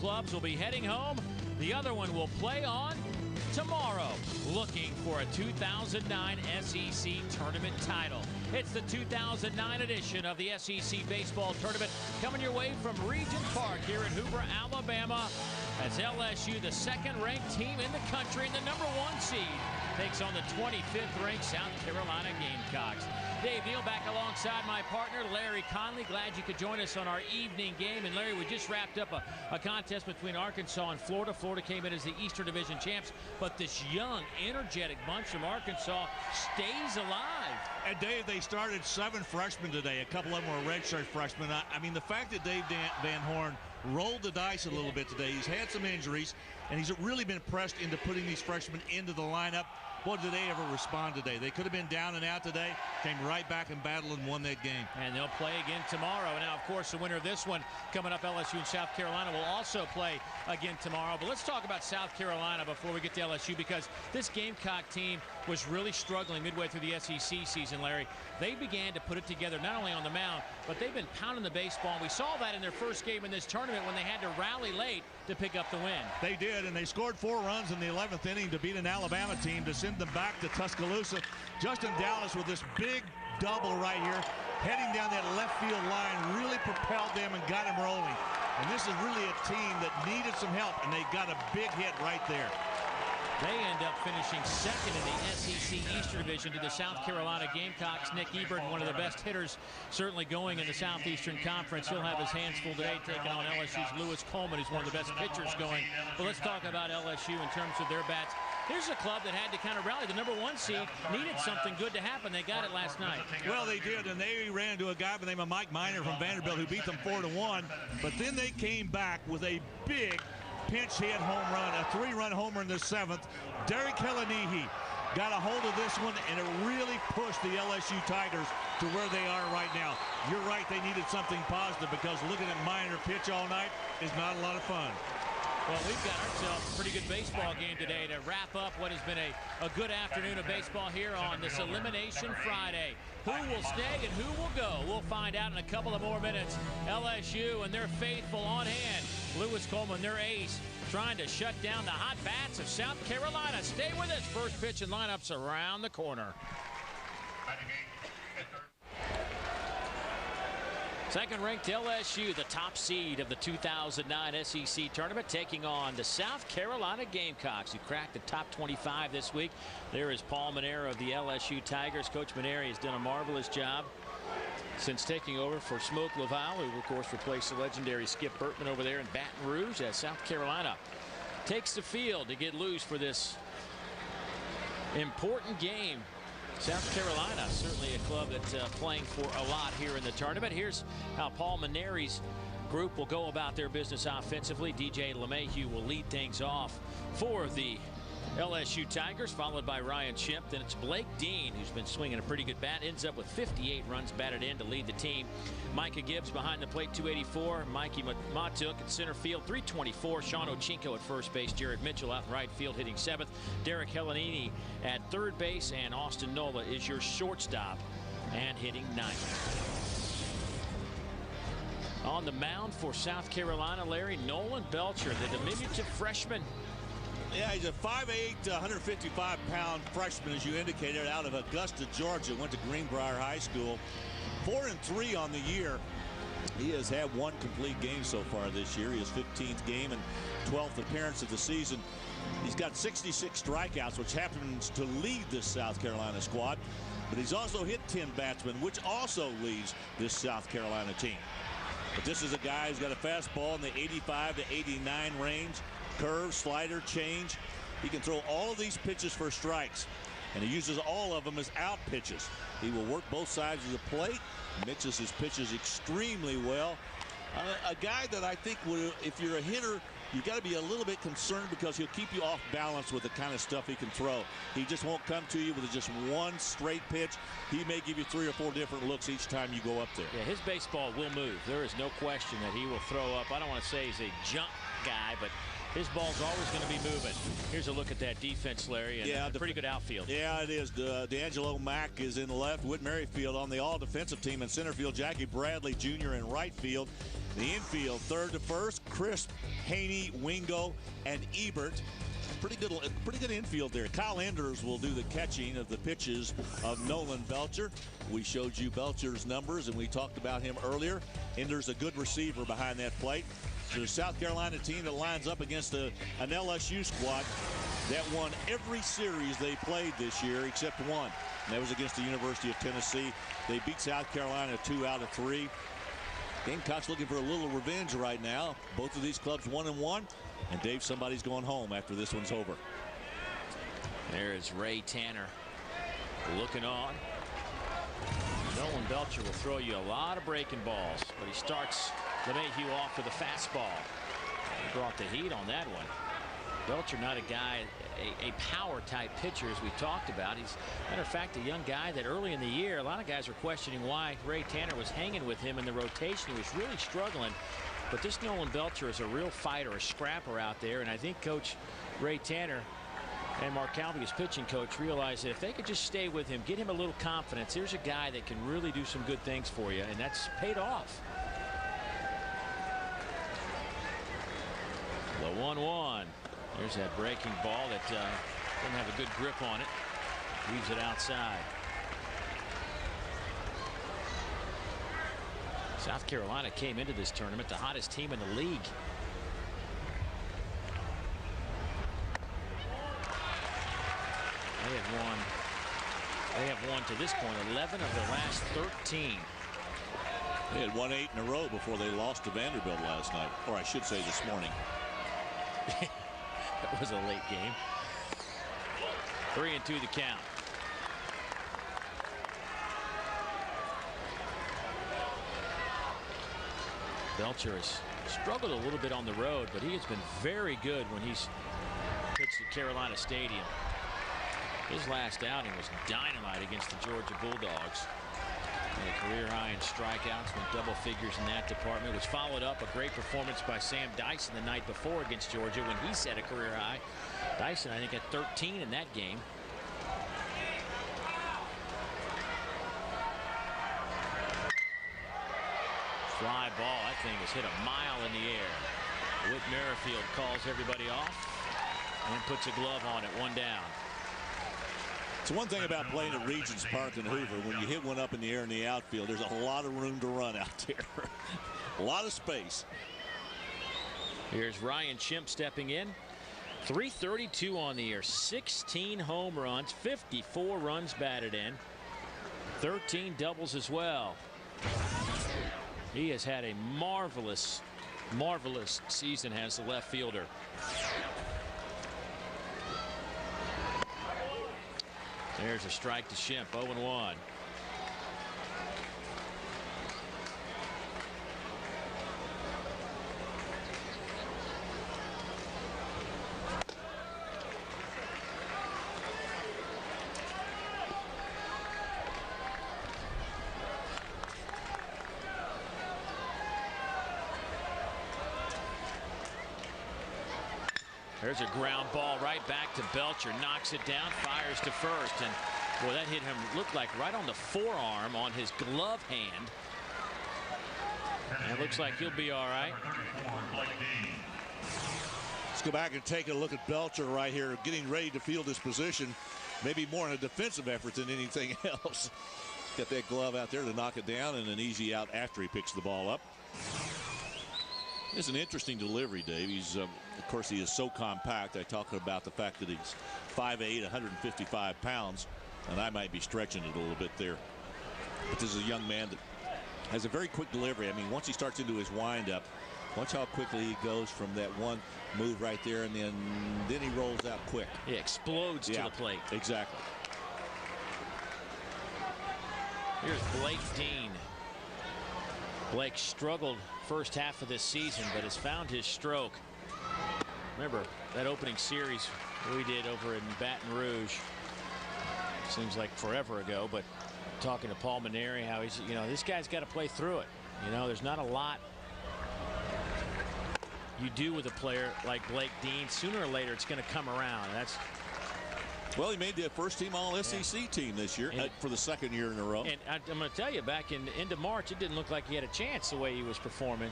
clubs will be heading home. The other one will play on tomorrow, looking for a 2009 SEC tournament title. It's the 2009 edition of the SEC Baseball Tournament coming your way from Regent Park here in Hoover, Alabama, as LSU, the second-ranked team in the country and the #1 seed, takes on the 25th-ranked South Carolina Gamecocks. Dave Neal back alongside my partner, Larry Conley. Glad you could join us on our evening game. And Larry, we just wrapped up a contest between Arkansas and Florida. Florida came in as the Eastern Division champs, but this young, energetic bunch from Arkansas stays alive. And Dave, they started 7 freshmen today. A couple of them were redshirt freshmen. I mean, the fact that Dave Van Horn rolled the dice a little bit today, he's had some injuries, and he's really been pressed into putting these freshmen into the lineup. Boy, did they ever respond today. They could have been down and out today, came right back and battled and won that game. And they'll play again tomorrow. Now, of course, the winner of this one coming up, LSU and South Carolina, will also play again tomorrow. But let's talk about South Carolina before we get to LSU, because this Gamecock team was really struggling midway through the SEC season, Larry. They began to put it together not only on the mound, but they've been pounding the baseball. We saw that in their first game in this tournament when they had to rally late to pick up the win. They did, and they scored 4 runs in the 11th inning to beat an Alabama team to send them back to Tuscaloosa. Justin Dallas with this big double right here, heading down that left field line, really propelled them and got them rolling. And this is really a team that needed some help, and they got a big hit right there. They end up finishing second in the SEC Eastern Division to the South Carolina Gamecocks. Nick Ebert, one of the best hitters, certainly going in the Southeastern Conference. He'll have his hands full today taking on LSU's Lewis Coleman, who's one of the best pitchers going. But let's talk about LSU in terms of their bats. Here's a club that had to kind of rally. The #1 seed needed something good to happen. They got it last night. Well, they did, and they ran into a guy by the name of Mike Miner from Vanderbilt who beat them 4-1. But then they came back with a big pinch hit home run, a 3-run homer in the 7th. Derek Helenihi got a hold of this one, and it really pushed the LSU Tigers to where they are right now. You're right, they needed something positive, because looking at Miner pitch all night is not a lot of fun. Well, we've got ourselves a pretty good baseball game today to wrap up what has been a good afternoon of baseball here on this Elimination Friday. Who will stay and who will go? We'll find out in a couple of more minutes. LSU and their faithful on hand. Lewis Coleman, their ace, trying to shut down the hot bats of South Carolina. Stay with us. First pitch and lineups around the corner. Second-ranked LSU, the top seed of the 2009 SEC tournament, taking on the South Carolina Gamecocks, who cracked the top 25 this week. There is Paul Manera of the LSU Tigers. Coach Manera has done a marvelous job since taking over for Smoke Laval, who, of course, replaced the legendary Skip Bertman over there in Baton Rouge, as South Carolina takes the field to get loose for this important game. South Carolina, certainly a club that's playing for a lot here in the tournament. Here's how Paul Maneri's group will go about their business offensively. DJ LeMahieu will lead things off for the LSU Tigers, followed by Ryan Schimpf. Then it's Blake Dean, who's been swinging a pretty good bat, ends up with 58 runs batted in to lead the team. Micah Gibbs behind the plate, 284. Mikey Matuk at center field, 324. Sean Ochinko at first base. Jared Mitchell out in right field hitting 7th. Derek Helenihi at third base, and Austin Nola is your shortstop and hitting 9th. On the mound for South Carolina, Larry, Nolan Belcher, the diminutive freshman. Yeah, he's a 5'8", 155-pound freshman, as you indicated, out of Augusta, Georgia. Went to Greenbrier High School. 4-3 on the year. He has had 1 complete game so far this year. His 15th game and 12th appearance of the season. He's got 66 strikeouts, which happens to lead this South Carolina squad. But he's also hit 10 batsmen, which also leads this South Carolina team. But this is a guy who's got a fastball in the 85 to 89 range. Curve, slider, change. He can throw all of these pitches for strikes, and he uses all of them as out pitches. He will work both sides of the plate, mixes his pitches extremely well. A guy that I think, if you're a hitter, you got to be a little bit concerned, because he'll keep you off balance with the kind of stuff he can throw. He just won't come to you with just one straight pitch. He may give you 3 or 4 different looks each time you go up there. Yeah, his baseball will move. There is no question that he will throw up. I don't want to say he's a jump guy, but his ball's always going to be moving. Here's a look at that defense, Larry, and a pretty good outfield. Yeah, it is. D'Angelo Mack is in left. Whit Merrifield on the all-defensive team in center field. Jackie Bradley Jr. in right field. The infield, third to first, Crisp, Haney, Wingo, and Ebert. Pretty good infield there. Kyle Enders will do the catching of the pitches of Nolan Belcher. We showed you Belcher's numbers, and we talked about him earlier. Enders a good receiver behind that plate. So the South Carolina team that lines up against an LSU squad that won every series they played this year except one. And that was against the University of Tennessee. They beat South Carolina 2 out of 3. Gamecocks looking for a little revenge right now. Both of these clubs 1-1. And Dave, somebody's going home after this one's over. There is Ray Tanner looking on. Nolan Belcher will throw you a lot of breaking balls, but he starts LeMahieu off with a fastball. He brought the heat on that one. Belcher not a guy, a power type pitcher as we talked about. He's, matter of fact, a young guy that early in the year, a lot of guys were questioning why Ray Tanner was hanging with him in the rotation. He was really struggling. But this Nolan Belcher is a real fighter, a scrapper out there. And I think Coach Ray Tanner and Mark Calvey, his pitching coach, realized that if they could just stay with him, get him a little confidence, here's a guy that can really do some good things for you. And that's paid off. The 1-1. There's that breaking ball that doesn't have a good grip on it. Leaves it outside. South Carolina came into this tournament the hottest team in the league. They have won to this point 11 of their last 13. They had won 8 in a row before they lost to Vanderbilt last night, or I should say this morning. That was a late game. 3-2 the count. Belcher has struggled a little bit on the road, but he has been very good when he's pitched at Carolina Stadium. His last outing was dynamite against the Georgia Bulldogs. And a career high in strikeouts, went double figures in that department, which followed up a great performance by Sam Dyson the night before against Georgia when he set a career high. Dyson, I think, had 13 in that game. Fly ball, that thing was hit a mile in the air. Whit Merrifield calls everybody off and puts a glove on it, 1 down. It's one thing about playing at Regents Park in Hoover. When you hit one up in the air in the outfield, there's a lot of room to run out there. A lot of space. Here's Ryan Schimpf stepping in. 332 on the year, 16 home runs, 54 runs batted in, 13 doubles as well. He has had a marvelous season, has the left fielder. There's a strike to Schimpf, 0-1. There's a ground ball right back to Belcher, knocks it down, fires to first, and boy, that hit him, looked like right on the forearm on his glove hand. And it looks like he'll be all right. Let's go back and take a look at Belcher right here, getting ready to field his position, maybe more in a defensive effort than anything else. Got that glove out there to knock it down, and an easy out after he picks the ball up. It's an interesting delivery, Dave. He's, of course, he is so compact. I talk about the fact that he's 5'8", 155 pounds, and I might be stretching it a little bit there. But this is a young man that has a very quick delivery. I mean, once he starts into his windup, watch how quickly he goes from that one move right there, and then he rolls out quick. He explodes to the plate. Exactly. Here's Blake Dean. Blake struggled first half of this season, but has found his stroke. Remember that opening series we did over in Baton Rouge? Seems like forever ago, but talking to Paul Maneri, how he's, this guy's got to play through it. There's not a lot you do with a player like Blake Dean. Sooner or later, it's going to come around. Well, he made the first team All-SEC team this year for the second year in a row. And I'm going to tell you, back in the end of March, it didn't look like he had a chance the way he was performing.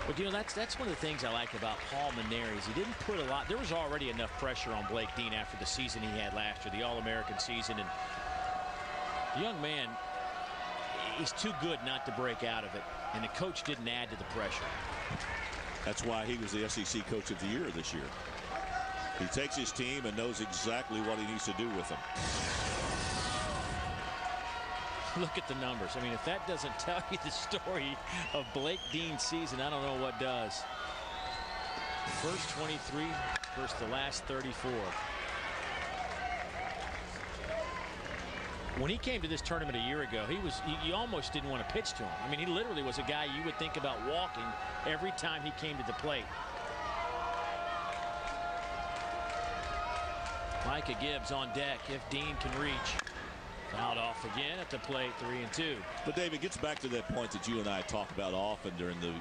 But, you know, that's one of the things I like about Paul Mainieri. He didn't put a lot. There was already enough pressure on Blake Dean after the season he had last year, the All-American season. And the young man, he's too good not to break out of it. And the coach didn't add to the pressure. That's why he was the SEC Coach of the Year this year. He takes his team and knows exactly what he needs to do with them. Look at the numbers. I mean, if that doesn't tell you the story of Blake Dean's season, I don't know what does. The first 23 versus the last 34. When he came to this tournament a year ago, you almost didn't want to pitch to him. I mean, he literally was a guy you would think about walking every time he came to the plate. Micah Gibbs on deck if Dean can reach. Fouled off again at the plate, 3-2. But David, gets back to that point that you and I talk about often during the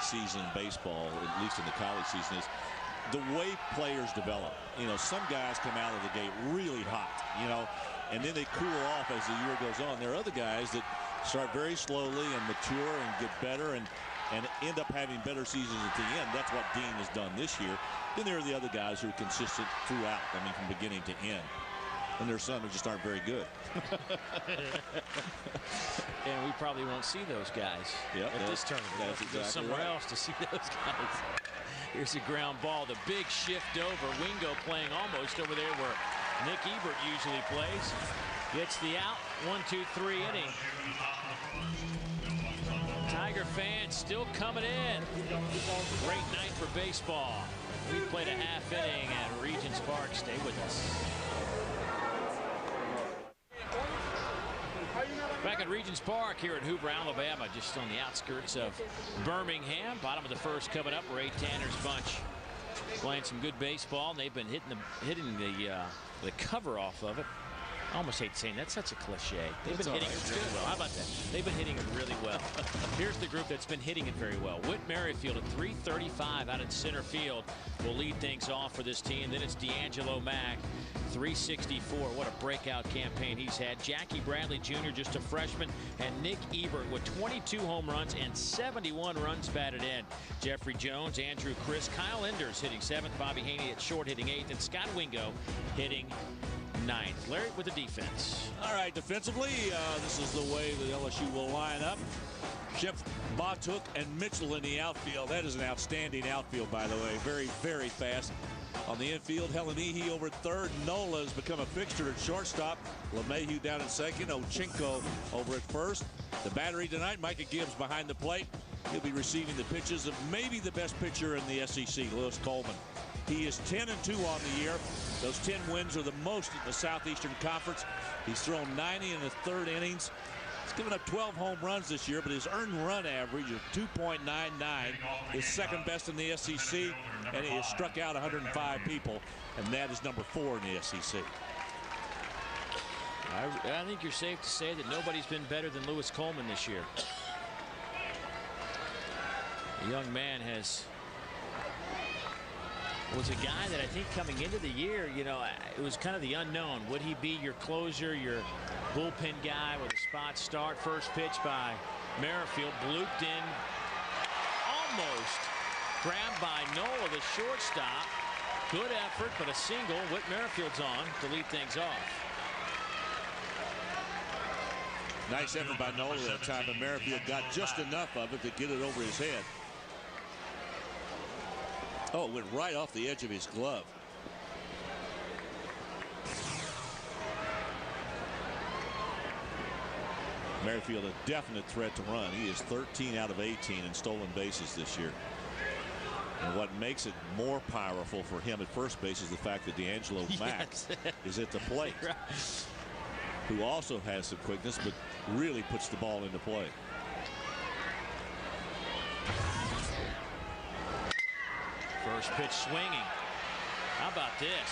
season in baseball, at least in the college season, is the way players develop. You know, some guys come out of the gate really hot, you know, and then they cool off as the year goes on. There are other guys that start very slowly and mature and get better and end up having better seasons at the end. That's what Dean has done this year. Then there are the other guys who are consistent throughout, I mean, from beginning to end. And there's some who just aren't very good. And we probably won't see those guys at this tournament. That's exactly Go somewhere right. else to see those guys. Here's a ground ball. The big shift over. Wingo playing almost over there where Nick Ebert usually plays. Gets the out. 1-2-3 inning. Tiger fans still coming in. Great night for baseball. We played a half inning at Regents Park. Stay with us. Back at Regents Park here at Hoover, Alabama, just on the outskirts of Birmingham. Bottom of the first coming up. Ray Tanner's bunch playing some good baseball. And they've been hitting the cover off of it. I almost hate saying that's such a cliche. They've been hitting it really well. How about that? They've been hitting it really well. Here's the group that's been hitting it very well. Whit Merrifield at .335 out in center field will lead things off for this team. Then it's D'Angelo Mack, .364. What a breakout campaign he's had. Jackie Bradley Jr., just a freshman, and Nick Ebert with 22 home runs and 71 runs batted in. Jeffrey Jones, Andrew Chris, Kyle Enders hitting 7th, Bobby Haney at short hitting 8th, and Scott Wingo hitting 9th. Larry with the defense. All right, defensively, this is the way that LSU will line up. Shep, Batuk, and Mitchell in the outfield. That is an outstanding outfield, by the way. Very, very fast. On the infield, Helenihi over at third. Nola has become a fixture at shortstop. LeMahieu down at second. Ochinko over at first. The battery tonight, Micah Gibbs behind the plate. He'll be receiving the pitches of maybe the best pitcher in the SEC, Lewis Coleman. He is 10-2 on the year. Those 10 wins are the most in the Southeastern Conference. He's thrown 90 in the third innings. He's given up 12 home runs this year, but his earned run average of 2.99 is second best in the SEC, and he has struck out 105 people, and that is number 4 in the SEC. I think you're safe to say that nobody's been better than Lewis Coleman this year. The young man was a guy that I think coming into the year, you know, it was kind of the unknown. Would he be your closer, your bullpen guy with a spot start? First pitch by Merrifield, blooped in, almost grabbed by Nola, the shortstop. Good effort, but a single. Whit Merrifield's on to lead things off. Nice effort by Nola that time, but Merrifield got just enough of it to get it over his head. Oh, it went right off the edge of his glove. Merrifield a definite threat to run. He is 13 out of 18 in stolen bases this year. And what makes it more powerful for him at first base is the fact that D'Angelo Mack is at the plate, who also has some quickness, but really puts the ball into play. First pitch swinging. How about this?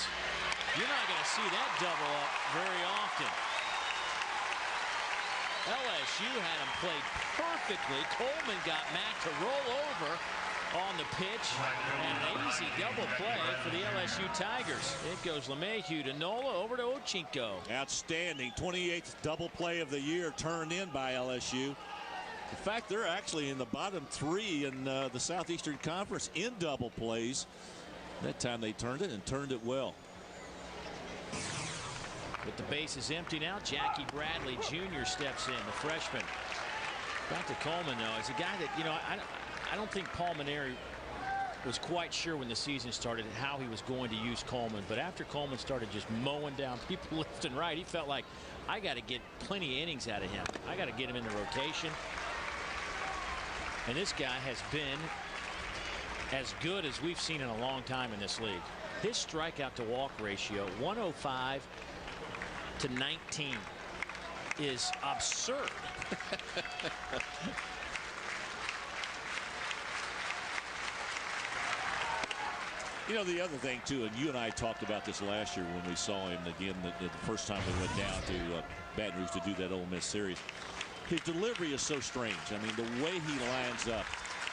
You're not going to see that double up very often. LSU had him played perfectly. Coleman got Mack to roll over on the pitch, and an easy double play for the LSU Tigers. It goes LeMahieu to Nola, over to Ochinko. Outstanding. 28th double play of the year turned in by LSU. In fact, they're actually in the bottom 3 in the Southeastern Conference in double plays. That time they turned it and turned it well. With the bases empty now, Jackie Bradley Jr. steps in, the freshman. Back to Coleman, though, is a guy that, you know, I don't think Paul Mainieri was quite sure when the season started how he was going to use Coleman. But after Coleman started just mowing down people left and right, he felt like, I got to get plenty of innings out of him. I got to get him in the rotation. And this guy has been as good as we've seen in a long time in this league. His strikeout to walk ratio, 105 to 19, is absurd. You know, the other thing, too, and you and I talked about this last year when we saw him again the first time we went down to Baton Rouge to do that Ole Miss series. His delivery is so strange. I mean, the way he lines up,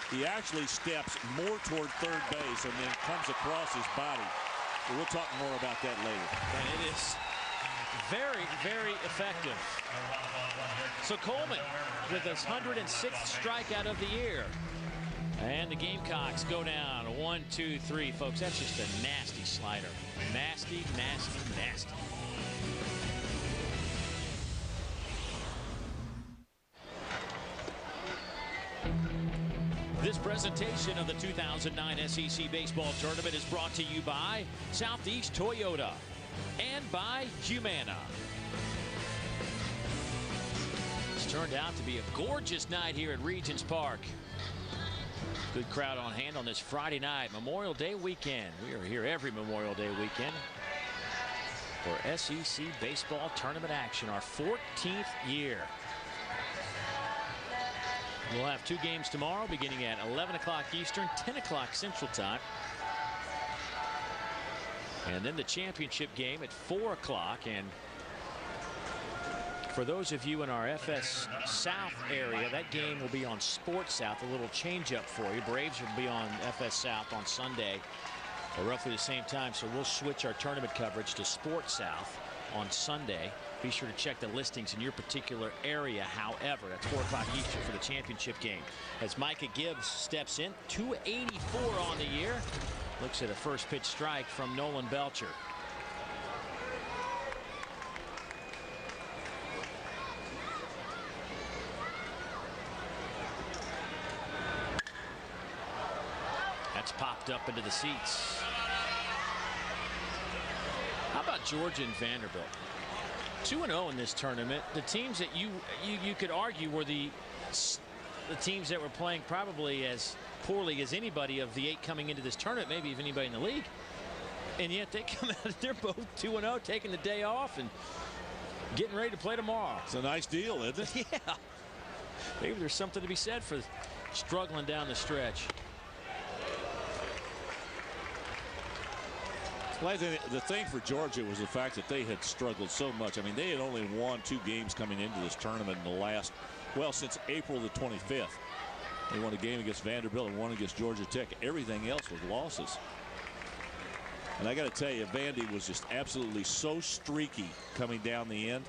he actually steps more toward third base and then comes across his body. But we'll talk more about that later. And it is very, very effective. So Coleman with his 106th strikeout of the year. And the Gamecocks go down 1, 2, 3, folks. That's just a nasty slider. Nasty, nasty, nasty. This presentation of the 2009 SEC Baseball Tournament is brought to you by Southeast Toyota and by Humana. It's turned out to be a gorgeous night here at Regions Park. Good crowd on hand on this Friday night, Memorial Day weekend. We are here every Memorial Day weekend for SEC Baseball Tournament action, our 14th year. We'll have 2 games tomorrow beginning at 11 o'clock Eastern, 10 o'clock Central Time. And then the championship game at 4 o'clock. And for those of you in our FS South area, that game will be on Sports South, a little change up for you. Braves will be on FS South on Sunday at roughly the same time. So we'll switch our tournament coverage to Sports South on Sunday. Be sure to check the listings in your particular area. However, that's 4 o'clock Eastern for the championship game. As Micah Gibbs steps in, 284 on the year. Looks at a first pitch strike from Nolan Belcher. That's popped up into the seats. How about Georgia and Vanderbilt? 2-0 in this tournament. The teams that you could argue were the teams that were playing probably as poorly as anybody of the 8 coming into this tournament, maybe even anybody in the league. And yet they come out, they're both 2-0, taking the day off and getting ready to play tomorrow. It's a nice deal, isn't it? Yeah. Maybe there's something to be said for struggling down the stretch. Well, the thing for Georgia was the fact that they had struggled so much. I mean, they had only won 2 games coming into this tournament in the last, well, since April the 25th. They won a game against Vanderbilt and one against Georgia Tech. Everything else was losses. And I got to tell you, Vandy was just absolutely so streaky coming down the end.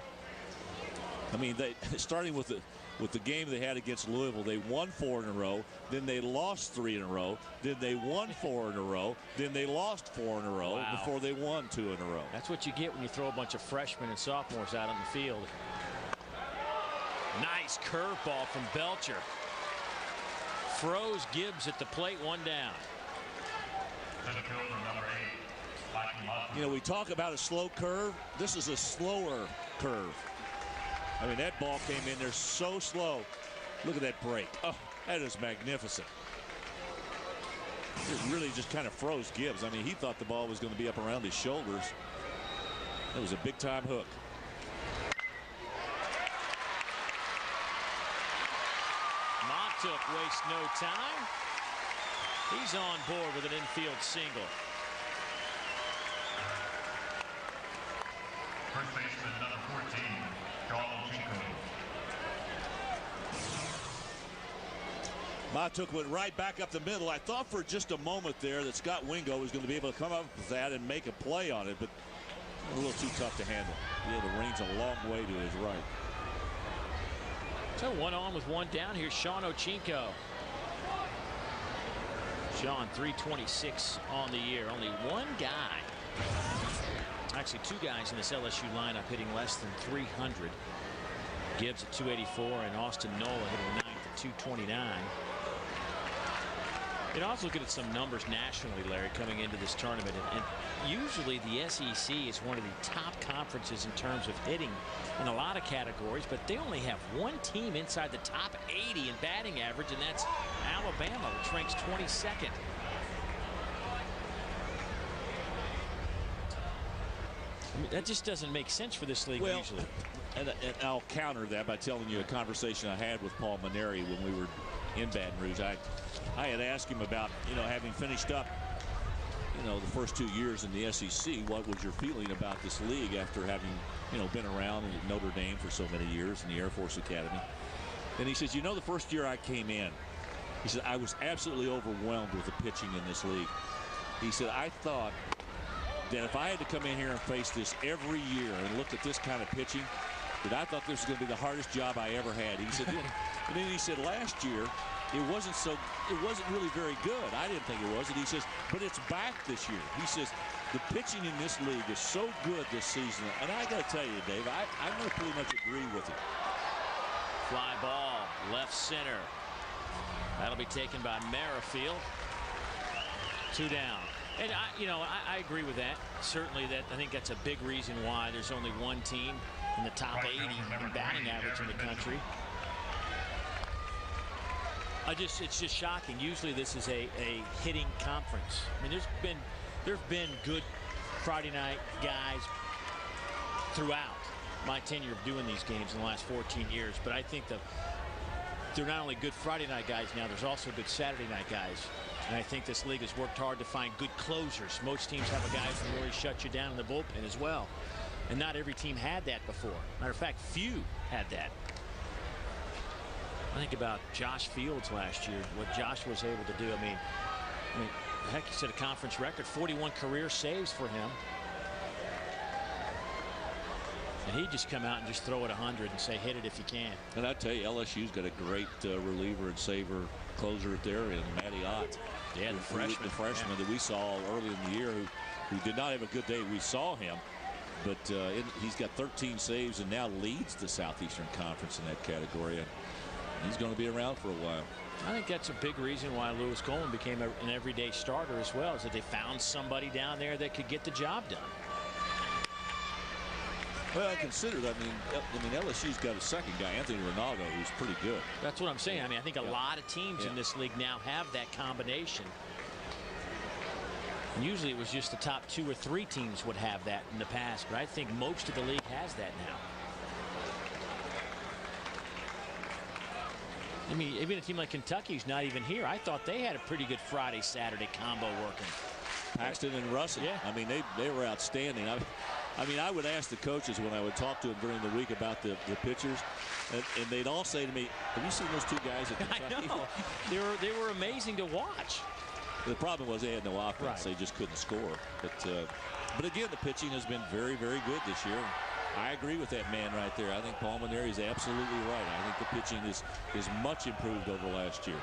I mean, starting with the game they had against Louisville, they won 4 in a row, then they lost 3 in a row, then they won 4 in a row, then they lost 4 in a row before they won 2 in a row. That's what you get when you throw a bunch of freshmen and sophomores out on the field. Nice curveball from Belcher. Froze Gibbs at the plate, 1 down. You know, we talk about a slow curve. This is a slower curve. I mean, that ball came in there so slow. Look at that break. Oh, that is magnificent. It really just kind of froze Gibbs. I mean, he thought the ball was going to be up around his shoulders. It was a big-time hook. Montook wastes no time. He's on board with an infield single. First baseman number 14, Montook went right back up the middle. I thought for just a moment there that Scott Wingo was going to be able to come up with that and make a play on it, but a little too tough to handle. He had the reins a long way to his right. So one on with one down. Here's Sean Ochinko. Sean, 326 on the year. Only one guy, actually two guys in this LSU lineup hitting less than 300. Gibbs at 284 and Austin Nola hitting ninth at 229. You know, I was looking at some numbers nationally, Larry, coming into this tournament, and usually the SEC is one of the top conferences in terms of hitting in a lot of categories, but they only have one team inside the top 80 in batting average, and that's Alabama, which ranks 22nd. I mean, that just doesn't make sense for this league usually. And I'll counter that by telling you a conversation I had with Paul Maneri when we were in Baton Rouge. I had asked him about, having finished up, the first 2 years in the SEC, what was your feeling about this league after having, been around at Notre Dame for so many years in the Air Force Academy? And he says, the first year I came in, he said, I was absolutely overwhelmed with the pitching in this league. He said, I thought that if I had to come in here and face this every year and look at this kind of pitching, that I thought this was going to be the hardest job I ever had. He said, and then he said last year it wasn't really very good. I didn't think it was. And he says, but it's back this year. He says the pitching in this league is so good this season. And I got to tell you, Dave, I'm going to pretty much agree with it. Fly ball left center. That'll be taken by Merrifield. 2 down. And I agree with that. Certainly I think that's a big reason why there's only one team in the top 80 in batting average in the country. It's just shocking. Usually this is a hitting conference. I mean, there's been good Friday night guys throughout my tenure of doing these games in the last 14 years, but I think they're not only good Friday night guys now, there's also good Saturday night guys. And I think this league has worked hard to find good closers. Most teams have a guy who can really shut you down in the bullpen as well. And not every team had that before. Matter of fact, few had that. I think about Josh Fields last year, what Josh was able to do. I mean, heck, he set a conference record, 41 career saves for him. And he'd just come out and just throw it 100 and say, hit it if you can. And I tell you, LSU's got a great reliever and saver closer there in Matty Ott. Yeah, the freshman that we saw early in the year who did not have a good day. We saw him, but he's got 13 saves and now leads the Southeastern Conference in that category. And he's going to be around for a while. I think that's a big reason why Lewis Coleman became an everyday starter as well, is that they found somebody down there that could get the job done. Well, I consider that. I mean, LSU's got a second guy, Anthony Ronaldo, who's pretty good. That's what I'm saying. I mean, I think a lot of teams in this league now have that combination. And usually it was just the top 2 or 3 teams would have that in the past, but I think most of the league has that now. I mean, even a team like Kentucky's not even here. I thought they had a pretty good Friday, Saturday combo working. Paxton and Russell. Yeah. I mean, they were outstanding. I mean, I would ask the coaches when I would talk to them during the week about the pitchers, and they'd all say to me, have you seen those 2 guys at Kentucky? I know. They were amazing to watch. The problem was they had no offense. Right. They just couldn't score. But again, the pitching has been very, very good this year. I agree with that man right there. I think Paul Maneri is absolutely right. I think the pitching is much improved over last year.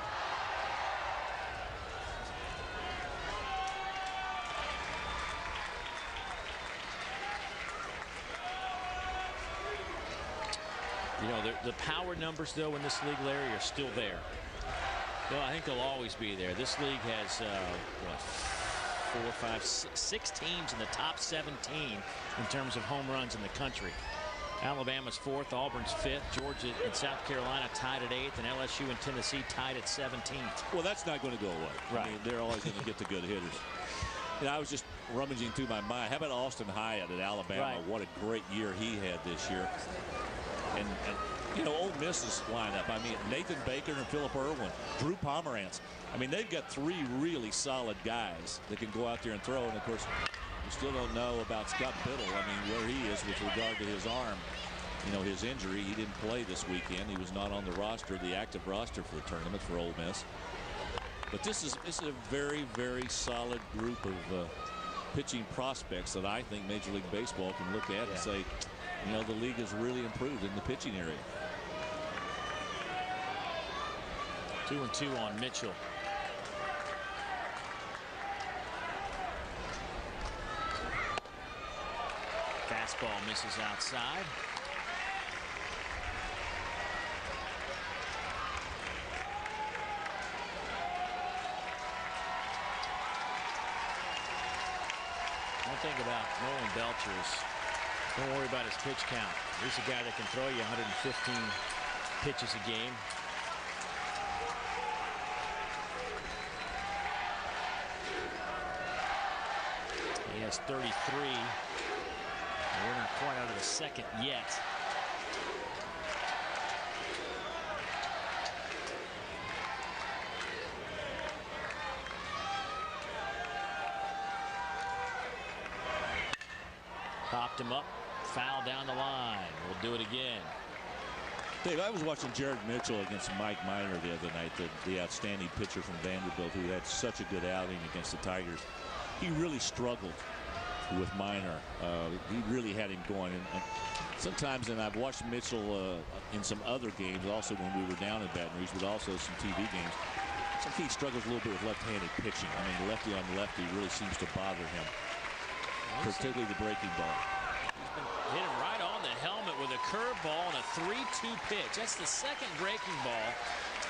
The power numbers, though, in this league, Larry, are still there. Well, I think they'll always be there. This league has, 4, 5, 6 teams in the top 17 in terms of home runs in the country. Alabama's 4th, Auburn's 5th, Georgia and South Carolina tied at 8th, and LSU and Tennessee tied at 17th. Well, that's not going to go away. Right. I mean, they're always going to get the good hitters. I was just rummaging through my mind. How about Austin Hyatt at Alabama? Right. What a great year he had this year. And Ole Miss's lineup. I mean, Nathan Baker and Philip Irwin, Drew Pomerantz. I mean, they've got 3 really solid guys that can go out there and throw. And of course, we still don't know about Scott Biddle. I mean, where he is with regard to his arm. His injury. He didn't play this weekend. He was not on the roster, the active roster for the tournament for Ole Miss. But this is a very, very solid group of pitching prospects that I think Major League Baseball can look at and say, the league has really improved in the pitching area. 2-2 on Mitchell. Fastball misses outside. One thing about Nolan Belcher is don't worry about his pitch count. He's a guy that can throw you 115 pitches a game. He has 33. We're not quite out of the second yet. Popped him up, foul down the line. We'll do it again. Dave, I was watching Jared Mitchell against Mike Minor the other night, the outstanding pitcher from Vanderbilt who had such a good outing against the Tigers. He really struggled with Minor. He really had him going. And sometimes, and I've watched Mitchell in some other games, also when we were down in Baton Rouge, but also some TV games. I think he struggles a little bit with left-handed pitching. I mean, lefty on lefty really seems to bother him, particularly the breaking ball. Hit him right on the helmet with a curveball and a 3-2 pitch. That's the second breaking ball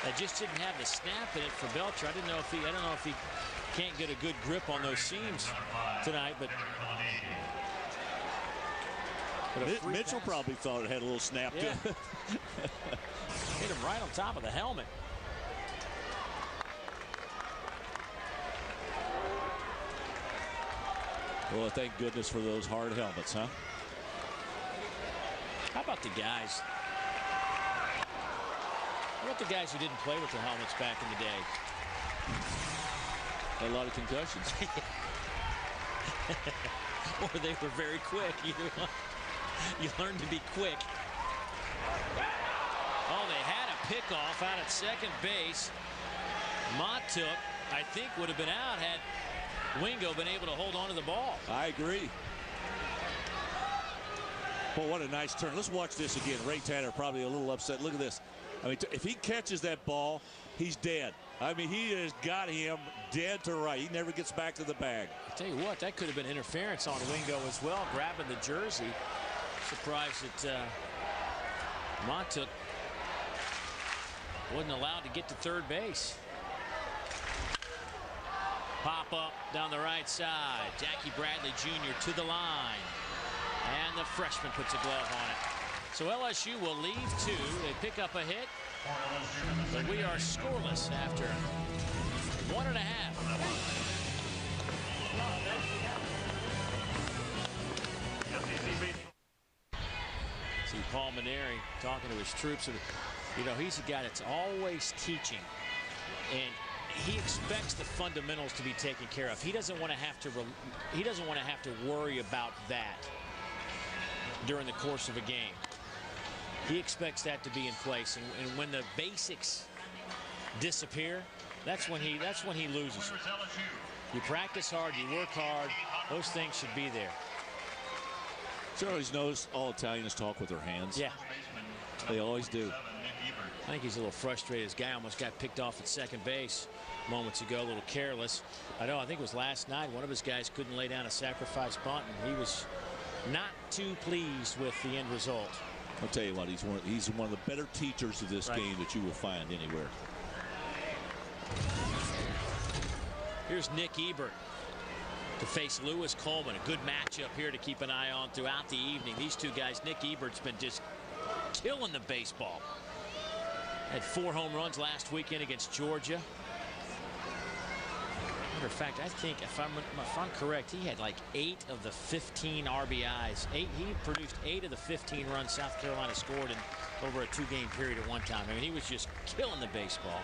that just didn't have the snap in it for Belcher. I don't know if he can't get a good grip on those seams tonight, but Mitchell probably thought it had a little snap to it. Hit him right on top of the helmet. Well, thank goodness for those hard helmets, huh? How about the guys? How about the guys who didn't play with the helmets back in the day? A lot of concussions. Or they were very quick. Either one. You learn to be quick. Oh, they had a pickoff out at second base. Matuk, I think, would have been out had Wingo been able to hold on to the ball. I agree. Well, what a nice turn. Let's watch this again. Ray Tanner probably a little upset. Look at this. I mean, if he catches that ball, he's dead. I mean, he has got him dead to right. He never gets back to the bag. I tell you what, that could have been interference on Wingo as well, grabbing the jersey. Surprised that Matuk wasn't allowed to get to third base. Pop up down the right side. Jackie Bradley Jr. to the line. And the freshman puts a glove on it. So LSU will leave two. They pick up a hit. But we are scoreless after 1.5. See Paul Maneri talking to his troops. You know, he's a guy that's always teaching. And he expects the fundamentals to be taken care of. He doesn't want to have to worry about that during the course of a game. He expects that to be in place, and when the basics disappear, that's when he loses it. You practice hard, you work hard, those things should be there. Sure, always knows all Italians talk with their hands. Yeah, they always do. I think he's a little frustrated. His guy almost got picked off at second base moments ago, a little careless. I think it was last night. One of his guys couldn't lay down a sacrifice bunt, and he was not too pleased with the end result. I'll tell you what, he's one of the better teachers of this game that you will find anywhere. Here's Nick Ebert to face Lewis Coleman. A good matchup here to keep an eye on throughout the evening. These two guys, Nick Ebert's been just killing the baseball. Had 4 home runs last weekend against Georgia. Matter of fact, I think if I'm correct, he had like 8 of the 15 RBIs. He produced 8 of the 15 runs South Carolina scored in over a 2-game period at one time. I mean, he was just killing the baseball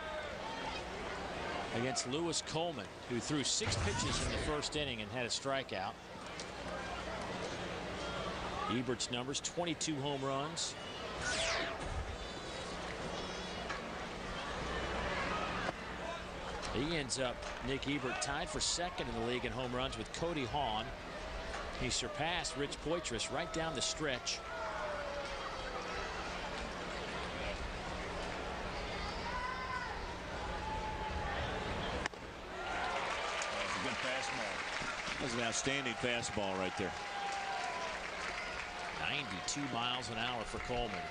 against Lewis Coleman, who threw 6 pitches in the first inning and had a strikeout. Ebert's numbers: 22 home runs. He ends up, Nick Ebert, tied for second in the league in home runs with Cody Hahn. He surpassed Rich Poitras right down the stretch. Good fastball. That was an outstanding fastball right there. 92 miles an hour for Coleman.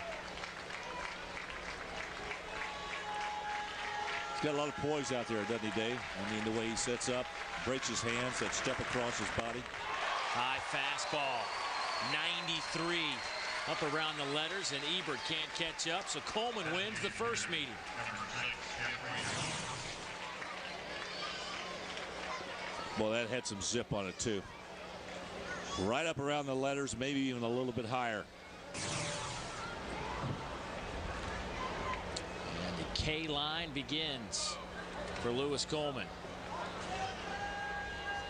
He's got a lot of poise out there, doesn't he, Dave? I mean, the way he sets up, breaks his hands, that step across his body. High fastball. 93 up around the letters, and Ebert can't catch up, so Coleman wins the first meeting. Well, that had some zip on it, too. Right up around the letters, maybe even a little bit higher. And the K line begins for Lewis Coleman.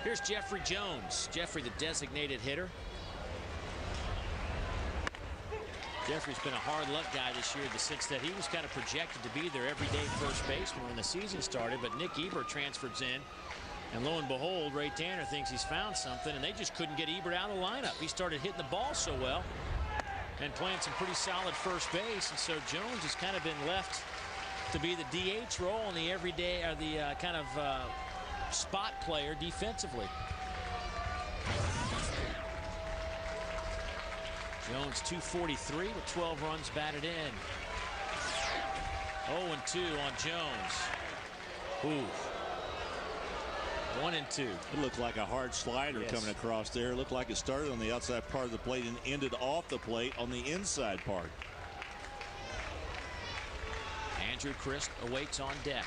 Here's Jeffrey Jones. Jeffrey, the designated hitter. Jeffrey's been a hard luck guy this year in the sense that he was kind of projected to be their everyday first baseman when the season started, but Nick Ebert transfers in, and lo and behold, Ray Tanner thinks he's found something, and they just couldn't get Ebert out of the lineup. He started hitting the ball so well and playing some pretty solid first base, and so Jones has kind of been left to be the DH role in the everyday, or the kind of spot player defensively. Jones 243 with 12 runs batted in. 0-2 on Jones. Ooh. 1-2. It looked like a hard slider coming across there. It looked like it started on the outside part of the plate and ended off the plate on the inside part. Andrew Crisp awaits on deck.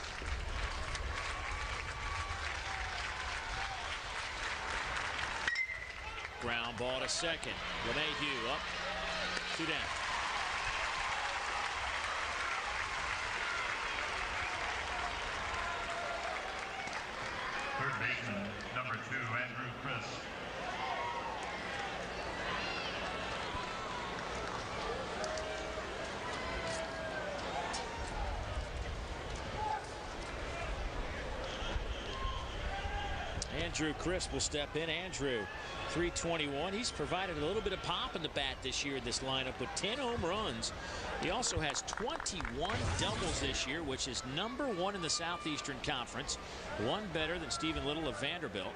Ground ball to second. LeMahieu up, 2 down. Third baseman, number 2, Andrew Crisp. Andrew Crisp will step in. Andrew, 321. He's provided a little bit of pop in the bat this year in this lineup with 10 home runs. He also has 21 doubles this year, which is #1 in the Southeastern Conference. One better than Stephen Little of Vanderbilt.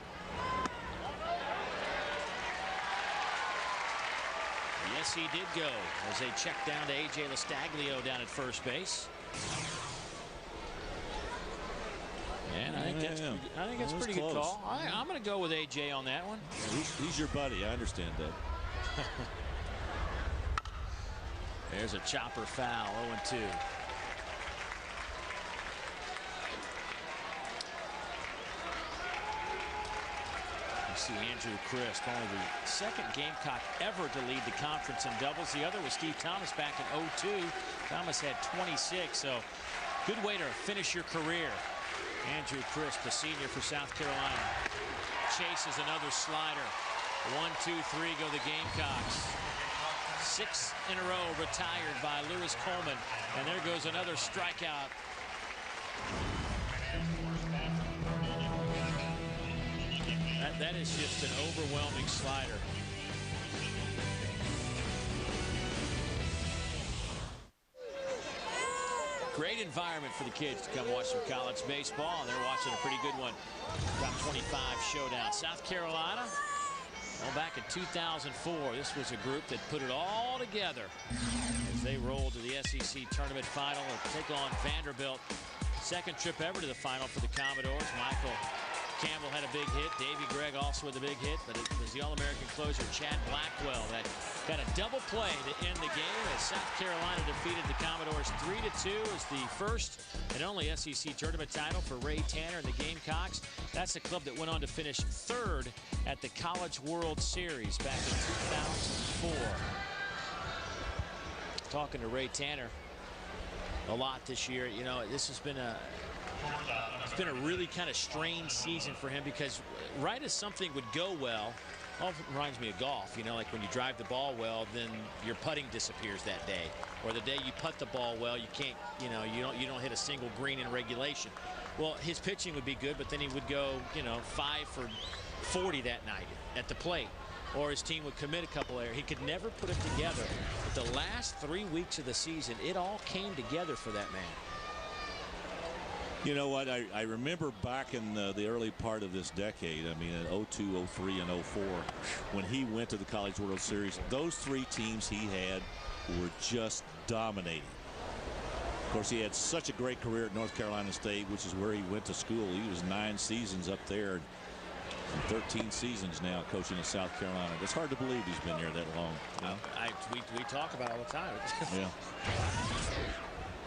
Yes, he did go as they check down to A.J. Lastaglio down at first base. And I think that's pretty good call. I'm going to go with A.J. on that one. He's your buddy. I understand that. There's a chopper foul. 0-2. You see Andrew Crisp, only the second Gamecock ever to lead the conference in doubles. The other was Steve Thomas back in 2002. Thomas had 26, so good way to finish your career. Andrew Crisp, the senior for South Carolina, chases another slider. 1, 2, 3 go the Gamecocks. 6 in a row retired by Lewis Coleman, and there goes another strikeout. That is just an overwhelming slider. Great environment for the kids to come watch some college baseball, and they're watching a pretty good one. Top 25 showdown. South Carolina, well, back in 2004, this was a group that put it all together as they rolled to the SEC tournament final and take on Vanderbilt. Second trip ever to the final for the Commodores. Michael Campbell had a big hit. Davey Gregg also with a big hit, but it was the All-American closer Chad Blackwell that got a double play to end the game as South Carolina defeated the Commodores 3-2 as the first and only SEC tournament title for Ray Tanner and the Gamecocks. That's the club that went on to finish 3rd at the College World Series back in 2004. Talking to Ray Tanner a lot this year. You know, this has been it's been a really kind of strange season for him because right as something would go well, often reminds me of golf, you know, like when you drive the ball well, then your putting disappears that day, or the day you putt the ball well, you can't, you know, you don't hit a single green in regulation. Well, his pitching would be good, but then he would go, you know, 5 for 40 that night at the plate, or his team would commit a couple errors. He could never put it together. But the last 3 weeks of the season, it all came together for that man. You know what? I remember back in the early part of this decade, I mean, in 02, 03, and 04, when he went to the College World Series, those three teams he had were just dominating. Of course, he had such a great career at North Carolina State, which is where he went to school. He was 9 seasons up there and 13 seasons now coaching in South Carolina. It's hard to believe he's been there that long. You know? We talk about it all the time. Yeah.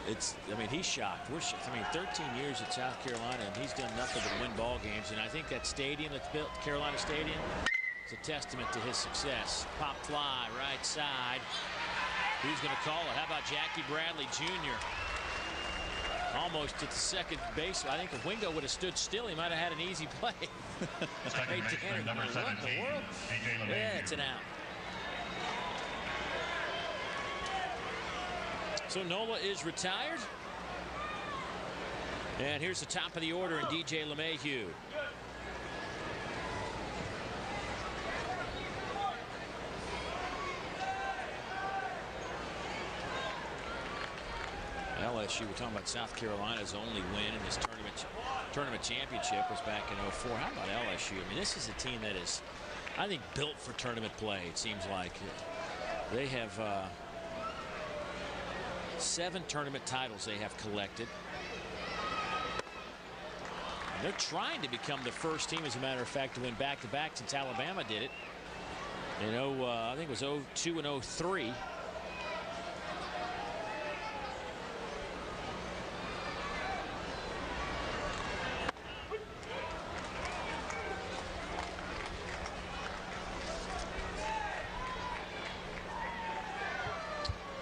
I mean, he's shocked. I mean, 13 years at South Carolina, and he's done nothing but win ball games. And I think that stadium that's built, Carolina Stadium, is a testament to his success. Pop fly, right side. Who's going to call it? How about Jackie Bradley Jr.? Almost at the second base. I think if Wingo would have stood still, he might have had an easy play. Second baseman, number 17, what in the world? DJ LeMahieu. Yeah, it's an out. So Nola is retired. And here's the top of the order in DJ LeMahieu. LSU, we're talking about South Carolina's only win in this tournament championship was back in 04. How about LSU? I mean, this is a team that is, I think, built for tournament play. It seems like they have 7 tournament titles they have collected. And they're trying to become the first team, as a matter of fact, to win back-to-back since Alabama did it. You know, I think it was 02 and 03.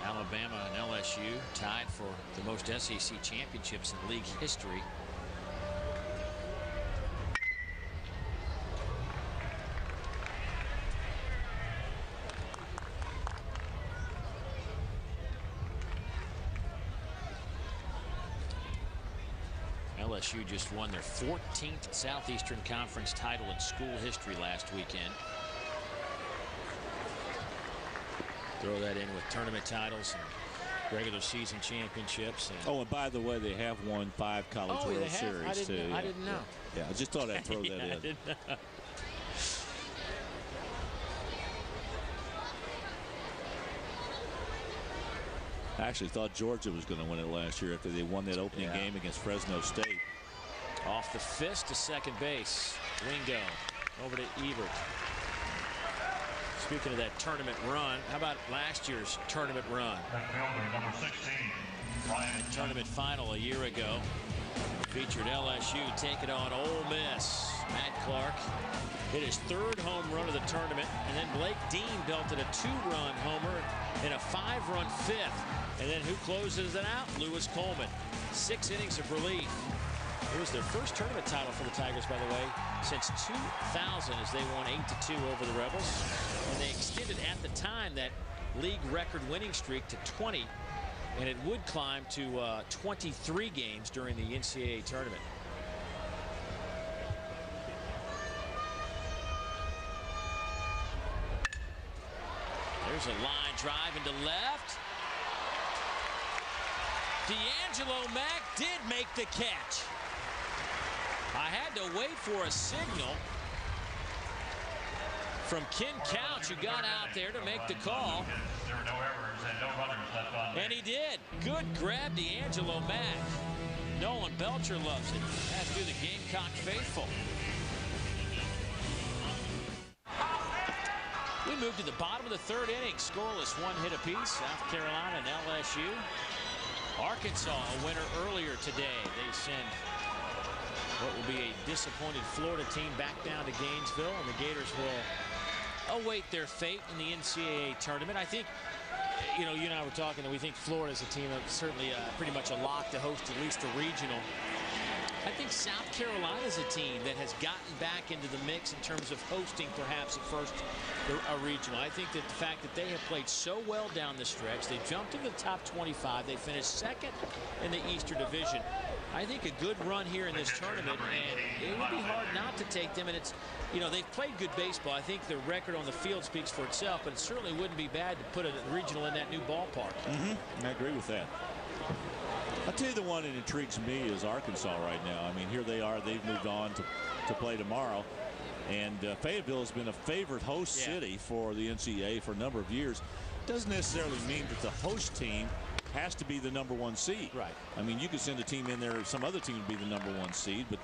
Alabama and LSU tied for the most SEC championships in league history. LSU just won their 14th Southeastern Conference title in school history last weekend. Throw that in with tournament titles and regular season championships. And oh, and by the way, they have won 5 College World Series too. I didn't know. Yeah, I just thought I'd throw that yeah, in. I didn't know. I actually thought Georgia was going to win it last year after they won that opening game against Fresno State. Off the fist to second base. Wingo over to Ebert. Speaking of that tournament run, how about last year's tournament run? Number 16, Ryan. Tournament final a year ago featured LSU taking on Ole Miss. Matt Clark hit his 3rd home run of the tournament, and then Blake Dean belted a 2-run homer and a 5-run 5th. And then who closes it out? Lewis Coleman. 6 innings of relief. It was their first tournament title for the Tigers, by the way, since 2000, as they won 8-2 over the Rebels. And they extended at the time that league record winning streak to 20, and it would climb to 23 games during the NCAA tournament. There's a line drive into left. D'Angelo Mack did make the catch. I had to wait for a signal from Ken Couch, who got out there to make the call. There were no errors and no runners left on base. And he did. Good grab, D'Angelo Mack. Nolan Belcher loves it. As do the Gamecock faithful. We move to the bottom of the 3rd inning. Scoreless, 1 hit apiece. South Carolina and LSU. Arkansas a winner earlier today. They send what will be a disappointed Florida team back down to Gainesville, and the Gators will await their fate in the NCAA tournament. I think, you know, you and I were talking, and we think Florida's a team that's certainly pretty much a lock to host at least a regional. I think South Carolina's a team that has gotten back into the mix in terms of hosting perhaps at first a regional. I think that the fact that they have played so well down the stretch, they jumped into the top 25, they finished 2nd in the Eastern Division. I think a good run here in this tournament, and it would be hard not to take them. And it's, you know, they've played good baseball. I think their record on the field speaks for itself, but it certainly wouldn't be bad to put a regional in that new ballpark. I agree with that. I'll tell you the one that intrigues me is Arkansas right now. I mean, here they are. They've moved on to play tomorrow. And Fayetteville has been a favorite host city for the NCAA for a number of years. Doesn't necessarily mean that the host team has to be the #1 seed. Right. I mean, you could send a team in there, some other team would be the #1 seed, but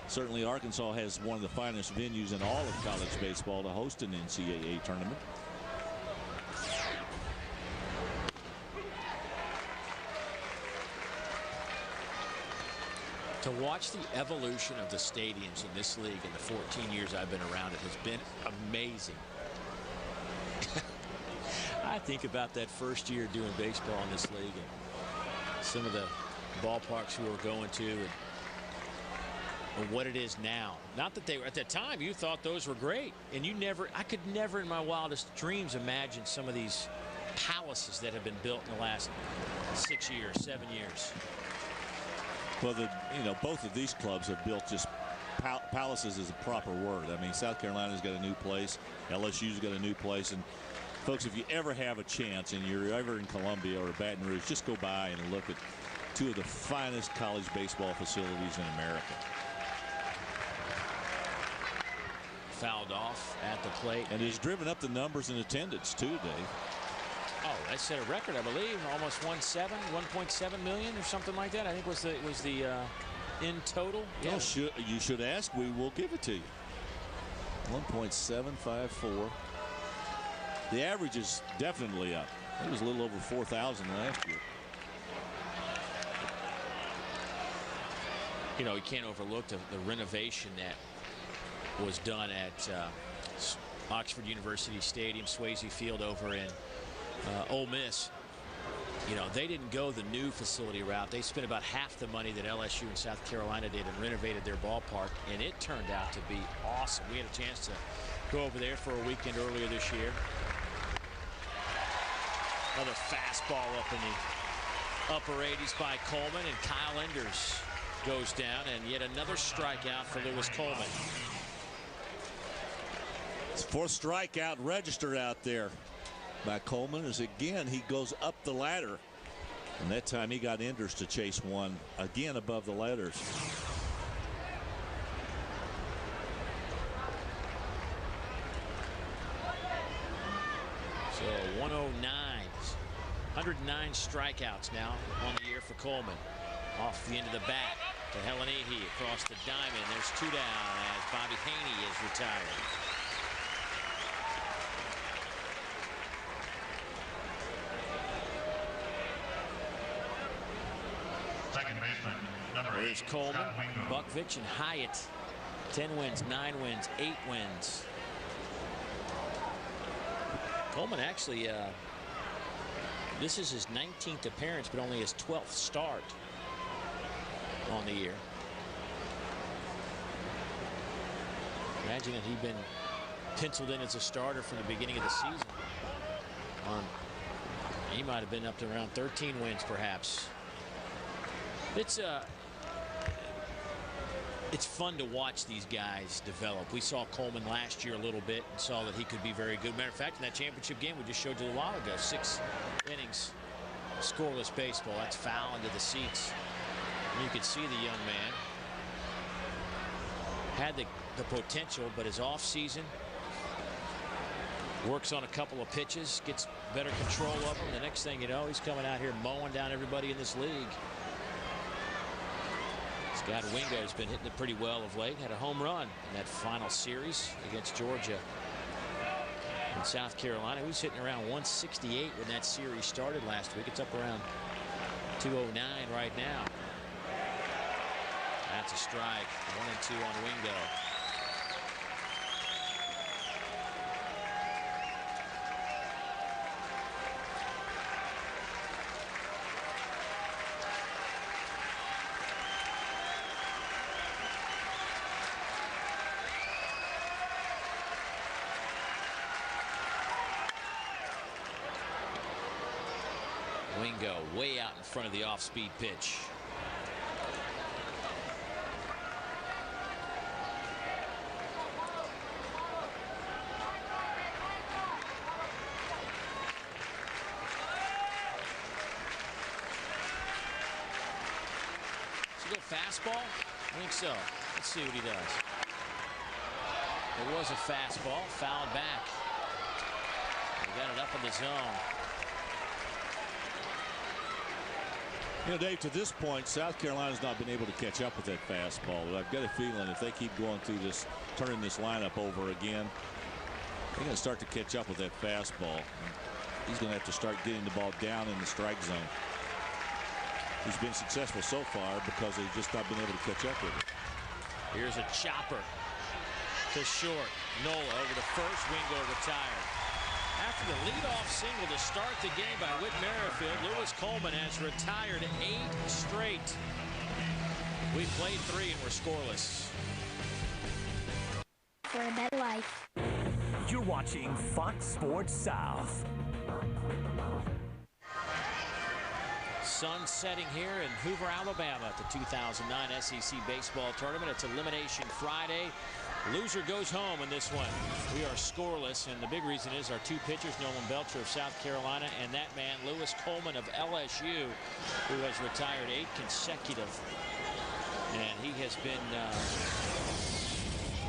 certainly Arkansas has one of the finest venues in all of college baseball to host an NCAA tournament. To watch the evolution of the stadiums in this league in the 14 years I've been around it has been amazing. I think about that first year doing baseball in this league and some of the ballparks we were going to and what it is now. Not that they were at that time, you thought those were great, and I could never in my wildest dreams imagine some of these palaces that have been built in the last 6 years, 7 years. Well, both of these clubs have built just palaces is a proper word. I mean, South Carolina's got a new place. LSU's got a new place. And, folks, if you ever have a chance and you're ever in Columbia or Baton Rouge, just go by and look at two of the finest college baseball facilities in America. Fouled off at the plate. And has driven up the numbers in attendance, too, Dave. Oh, they set a record, I believe, almost 1.7 million or something like that. I think was the in total. Yeah. Well, you should ask. We will give it to you. 1.754. The average is definitely up. It was a little over 4,000 last year. You know, you can't overlook the renovation that was done at Oxford University Stadium, Swayze Field over in Ole Miss. You know, they didn't go the new facility route. They spent about half the money that LSU and South Carolina did and renovated their ballpark, and it turned out to be awesome. We had a chance to go over there for a weekend earlier this year. Another fastball up in the upper 80s by Coleman, and Kyle Enders goes down, and yet another strikeout for Lewis Coleman. It's 4th strikeout registered out there by Coleman as again he goes up the ladder, and that time he got Enders to chase one again above the ladders. So 109 strikeouts now on the year for Coleman. Off the end of the bat to Helenihi across the diamond. There's 2 down as Bobby Haney is retired. There's Coleman, Buckvich, and Hyatt. 10 wins, 9 wins, 8 wins. Coleman actually, this is his 19th appearance, but only his 12th start on the year. Imagine that he'd been penciled in as a starter from the beginning of the season. He might have been up to around 13 wins, perhaps. It's fun to watch these guys develop. We saw Coleman last year a little bit and saw that he could be very good. Matter of fact, in that championship game we just showed you a while ago, 6 innings, scoreless baseball. That's foul into the seats. And you can see the young man had the potential, but his off season works on a couple of pitches, gets better control of them. The next thing you know, he's coming out here mowing down everybody in this league. Scott Wingo has been hitting it pretty well of late. Had a home run in that final series against Georgia and South Carolina. He was hitting around 168 when that series started last week. It's up around 209 right now. That's a strike. 1-2 on Wingo. Wingo way out in front of the off-speed pitch. fastball? I think so. Let's see what he does. It was a fastball, fouled back. He got it up in the zone. You know, Dave, to this point, South Carolina's not been able to catch up with that fastball. But I've got a feeling if they keep going through this, turning this lineup over again, they're going to start to catch up with that fastball. He's going to have to start getting the ball down in the strike zone. He's been successful so far because he's just not been able to catch up with it. Here's a chopper to short. Nola over to first. Wingo retired. After the leadoff single to start the game by Whit Merrifield, Lewis Coleman has retired 8 straight. We played 3 and we're scoreless. For a better life. You're watching Fox Sports South. Sun setting here in Hoover, Alabama at the 2009 SEC Baseball Tournament. It's Elimination Friday. Loser goes home in this one. We are scoreless, and the big reason is our 2 pitchers, Nolan Belcher of South Carolina and that man, Lewis Coleman of LSU, who has retired 8 consecutive. And he has been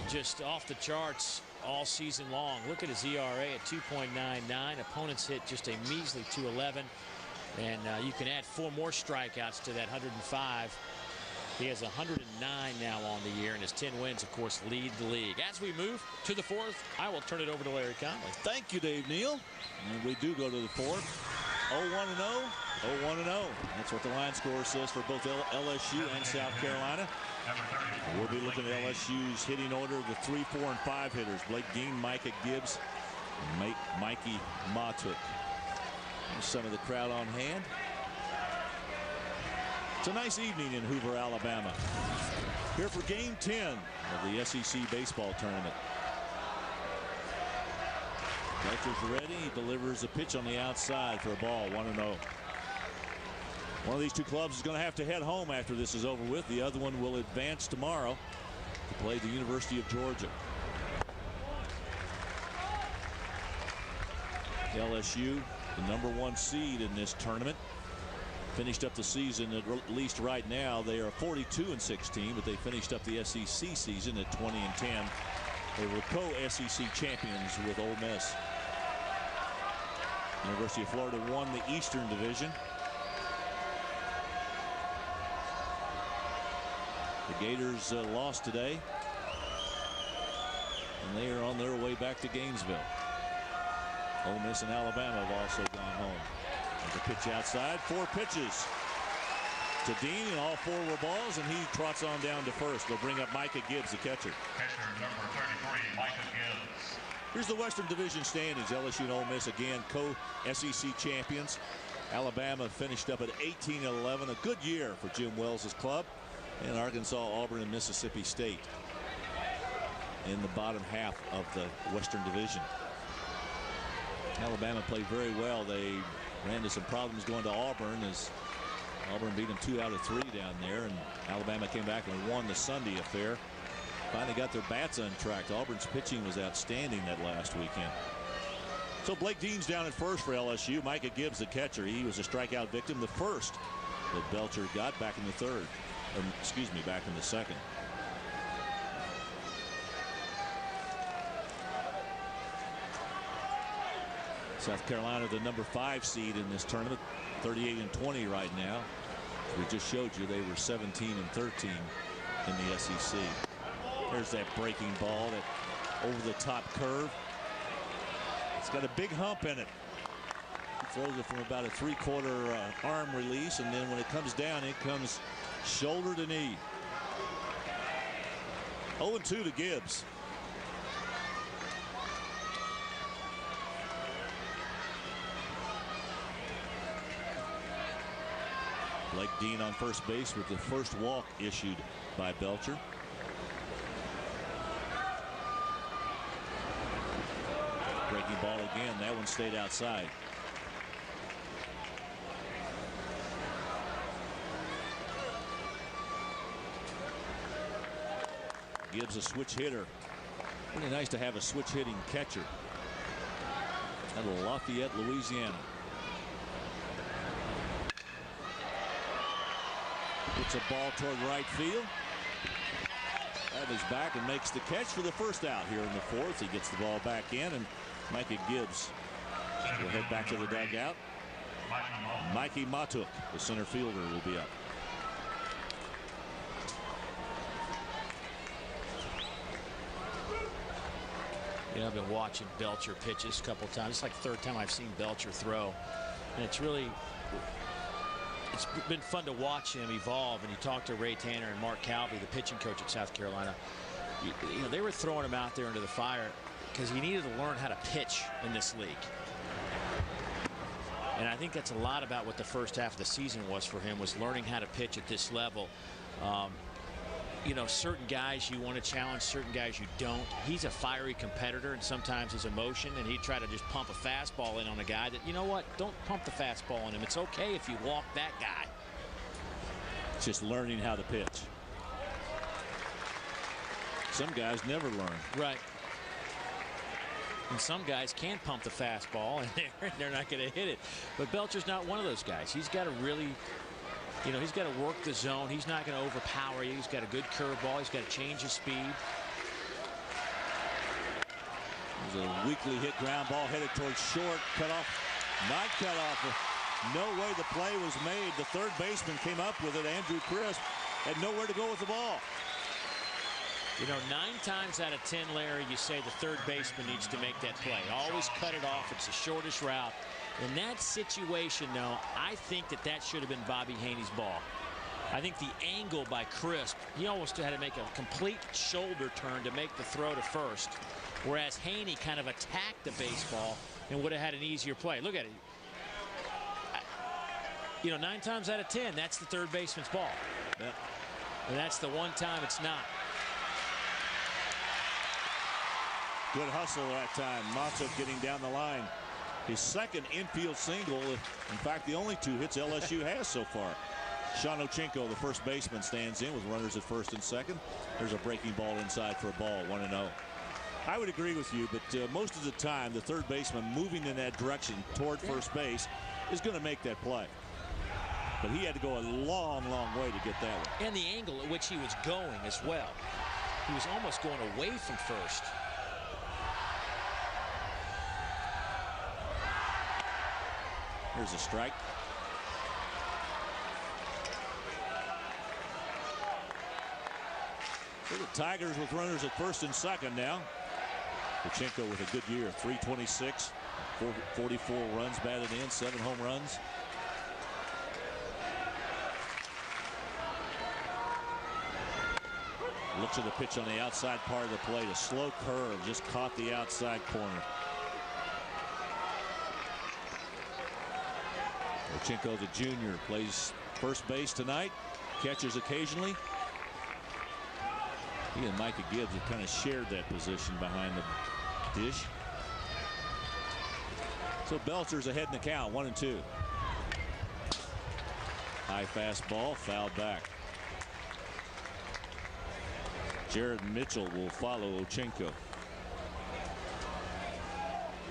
just off the charts all season long. Look at his ERA at 2.99. Opponents hit just a measly 211. And you can add 4 more strikeouts to that 105. He has 109 now on the year, and his 10 wins, of course, lead the league. As we move to the 4th, I will turn it over to Larry Conley. Thank you, Dave Neal. And we do go to the 4th. 0-1-0, 0-1-0. That's what the line score says for both LSU and South Carolina. We'll be looking at LSU's hitting order, the 3, 4, and 5 hitters. Blake Dean, Micah Gibbs, and Mikey Matuk. Some of the crowd on hand. It's a nice evening in Hoover, Alabama. Here for game 10 of the SEC baseball tournament. Belcher's ready. He delivers a pitch on the outside for a ball, 1-0. One of these 2 clubs is going to have to head home after this is over with. The other one will advance tomorrow to play the University of Georgia. LSU, the #1 seed in this tournament, finished up the season, at least right now they are 42-16, but they finished up the SEC season at 20-10. They were co-SEC champions with Ole Miss. University of Florida won the Eastern Division. The Gators lost today, and they are on their way back to Gainesville. Ole Miss and Alabama have also gone home. The pitch outside, 4 pitches to Dean, and all 4 were balls, and he trots on down to first. They'll bring up Micah Gibbs, the catcher. Catcher number 33, Micah Gibbs. Here's the Western Division standings. LSU and Ole Miss again co-SEC champions. Alabama finished up at 18-11, a good year for Jim Wells' club. And Arkansas, Auburn, and Mississippi State in the bottom half of the Western Division. Alabama played very well. They ran into some problems going to Auburn as Auburn beat them 2 out of 3 down there, and Alabama came back and won the Sunday affair. Finally got their bats untracked. Auburn's pitching was outstanding that last weekend. So Blake Dean's down at first for LSU. Micah Gibbs, the catcher. He was a strikeout victim, the first that Belcher got back in the 3rd. Or, excuse me, back in the 2nd. South Carolina, the #5 seed in this tournament, 38-20 right now. We just showed you they were 17-13 in the SEC. There's that breaking ball, that over-the-top curve. It's got a big hump in it. He throws it from about a 3/4 arm release, and then when it comes down, it comes shoulder to knee. 0-2 to Gibbs. Blake Dean on first base with the first walk issued by Belcher. Breaking ball again. That one stayed outside. Gibbs a switch hitter. Really nice to have a switch hitting catcher out of Lafayette, Louisiana. Puts a ball toward right field. Is back and makes the catch for the first out here in the fourth. He gets the ball back in, and Micah Gibbs will head back to the dugout. Mikey Matuk, the center fielder, will be up. You know, I've been watching Belcher pitches a couple times. It's like the third time I've seen Belcher throw, and it's been fun to watch him evolve. And you talk to Ray Tanner and Mark Calvey, the pitching coach at South Carolina. You know, they were throwing him out there into the fire because he needed to learn how to pitch in this league. And I think that's a lot about what the first half of the season was for him, was learning how to pitch at this level. You know, certain guys you want to challenge, certain guys you don't. He's a fiery competitor, and sometimes his emotion, and he'd try to just pump a fastball in on a guy that, you know what, don't pump the fastball on him. It's okay if you walk that guy. It's just learning how to pitch. Some guys never learn. Right. And some guys can pump the fastball, and they're not going to hit it. But Belcher's not one of those guys. He's got to really, you know, he's got to work the zone. He's not going to overpower you. He's got a good curveball. He's got to change his speed. There's a weakly hit ground ball headed towards short. Cut off. Not cut off. No way the play was made. The third baseman came up with it. Andrew Crisp had nowhere to go with the ball. You know, 9 times out of 10, Larry, you say the third baseman needs to make that play. Always cut it off. It's the shortest route. In that situation, though, I think that should have been Bobby Haney's ball. I think the angle by Crisp, he almost had to make a complete shoulder turn to make the throw to first, whereas Haney kind of attacked the baseball and would have had an easier play. Look at it. You know, 9 times out of 10, that's the third baseman's ball. Yep. And that's the one time it's not. Good hustle that time. Matuk getting down the line. His second infield single. In fact, the only 2 hits LSU has so far. Sean Ochenko, the first baseman, stands in with runners at first and second. There's a breaking ball inside for a ball, 1-0. I would agree with you, but most of the time, the third baseman moving in that direction toward first base is going to make that play. But he had to go a long, long way to get that one. And the angle at which he was going as well. He was almost going away from first. Here's a strike. So the Tigers with runners at first and second now. Ochenko with a good year, 326, 44 runs batted in, 7 home runs. Looks at the pitch on the outside part of the plate. A slow curve just caught the outside corner. Ochenko, the junior, plays first base tonight. Catches occasionally. He and Micah Gibbs have kind of shared that position behind the dish. So Belcher's ahead in the count, 1-2. High fastball, fouled back. Jared Mitchell will follow Ochenko.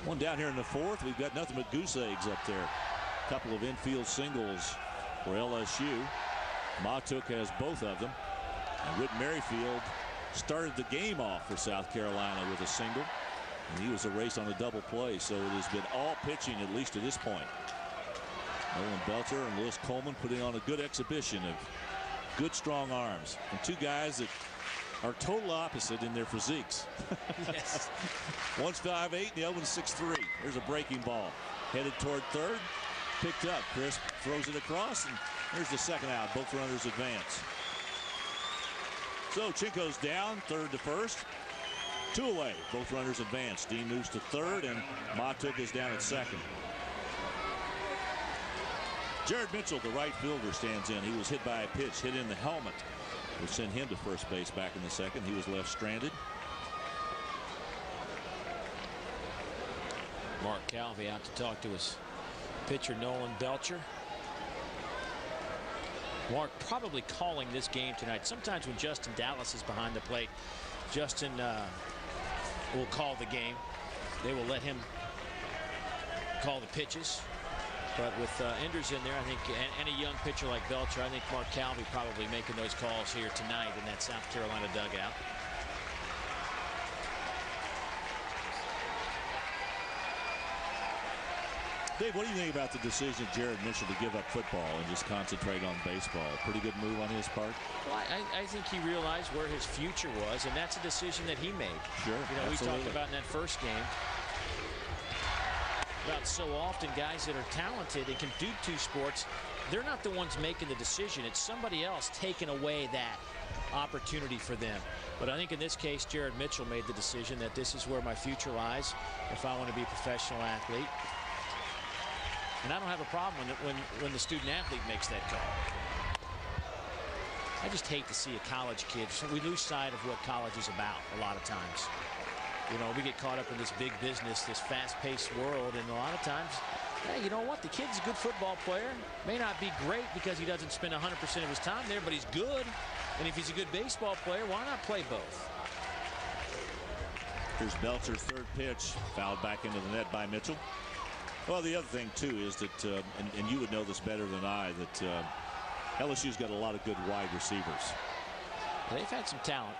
One down here in the fourth. We've got nothing but goose eggs up there. Couple of infield singles for LSU. Matuk has both of them. And Whit Merrifield started the game off for South Carolina with a single. And he was erased on a double play. So it has been all pitching, at least to this point. Nolan Belcher and Lewis Coleman putting on a good exhibition of good, strong arms. And 2 guys that are total opposite in their physiques. Yes. One's 5'8", the other one's 6'3". There's a breaking ball. Headed toward third. Picked up. Crisp throws it across, and there's the second out. Both runners advance. So Ochenko's down, third to first. 2 away. Both runners advance. Dean moves to third, and Matuk is down at second. Jared Mitchell, the right fielder, stands in. He was hit by a pitch, hit in the helmet, which sent him to first base back in the second. He was left stranded. Mark Calvey out to talk to his pitcher Nolan Belcher. Mark probably calling this game tonight. Sometimes when Justin Dallas is behind the plate, Justin will call the game. They will let him call the pitches. But with Enders in there, I think, and a young pitcher like Belcher, I think Mark Calvey probably making those calls here tonight in that South Carolina dugout. Dave, what do you think about the decision of Jared Mitchell to give up football and just concentrate on baseball? Pretty good move on his part. Well, I think he realized where his future was, and that's a decision that he made. Sure, you know, absolutely. We talked about in that first game about so often guys that are talented and can do two sports, they're not the ones making the decision. It's somebody else taking away that opportunity for them. But I think in this case, Jared Mitchell made the decision that this is where my future lies if I want to be a professional athlete. And I don't have a problem when the student athlete makes that call. I just hate to see a college kid. We lose sight of what college is about a lot of times. You know, we get caught up in this big business, this fast-paced world, and a lot of times, hey, you know what? The kid's a good football player. May not be great because he doesn't spend 100% of his time there, but he's good. And if he's a good baseball player, why not play both? Here's Belcher's third pitch, fouled back into the net by Mitchell. Well, the other thing, too, is that, and you would know this better than I, that LSU's got a lot of good wide receivers. They've had some talent.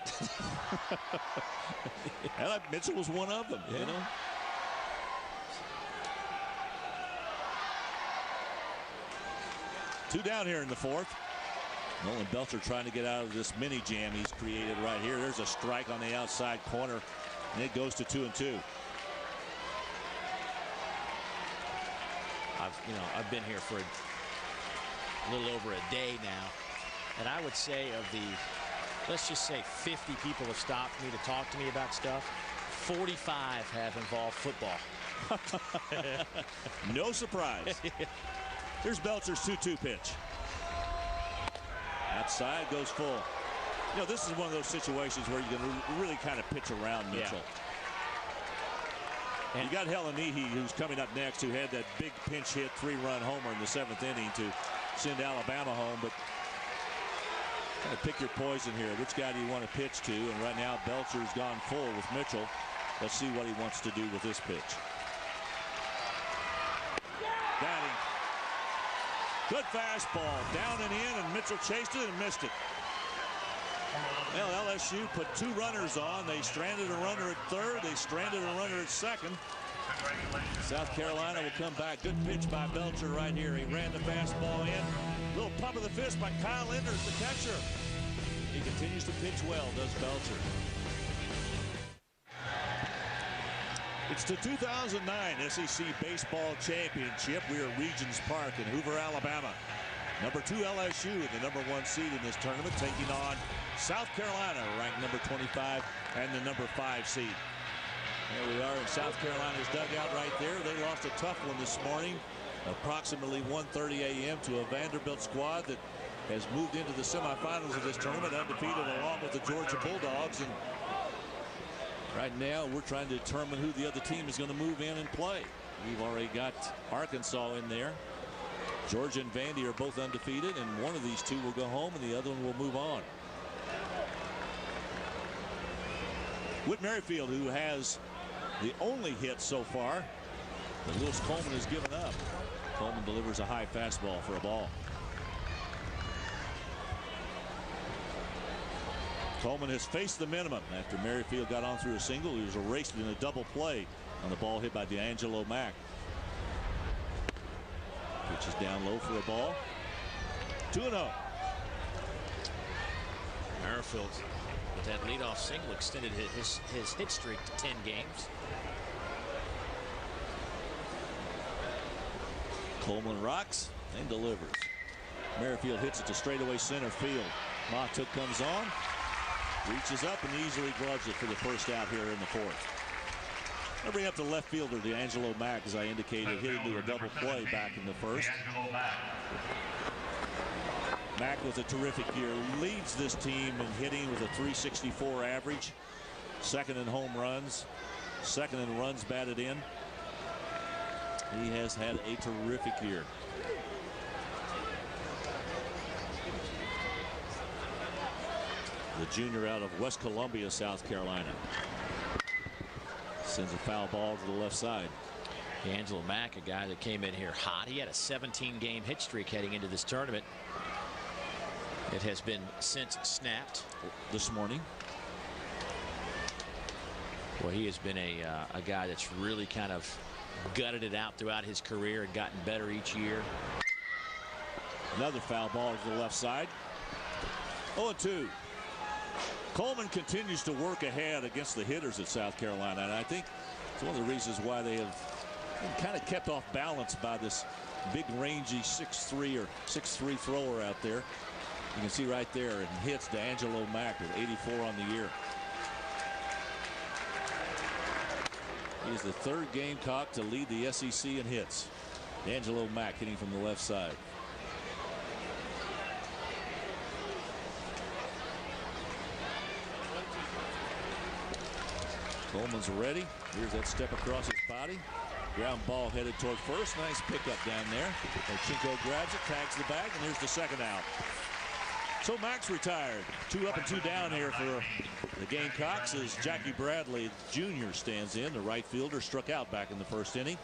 And Mitchell was one of them, you know. Two down here in the fourth. Nolan Belcher trying to get out of this mini jam he's created right here. There's a strike on the outside corner, and it goes to 2-2. I've been here for a little over a day now, and I would say of the, let's just say 50 people have stopped me to talk to me about stuff, 45 have involved football. No surprise. Here's Belcher's 2-2 pitch. Outside goes full. You know, this is one of those situations where you can really kind of pitch around Mitchell. Yeah. And you got Helenihi, who's coming up next, who had that big pinch hit 3-run homer in the 7th inning to send Alabama home. But kind of pick your poison here. Which guy do you want to pitch to? And right now, Belcher's gone full with Mitchell. Let's see what he wants to do with this pitch. Got him. Good fastball. Down and in, and Mitchell chased it and missed it. Well, LSU put 2 runners on. They stranded a runner at third. They stranded a runner at second. South Carolina will come back. Good pitch by Belcher right here. He ran the fastball in. Little pump of the fist by Kyle Enders, the catcher. He continues to pitch well, does Belcher. It's the 2009 SEC Baseball Championship. We are at Regions Park in Hoover, Alabama. Number 2 LSU, the number 1 seed in this tournament, taking on South Carolina, ranked number 25 and the number 5 seed. There we are in South Carolina's dugout right there. They lost a tough one this morning, approximately 1:30 a.m. to a Vanderbilt squad that has moved into the semifinals of this tournament, undefeated along with the Georgia Bulldogs. And right now, we're trying to determine who the other team is going to move in and play. We've already got Arkansas in there. Georgia and Vandy are both undefeated, and one of these two will go home and the other one will move on. Whit Merrifield, who has the only hit so far that Lewis Coleman has given up. Coleman delivers a high fastball for a ball. Coleman has faced the minimum after Merrifield got on through a single. He was erased in a double play on the ball hit by D'Angelo Mack. Pitches down low for a ball. 2-0. Merrifield, with that leadoff single, extended his hit streak to 10 games. Coleman rocks and delivers. Merrifield hits it to straightaway center field. Matuk comes on, reaches up and easily gloves it for the first out here in the fourth. I'll bring up the left fielder, D'Angelo Mack, as I indicated, hit into a double play back in the first. Mack with a terrific year, leads this team in hitting with a .364 average, second in home runs, second in runs batted in. He has had a terrific year. The junior out of West Columbia, South Carolina. Sends a foul ball to the left side. Angelo Mack, a guy that came in here hot. He had a 17-game hit streak heading into this tournament. It has been since snapped this morning. Well, he has been a guy that's really kind of gutted it out throughout his career and gotten better each year. Another foul ball to the left side. 0-2. Coleman continues to work ahead against the hitters at South Carolina, and I think it's one of the reasons why they have been kind of kept off balance by this big rangy 6'3" or 6'3" thrower out there. You can see right there, and hits to Angelo Mack with 84 on the year. He is the third Gamecock to lead the SEC in hits. Angelo Mack hitting from the left side. Coleman's ready. Here's that step across his body. Ground ball headed toward first. Nice pickup down there. Ochinko grabs it, tags the bag, and here's the second out. So Mack's retired. 2 up and 2 down here for the Gamecocks as Jackie Bradley Jr. stands in. The right fielder struck out back in the first inning.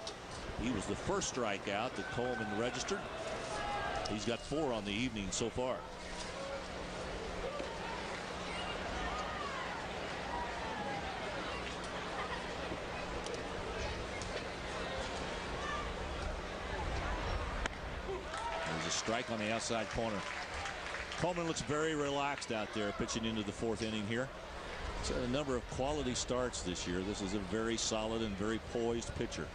He was the first strikeout that Coleman registered. He's got 4 on the evening so far. There's a strike on the outside corner. Coleman looks very relaxed out there pitching into the 4th inning here. He's had a number of quality starts this year. This is a very solid and very poised pitcher.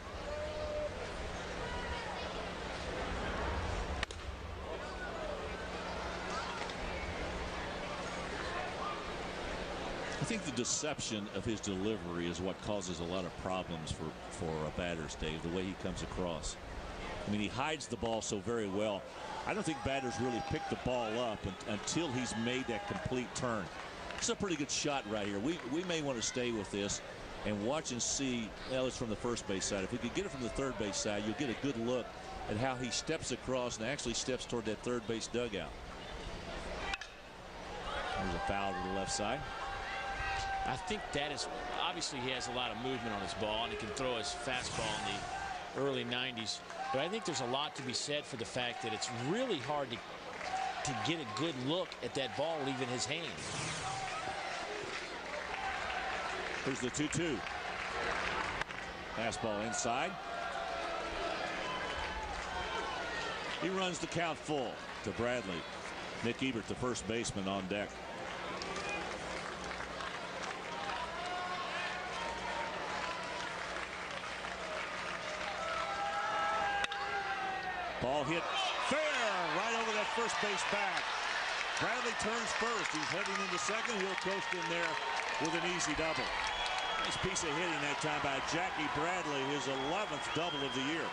I think the deception of his delivery is what causes a lot of problems for batters, Dave, the way he comes across. I mean, he hides the ball so very well. I don't think batters really pick the ball up until he's made that complete turn. It's a pretty good shot right here. We may want to stay with this and watch and see. Well, it's from the first base side. If we could get it from the third base side, you'll get a good look at how he steps across and actually steps toward that third base dugout. There's a foul to the left side. I think that is obviously he has a lot of movement on his ball and he can throw his fastball in the early 90s. But I think there's a lot to be said for the fact that it's really hard to get a good look at that ball leaving his hand. Here's the 2-2. Fastball inside. He runs the count full to Bradley. Nick Ebert, the first baseman, on deck. Ball hit fair right over that first base bag. Bradley turns first. He's heading into second. He'll coast in there with an easy double. Nice piece of hitting that time by Jackie Bradley, his 11th double of the year.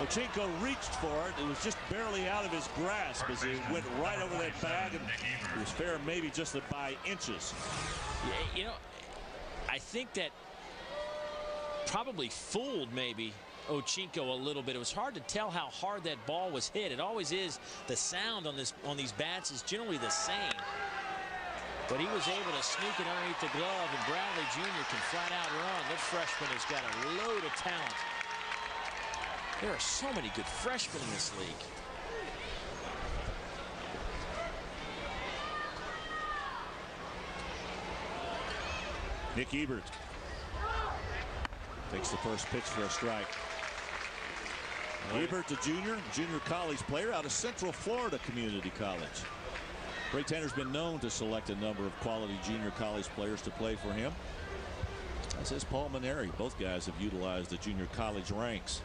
Ochinko reached for it. It was just barely out of his grasp as he went right over that bag, and it was fair maybe just by inches. Yeah, you know, I think that probably fooled maybe Ochinko a little bit. It was hard to tell how hard that ball was hit. It always is. The sound on these bats is generally the same. But he was able to sneak it underneath the glove, and Bradley Jr. can flat out run. That freshman has got a load of talent. There are so many good freshmen in this league. Nick Ebert takes the first pitch for a strike. Ebert, the junior college player out of Central Florida Community College. Ray Tanner's been known to select a number of quality junior college players to play for him. As is Paul Maneri. Both guys have utilized the junior college ranks.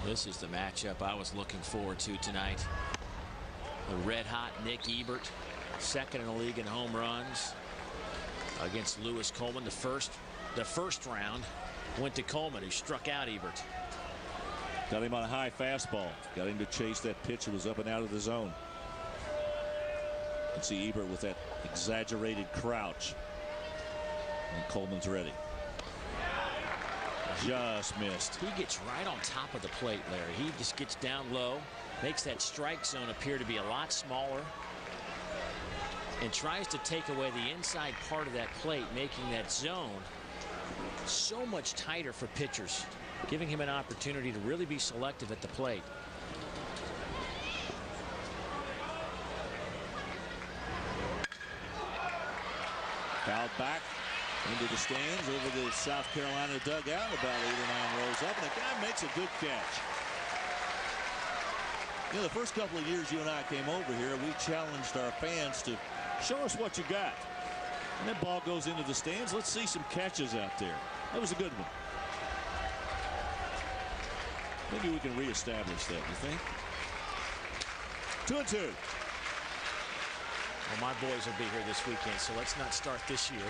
This is the matchup I was looking forward to tonight. The red-hot Nick Ebert, second in the league in home runs, against Lewis Coleman. The first round went to Coleman, who struck out Ebert. Got him on a high fastball. Got him to chase that pitch. It was up and out of the zone. You can see Ebert with that exaggerated crouch. And Coleman's ready. Just missed. He gets right on top of the plate, Larry. He just gets down low, makes that strike zone appear to be a lot smaller, and tries to take away the inside part of that plate, making that zone so much tighter for pitchers, giving him an opportunity to really be selective at the plate. Fouled back into the stands over the South Carolina dugout, about 8 or 9 rows up, and the guy makes a good catch. You know, the first couple of years you and I came over here, we challenged our fans to show us what you got. And that ball goes into the stands. Let's see some catches out there. That was a good one. Maybe we can reestablish that, you think? 2-2. Well, my boys will be here this weekend, so let's not start this year.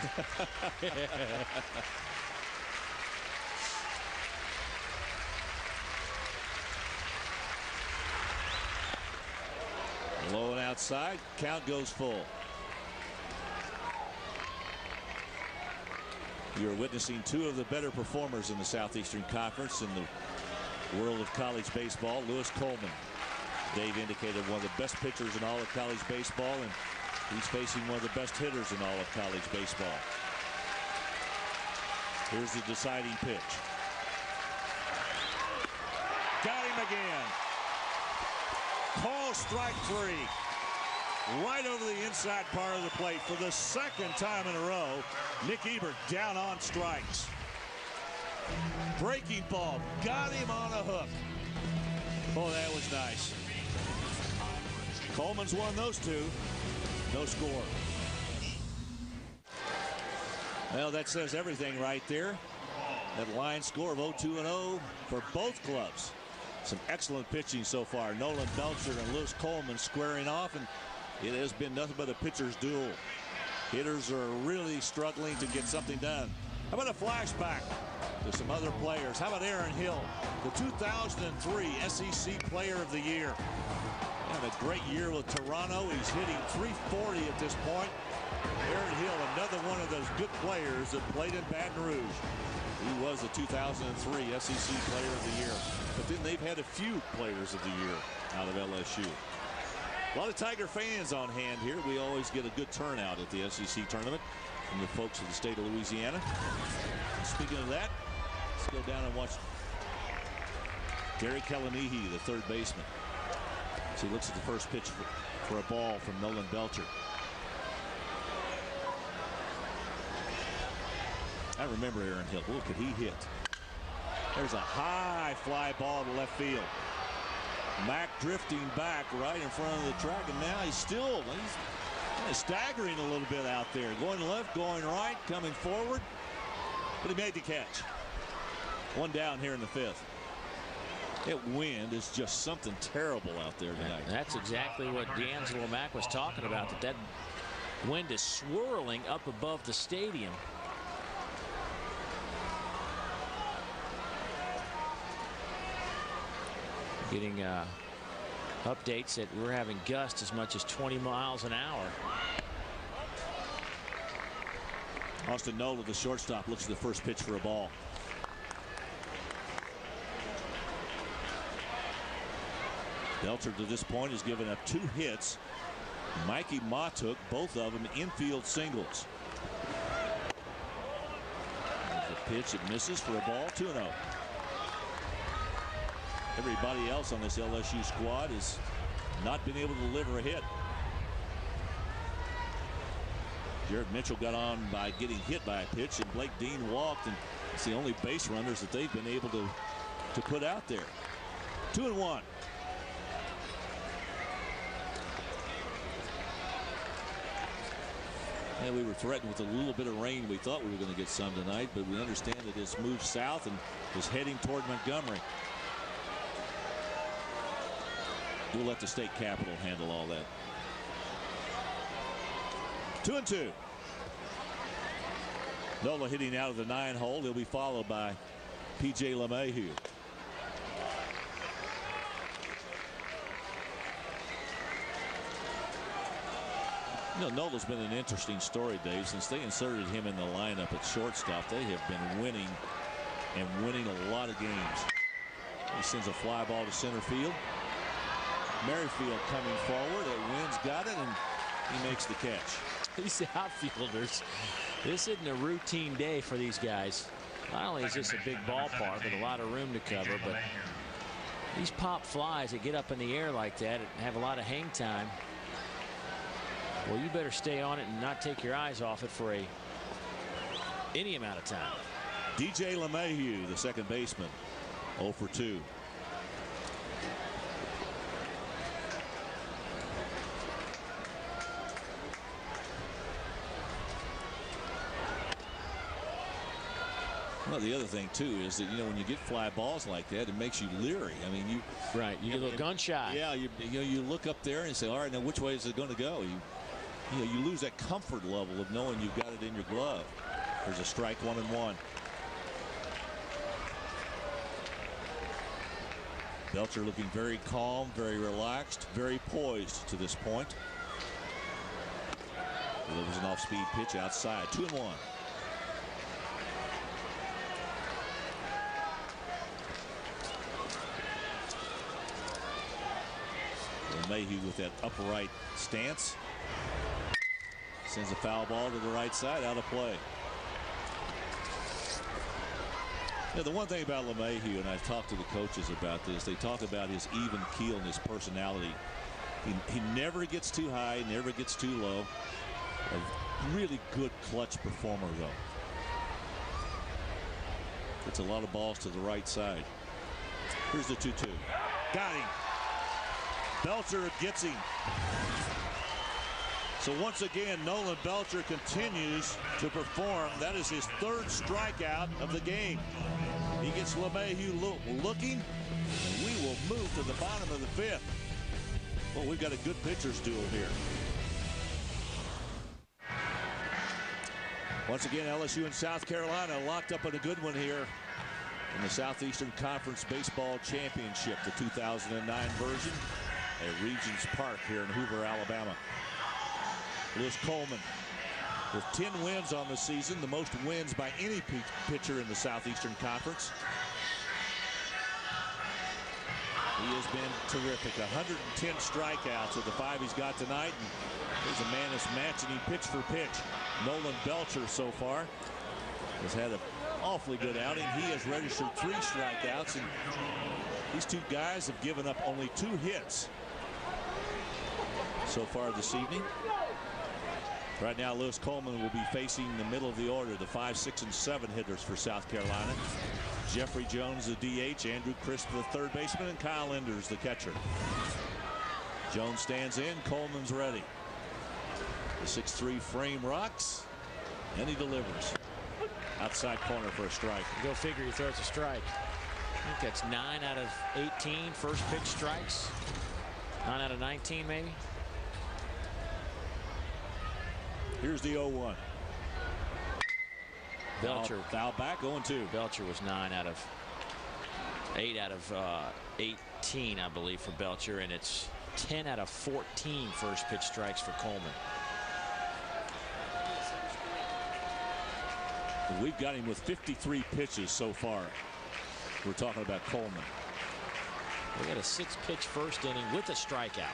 Low and outside. Count goes full. You're witnessing two of the better performers in the Southeastern Conference in the world of college baseball. Lewis Coleman, Dave indicated, one of the best pitchers in all of college baseball, and he's facing one of the best hitters in all of college baseball. Here's the deciding pitch. Got him again. Call strike 3. Right over the inside part of the plate for the second time in a row. Nick Ebert down on strikes. Breaking ball. Got him on a hook. Oh, that was nice. Coleman's won those two. No score. Well, that says everything right there. That line score of 0-2-0 for both clubs. Some excellent pitching so far. Nolan Belcher and Lewis Coleman squaring off, and it has been nothing but a pitcher's duel. Hitters are really struggling to get something done. How about a flashback to some other players? How about Aaron Hill, the 2003 SEC Player of the Year? Had a great year with Toronto. He's hitting .340 at this point. Aaron Hill, another one of those good players that played in Baton Rouge. He was the 2003 SEC Player of the Year. But then they've had a few Players of the Year out of LSU. A lot of Tiger fans on hand here. We always get a good turnout at the SEC tournament from the folks of the state of Louisiana. And speaking of that, let's go down and watch Gary Kalanihi, the third baseman. As he looks at the first pitch for a ball from Nolan Belcher. I remember Aaron Hill. Look, could he hit? There's a high fly ball to left field. Mack drifting back right in front of the track, and now he's kind of staggering a little bit out there. Going left, going right, coming forward. But he made the catch. One down here in the fifth. That wind is just something terrible out there tonight. That's exactly what D'Angelo Mack was talking about, that wind is swirling up above the stadium. Getting updates that we're having gusts as much as 20 miles an hour. Austin Nola, the shortstop, looks at the first pitch for a ball. Belcher to this point has given up 2 hits. Mikey Ma took both of them infield singles. There's a pitch, it misses for a ball, 2-0. Everybody else on this LSU squad has not been able to deliver a hit. Jared Mitchell got on by getting hit by a pitch, and Blake Dean walked, and it's the only base runners that they've been able to put out there. 2-1. And we were threatened with a little bit of rain. We thought we were going to get some tonight, but we understand that it's moved south and is heading toward Montgomery. We'll let the state capitol handle all that. 2-2. Nola hitting out of the 9-hole. He'll be followed by P.J. LeMahieu. You know, Nola's been an interesting story, Dave. Since they inserted him in the lineup at shortstop, they have been winning and winning a lot of games. He sends a fly ball to center field. Merrifield coming forward. That Wynn's got it, and he makes the catch. These outfielders This isn't a routine day for these guys. Not only is this a big ballpark with a lot of room to cover, but these pop flies that get up in the air like that and have a lot of hang time, well, you better stay on it and not take your eyes off it for any amount of time. DJ LeMahieu, the second baseman, 0 for 2. Well, the other thing too is that, you know, when you get fly balls like that, it makes you leery. I mean, you get a little gun shy. Yeah, you look up there and say, all right, now which way is it going to go? You lose that comfort level of knowing you've got it in your glove. There's a strike, 1-1. Belcher looking very calm, very relaxed, very poised to this point. Delivers an off-speed pitch outside, 2-1. Mayhew with that upright stance sends a foul ball to the right side, out of play. Yeah, the one thing about LeMahieu, and I've talked to the coaches about this, they talk about his even keel and his personality. He never gets too high, never gets too low. A really good clutch performer, though. Gets a lot of balls to the right side. Here's the 2-2. Got him. Belcher gets him. So once again, Nolan Belcher continues to perform. That is his third strikeout of the game. He gets LeMahieu looking, and we will move to the bottom of the 5th. Well, we've got a good pitchers duel here. Once again, LSU and South Carolina locked up in a good one here in the Southeastern Conference Baseball Championship, the 2009 version, at Regions Park here in Hoover, Alabama. Lewis Coleman with 10 wins on the season, the most wins by any pitcher in the Southeastern Conference. He has been terrific. 110 strikeouts with the 5 he's got tonight. And there's a man that's matching him pitch for pitch. Nolan Belcher so far has had an awfully good outing. He has registered 3 strikeouts, and these two guys have given up only 2 hits so far this evening. Right now, Lewis Coleman will be facing the middle of the order, the 5, 6, and 7 hitters for South Carolina. Jeffrey Jones, the DH, Andrew Crisp, the third baseman, and Kyle Enders, the catcher. Jones stands in, Coleman's ready. The 6-3 frame rocks, and he delivers. Outside corner for a strike. Go figure, he throws a strike. I think that's 9 out of 18 first pitch strikes. 9 out of 19, maybe. Here's the 0-1. Belcher. Foul back, 0-2. Belcher was 8 out of 18, I believe, for Belcher, and it's 10 out of 14 first pitch strikes for Coleman. We've got him with 53 pitches so far. We're talking about Coleman. We got a 6-pitch first inning with a strikeout.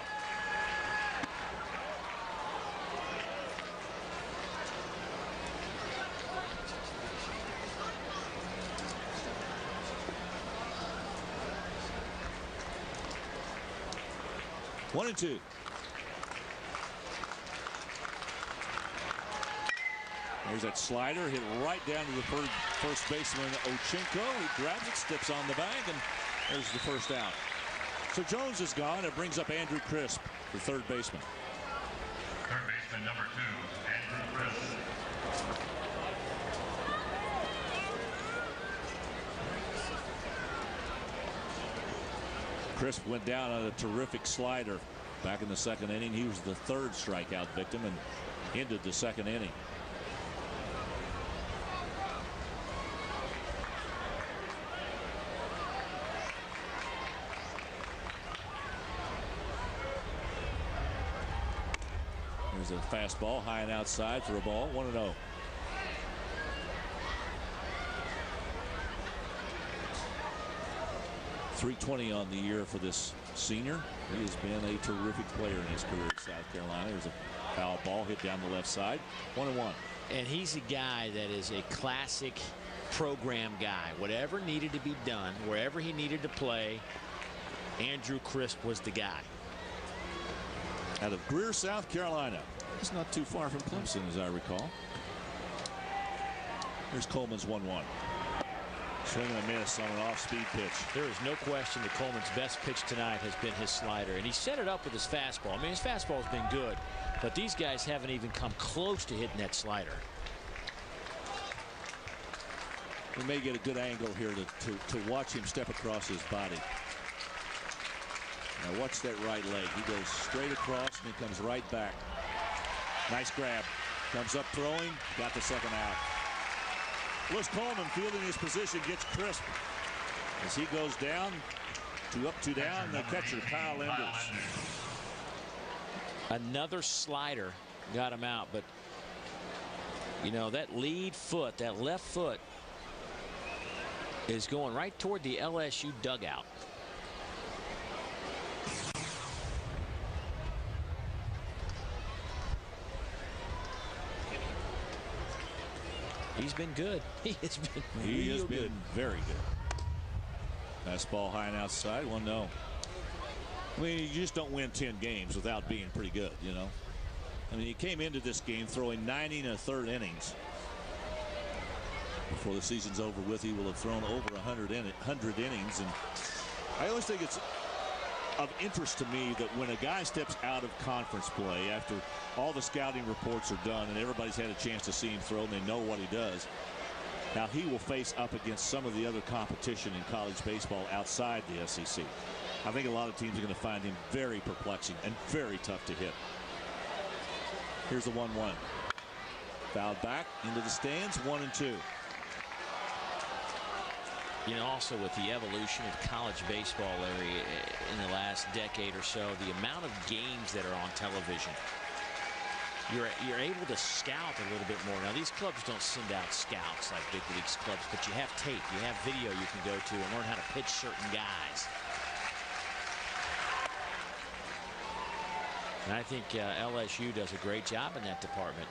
One and 2. There's that slider hit right down to the first baseman Ochenko. He grabs it, steps on the bag, and there's the first out. So Jones is gone. It brings up Andrew Crisp, the third baseman. Third baseman number 2, Andrew Crisp. Crisp went down on a terrific slider back in the second inning. He was the third strikeout victim and ended the second inning. There's a fastball high and outside for a ball. 1-0. .320 on the year for this senior. He has been a terrific player in his career at South Carolina. There's a foul ball hit down the left side. 1-1. And he's a guy that is a classic program guy. Whatever needed to be done, wherever he needed to play, Andrew Crisp was the guy. Out of Greer, South Carolina. It's not too far from Clemson, as I recall. Here's Coleman's 1-1. Swing and a miss on an off-speed pitch. There is no question that Coleman's best pitch tonight has been his slider, and he set it up with his fastball. I mean, his fastball has been good, but these guys haven't even come close to hitting that slider. We may get a good angle here to watch him step across his body. Now watch that right leg. He goes straight across and he comes right back. Nice grab. Comes up throwing. Got the second out. Lewis Coleman fielding his position gets Crisp as he goes down. 2 up, 2 down. The catcher, Kyle Enders. Another slider got him out, but you know, that lead foot, that left foot, is going right toward the LSU dugout. He's been good. He has been real good. Very good. Fastball high and outside. 1-0. I mean, you just don't win 10 games without being pretty good, you know. I mean, he came into this game throwing 90 1/3 innings. Before the season's over with, he will have thrown over 100 innings. And I always think it's of interest to me that when a guy steps out of conference play after all the scouting reports are done and everybody's had a chance to see him throw and they know what he does, now he will face up against some of the other competition in college baseball outside the SEC. I think a lot of teams are going to find him very perplexing and very tough to hit. Here's the 1-1. Fouled back into the stands. 1-2. You know, also with the evolution of college baseball, Larry, in the last decade or so, the amount of games that are on television, you're able to scout a little bit more. Now, these clubs don't send out scouts like big leagues clubs, but you have tape, you have video you can go to and learn how to pitch certain guys. And I think LSU does a great job in that department.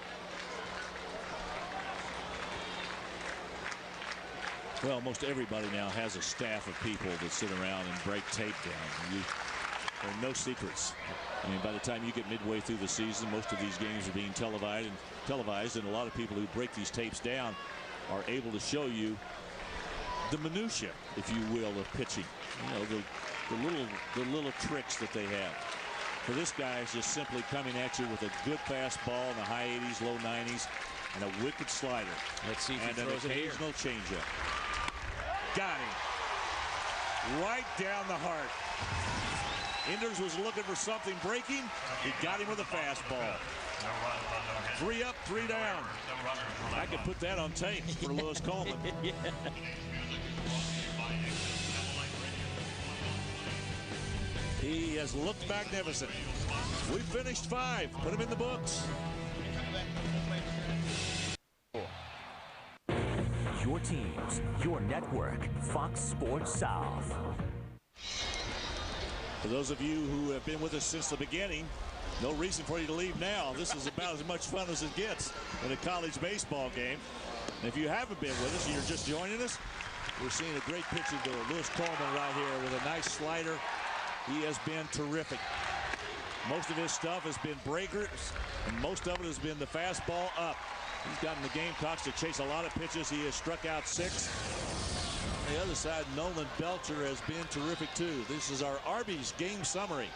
Well, most everybody now has a staff of people that sit around and break tape down. There are no secrets. I mean, by the time you get midway through the season, most of these games are being televised, and a lot of people who break these tapes down are able to show you the minutia, if you will, of pitching. You know, the little tricks that they have. For this guy is just simply coming at you with a good fastball in the high 80s, low 90s, and a wicked slider. Let's see if he throws an occasional changeup. Got him right down the heart. Enders was looking for something breaking. He got him with a fastball. 3 up, 3 down. I could put that on tape for Lewis Coleman. Yeah. He has looked magnificent. We finished 5. Put him in the books. Your teams, your network, Fox Sports South. For those of you who have been with us since the beginning, no reason for you to leave now. This is about as much fun as it gets in a college baseball game. And if you haven't been with us and you're just joining us, we're seeing a great pitching duel. Lewis Coleman right here with a nice slider. He has been terrific. Most of his stuff has been breakers, and most of it has been the fastball up. He's gotten the Gamecocks to chase a lot of pitches. He has struck out 6. On the other side, Nolan Belcher has been terrific too. This is our Arby's game summary.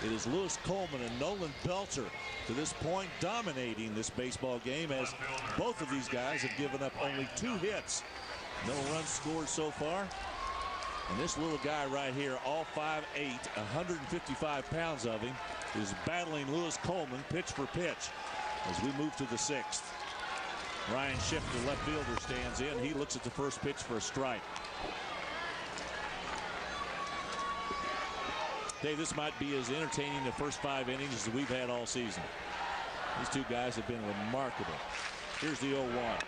It is Lewis Coleman and Nolan Belcher to this point dominating this baseball game, as both of these guys have given up only 2 hits. No runs scored so far. And this little guy right here, all 5'8", 155 pounds of him, is battling Lewis Coleman pitch for pitch as we move to the 6th. Ryan Schiff, the left fielder, stands in. He looks at the first pitch for a strike. Dave, this might be as entertaining the first 5 innings as we've had all season. These 2 guys have been remarkable. Here's the 0-1.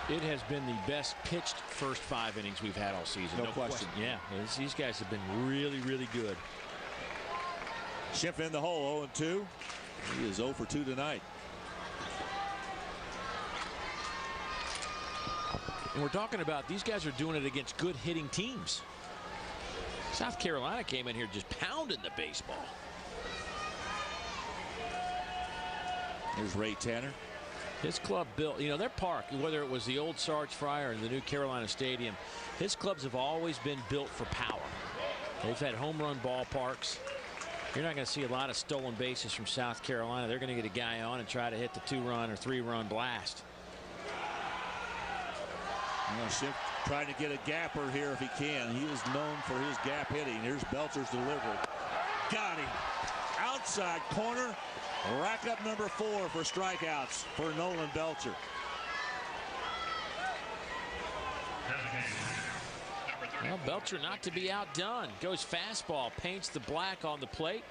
It has been the best pitched first 5 innings we've had all season. No question. Yeah, these guys have been really, really good. Schiff in the hole, 0-2. He is 0 for 2 tonight. And we're talking about these guys are doing it against good hitting teams. South Carolina came in here just pounding the baseball. Here's Ray Tanner. His club built, you know, their park, whether it was the old Sarge Fryer or the new Carolina Stadium, his clubs have always been built for power. They've had home run ballparks. You're not going to see a lot of stolen bases from South Carolina. They're going to get a guy on and try to hit the 2-run or 3-run blast. Schiff trying to get a gapper here if he can. He is known for his gap hitting. Here's Belcher's delivery. Got him. Outside corner. Rack up number 4 for strikeouts for Nolan Belcher. Well, Belcher not to be outdone. Goes fastball, paints the black on the plate.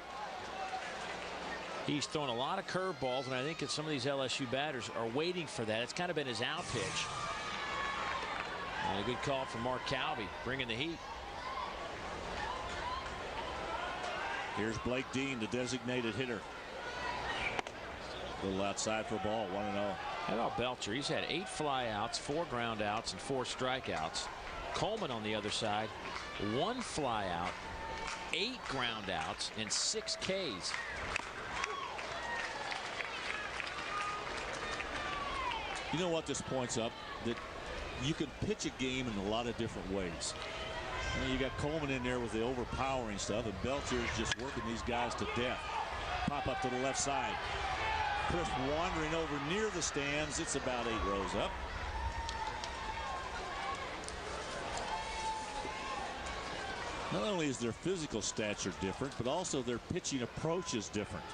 He's thrown a lot of curveballs, and I think that some of these LSU batters are waiting for that. It's kind of been his out pitch. And a good call from Mark Calvey, bringing the heat. Here's Blake Dean, the designated hitter. A little outside for a ball, 1-0. How about Belcher? He's had 8 flyouts, 4 groundouts, and 4 strikeouts. Coleman on the other side, 1 flyout, 8 groundouts, and 6 Ks. You know what this points up? That you can pitch a game in a lot of different ways. I mean, you got Coleman in there with the overpowering stuff, and Belcher is just working these guys to death. Pop up to the left side. Chris wandering over near the stands. It's about 8 rows up. Not only is their physical stature different, but also their pitching approach is different.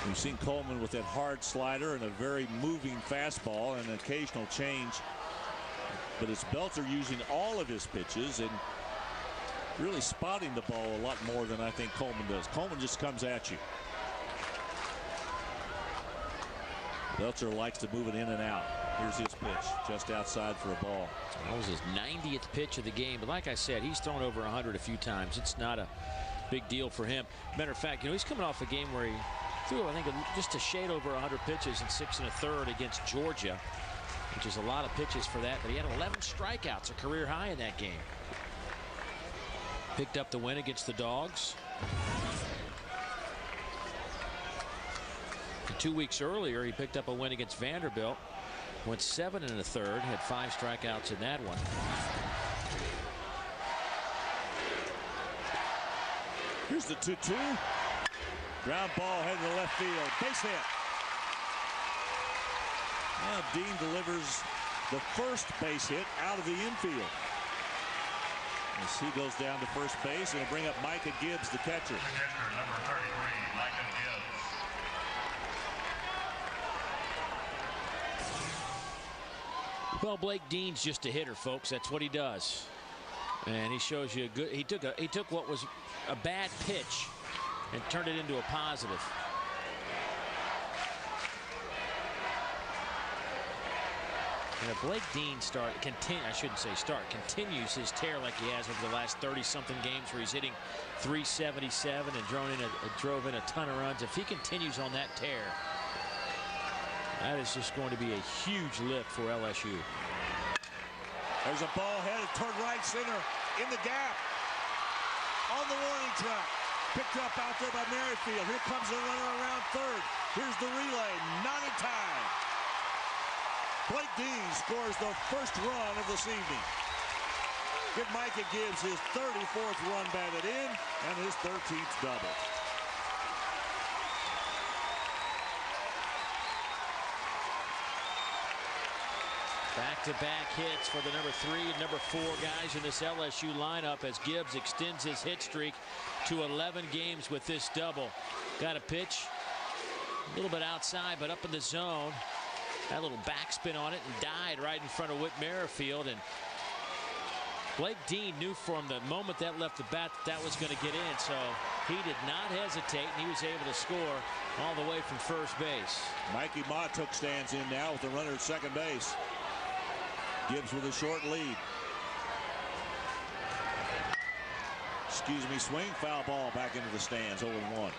We've seen Coleman with that hard slider and a very moving fastball and an occasional change. But it's Belcher using all of his pitches and really spotting the ball a lot more than I think Coleman does. Coleman just comes at you. Belcher likes to move it in and out. Here's his pitch, just outside for a ball. That was his 90th pitch of the game. But like I said, he's thrown over 100 a few times. It's not a big deal for him. Matter of fact, you know, he's coming off a game where he threw, I think, just a shade over 100 pitches in 6 1/3 against Georgia, which is a lot of pitches for that. But he had 11 strikeouts, a career high in that game. Picked up the win against the Dogs. 2 weeks earlier, he picked up a win against Vanderbilt. Went 7 1/3, had 5 strikeouts in that one. Here's the 2-2. Ground ball headed to left field. Base hit. Now Dean delivers the first base hit out of the infield. As he goes down to first base, and will bring up Micah Gibbs, the catcher. Number 33, Micah Gibbs. Well, Blake Dean's just a hitter, folks. That's what he does. And he shows you a good. He took what was a bad pitch and turned it into a positive. And if Blake Dean continues his tear like he has over the last 30-something games where he's hitting 377 and drove in a ton of runs. If he continues on that tear, that is just going to be a huge lift for LSU. There's a ball headed toward right center in the gap. On the warning track. Picked up out there by Merrifield. Here comes the runner around third. Here's the relay. Not in time. Blake Dean scores the first run of this evening. Give Micah Gibbs his 34th run batted in and his 13th double. Back-to-back hits for the number 3 and number 4 guys in this LSU lineup as Gibbs extends his hit streak to 11 games with this double. Got a pitch a little bit outside, but up in the zone. Had a little backspin on it and died right in front of Whit Merrifield. And Blake Dean knew from the moment that left the bat that was going to get in, so he did not hesitate, and he was able to score all the way from first base. Mikey Mott stands in now with the runner at second base. Gibbs with a short lead. Excuse me, swing, foul ball back into the stands, 0-1.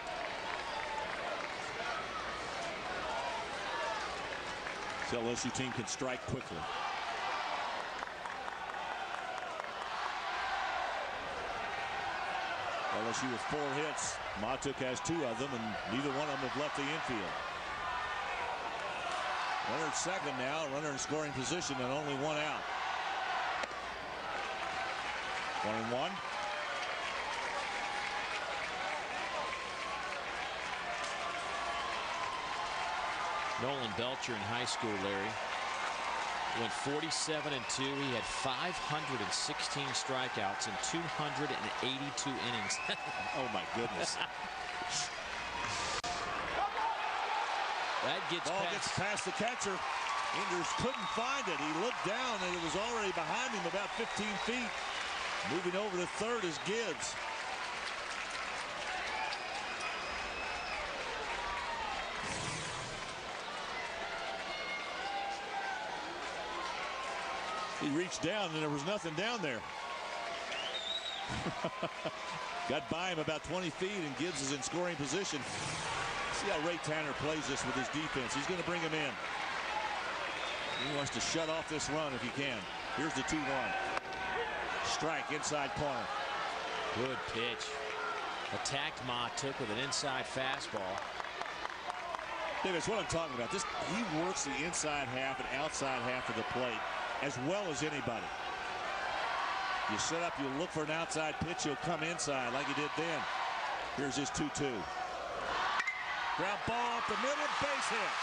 The LSU team can strike quickly. LSU with 4 hits. Matuk has 2 of them, and neither one of them have left the infield. Runner at second now, runner in scoring position, and only 1 out. 1-1. Nolan Belcher in high school, Larry, went 47-2. He had 516 strikeouts in 282 innings. Oh my goodness. That gets past the catcher. Enders couldn't find it. He looked down and it was already behind him about 15 feet. Moving over to third is Gibbs. He reached down and there was nothing down there. Got by him about 20 feet and Gibbs is in scoring position. See how Ray Tanner plays this with his defense. He's going to bring him in. He wants to shut off this run if he can. Here's the 2-1. Strike inside corner. Good pitch. Attacked Matuk with an inside fastball. David, that's what I'm talking about. He works the inside half and outside half of the plate as well as anybody. You set up, you look for an outside pitch, he'll come inside like he did then. Here's his 2-2. Ground ball up the middle, base hit.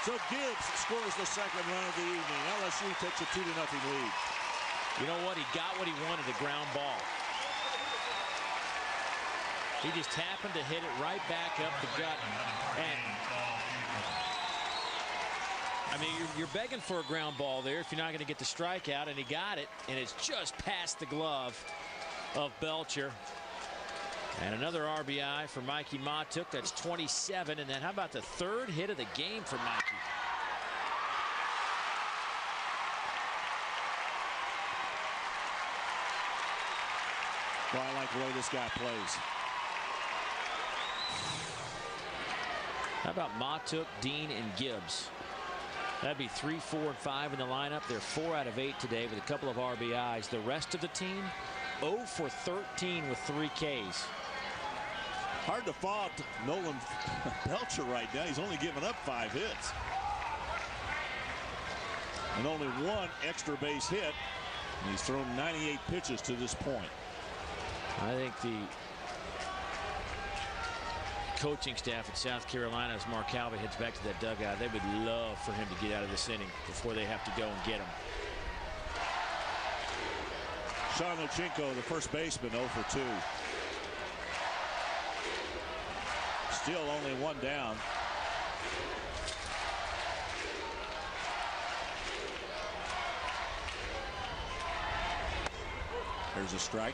So Gibbs scores the second run of the evening. LSU takes a 2-0 lead. You know what? He got what he wanted, a ground ball. He just happened to hit it right back up the gut. And I mean, you're begging for a ground ball there if you're not going to get the strikeout, and he got it, and it's just past the glove of Belcher. And another RBI for Mikey Matuk. That's 27. And then how about the 3rd hit of the game for Mikey? Well, I like the way this guy plays. How about Matuk, Dean, and Gibbs? That'd be 3, 4, and 5 in the lineup. They're 4 out of 8 today with a couple of RBIs. The rest of the team, 0 for 13 with 3 Ks. Hard to fault Nolan Belcher right now. He's only given up 5 hits. And only 1 extra base hit. And he's thrown 98 pitches to this point. I think the coaching staff at South Carolina, as Mark Calvey heads back to that dugout, they would love for him to get out of this inning before they have to go and get him. Sean Ochinko, the first baseman, 0 for 2. Still only 1 down. There's a strike.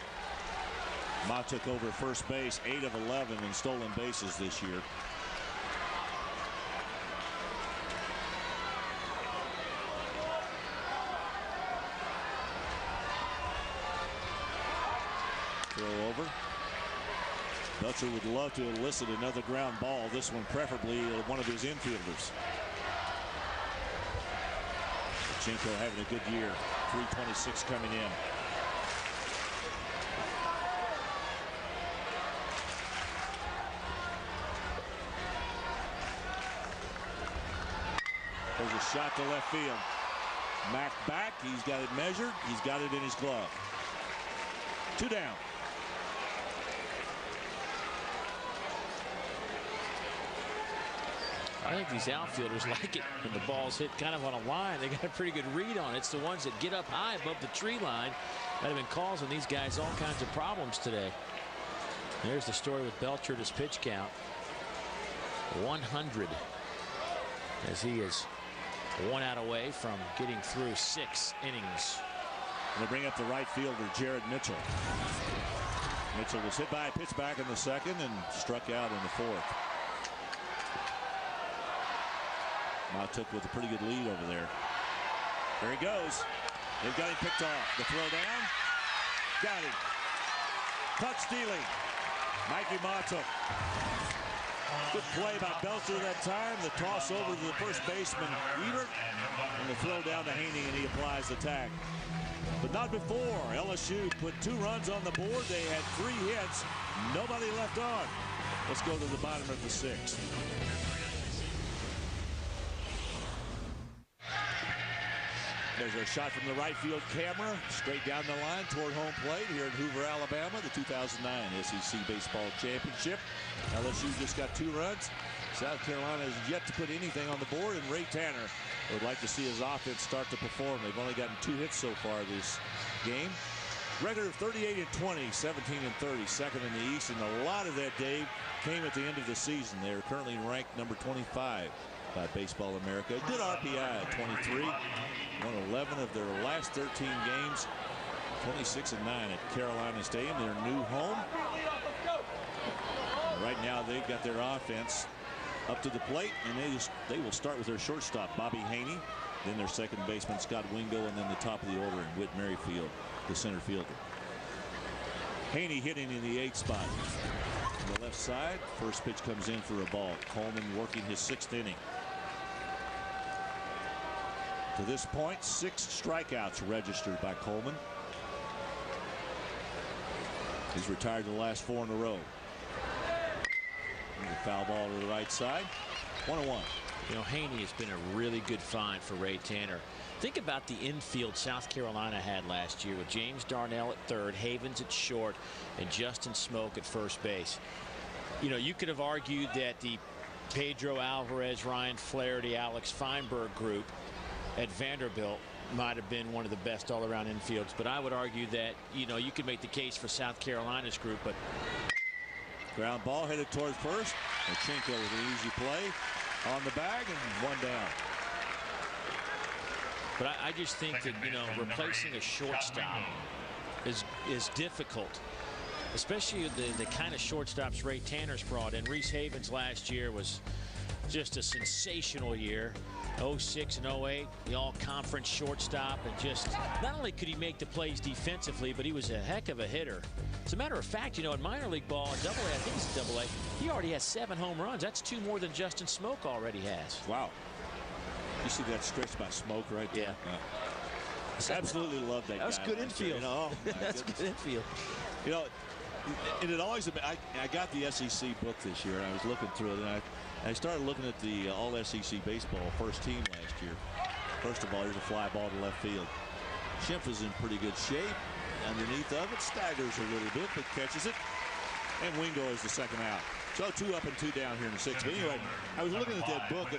Matuk over first base, 8 of 11 in stolen bases this year. Throw over. Belcher would love to elicit another ground ball. This one preferably one of his infielders. Ochinko having a good year. 326 coming in. There's a shot to left field. Mack back. He's got it measured. He's got it in his glove. 2 down. I think these outfielders like it when the ball's hit kind of on a line. They got a pretty good read on it. It's the ones that get up high above the tree line that have been causing these guys all kinds of problems today. There's the story with Belcher at his pitch count. 100 as he is 1 out away from getting through 6 innings. And they bring up the right fielder, Jared Mitchell. Mitchell was hit by a pitch back in the second and struck out in the 4th. Matuk with a pretty good lead over there. There he goes. They've got him picked off. The throw down. Got him. Caught stealing. Mikey Matuk. Good play by Belcher that time. The toss over to the first baseman, Ebert, and the throw down to Haney, and he applies the tag. But not before. LSU put 2 runs on the board. They had 3 hits. Nobody left on. Let's go to the bottom of the 6th. There's a shot from the right field camera, straight down the line toward home plate here in Hoover, Alabama, the 2009 SEC Baseball Championship. LSU just got 2 runs. South Carolina has yet to put anything on the board, and Ray Tanner would like to see his offense start to perform. They've only gotten 2 hits so far this game. Record of 38-20, 17-30, second in the East, and a lot of that, Dave, came at the end of the season. They're currently ranked number 25 by Baseball America. A good RPI at 23. Won 11 of their last 13 games. 26-9 at Carolina Stadium, their new home. Right now they've got their offense up to the plate, and they will start with their shortstop, Bobby Haney, then their second baseman, Scott Wingo, and then the top of the order in Whit Merrifield, the center fielder. Haney hitting in the 8th spot. On the left side, first pitch comes in for a ball. Coleman working his 6th inning. To this point, 6 strikeouts registered by Coleman. He's retired the last 4 in a row. And a foul ball to the right side. 1-1. You know, Haney has been a really good find for Ray Tanner. Think about the infield South Carolina had last year with James Darnell at third, Havens at short, and Justin Smoke at first base. You know, you could have argued that the Pedro Alvarez, Ryan Flaherty, Alex Feinberg group at Vanderbilt might have been one of the best all-around infields, but I would argue that, you know, you could make the case for South Carolina's group. But ground ball headed towards first. Machinko with an easy play on the bag, and 1 down. But I just think that, you know, replacing a shortstop is difficult, especially the kind of shortstops Ray Tanner's brought in. Reese Havens last year was just a sensational year. 06 and 08, the all-conference shortstop, and just not only could he make the plays defensively, but he was a heck of a hitter. As a matter of fact, you know, in minor league ball, in Double-A, I think it's Double-A, he already has 7 home runs. That's 2 more than Justin Smoke already has. Wow. You see that stretch by Smoke right there? Yeah. Absolutely love that guy. That was good infield. You know, that's good infield. You know, and it always, I got the SEC book this year, and I was looking through it, and I started looking at the All-SEC Baseball first team last year. First of all, here's a fly ball to left field. Schimpf is in pretty good shape. Underneath of it, staggers a little bit, but catches it. And Wingo is the second out. So 2 up and 2 down here in the 6th. But anyway, I was looking at that book,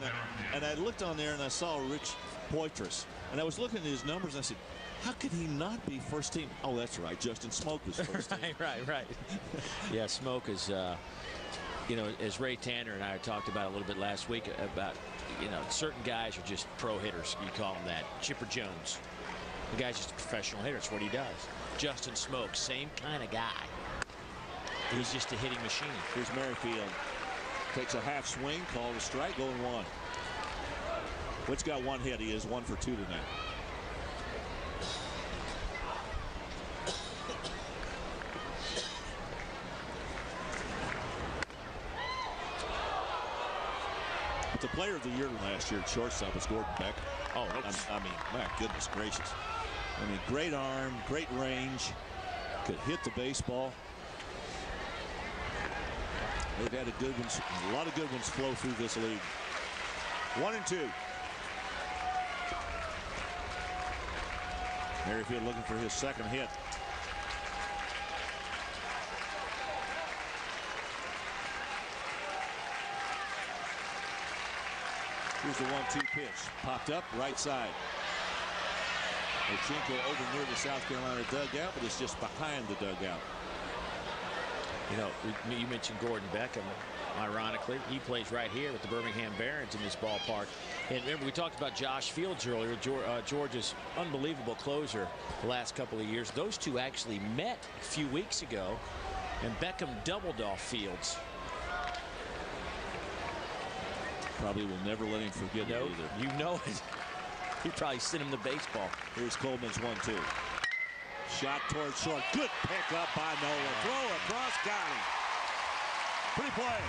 and I looked on there, and I saw Rich Poitras. And I was looking at his numbers, and I said, how could he not be first team? Oh, that's right. Justin Smoke was first team. Right. Yeah, Smoke is, you know, as Ray Tanner and I talked about a little bit last week about, you know, certain guys are just pro hitters. You call them that. Chipper Jones. The guy's just a professional hitter. It's what he does. Justin Smoke, same kind of guy. He's just a hitting machine. Here's Merrifield. Takes a half swing, called a strike, going 1. Witt's got 1 hit. He is 1 for 2 tonight. But the player of the year last year at shortstop was Gordon Beck. Oh, I mean, my goodness gracious. I mean, great arm, great range, could hit the baseball. They've had a lot of good ones flow through this league. 1-2. Merrifield looking for his second hit. Here's the 1-2 pitch. Popped up right side. Machinko over near the South Carolina dugout, but it's just behind the dugout. You know, you mentioned Gordon Beckham. Ironically, he plays right here with the Birmingham Barons in this ballpark. And remember, we talked about Josh Fields earlier, Georgia's unbelievable closer the last couple of years. Those two actually met a few weeks ago, and Beckham doubled off Fields. Probably will never let him forget it either. You know it. He probably sent him the baseball. Here's Coleman's 1-2. Shot towards short. Good pick up by Nolan. Throw across, got him. Pretty play.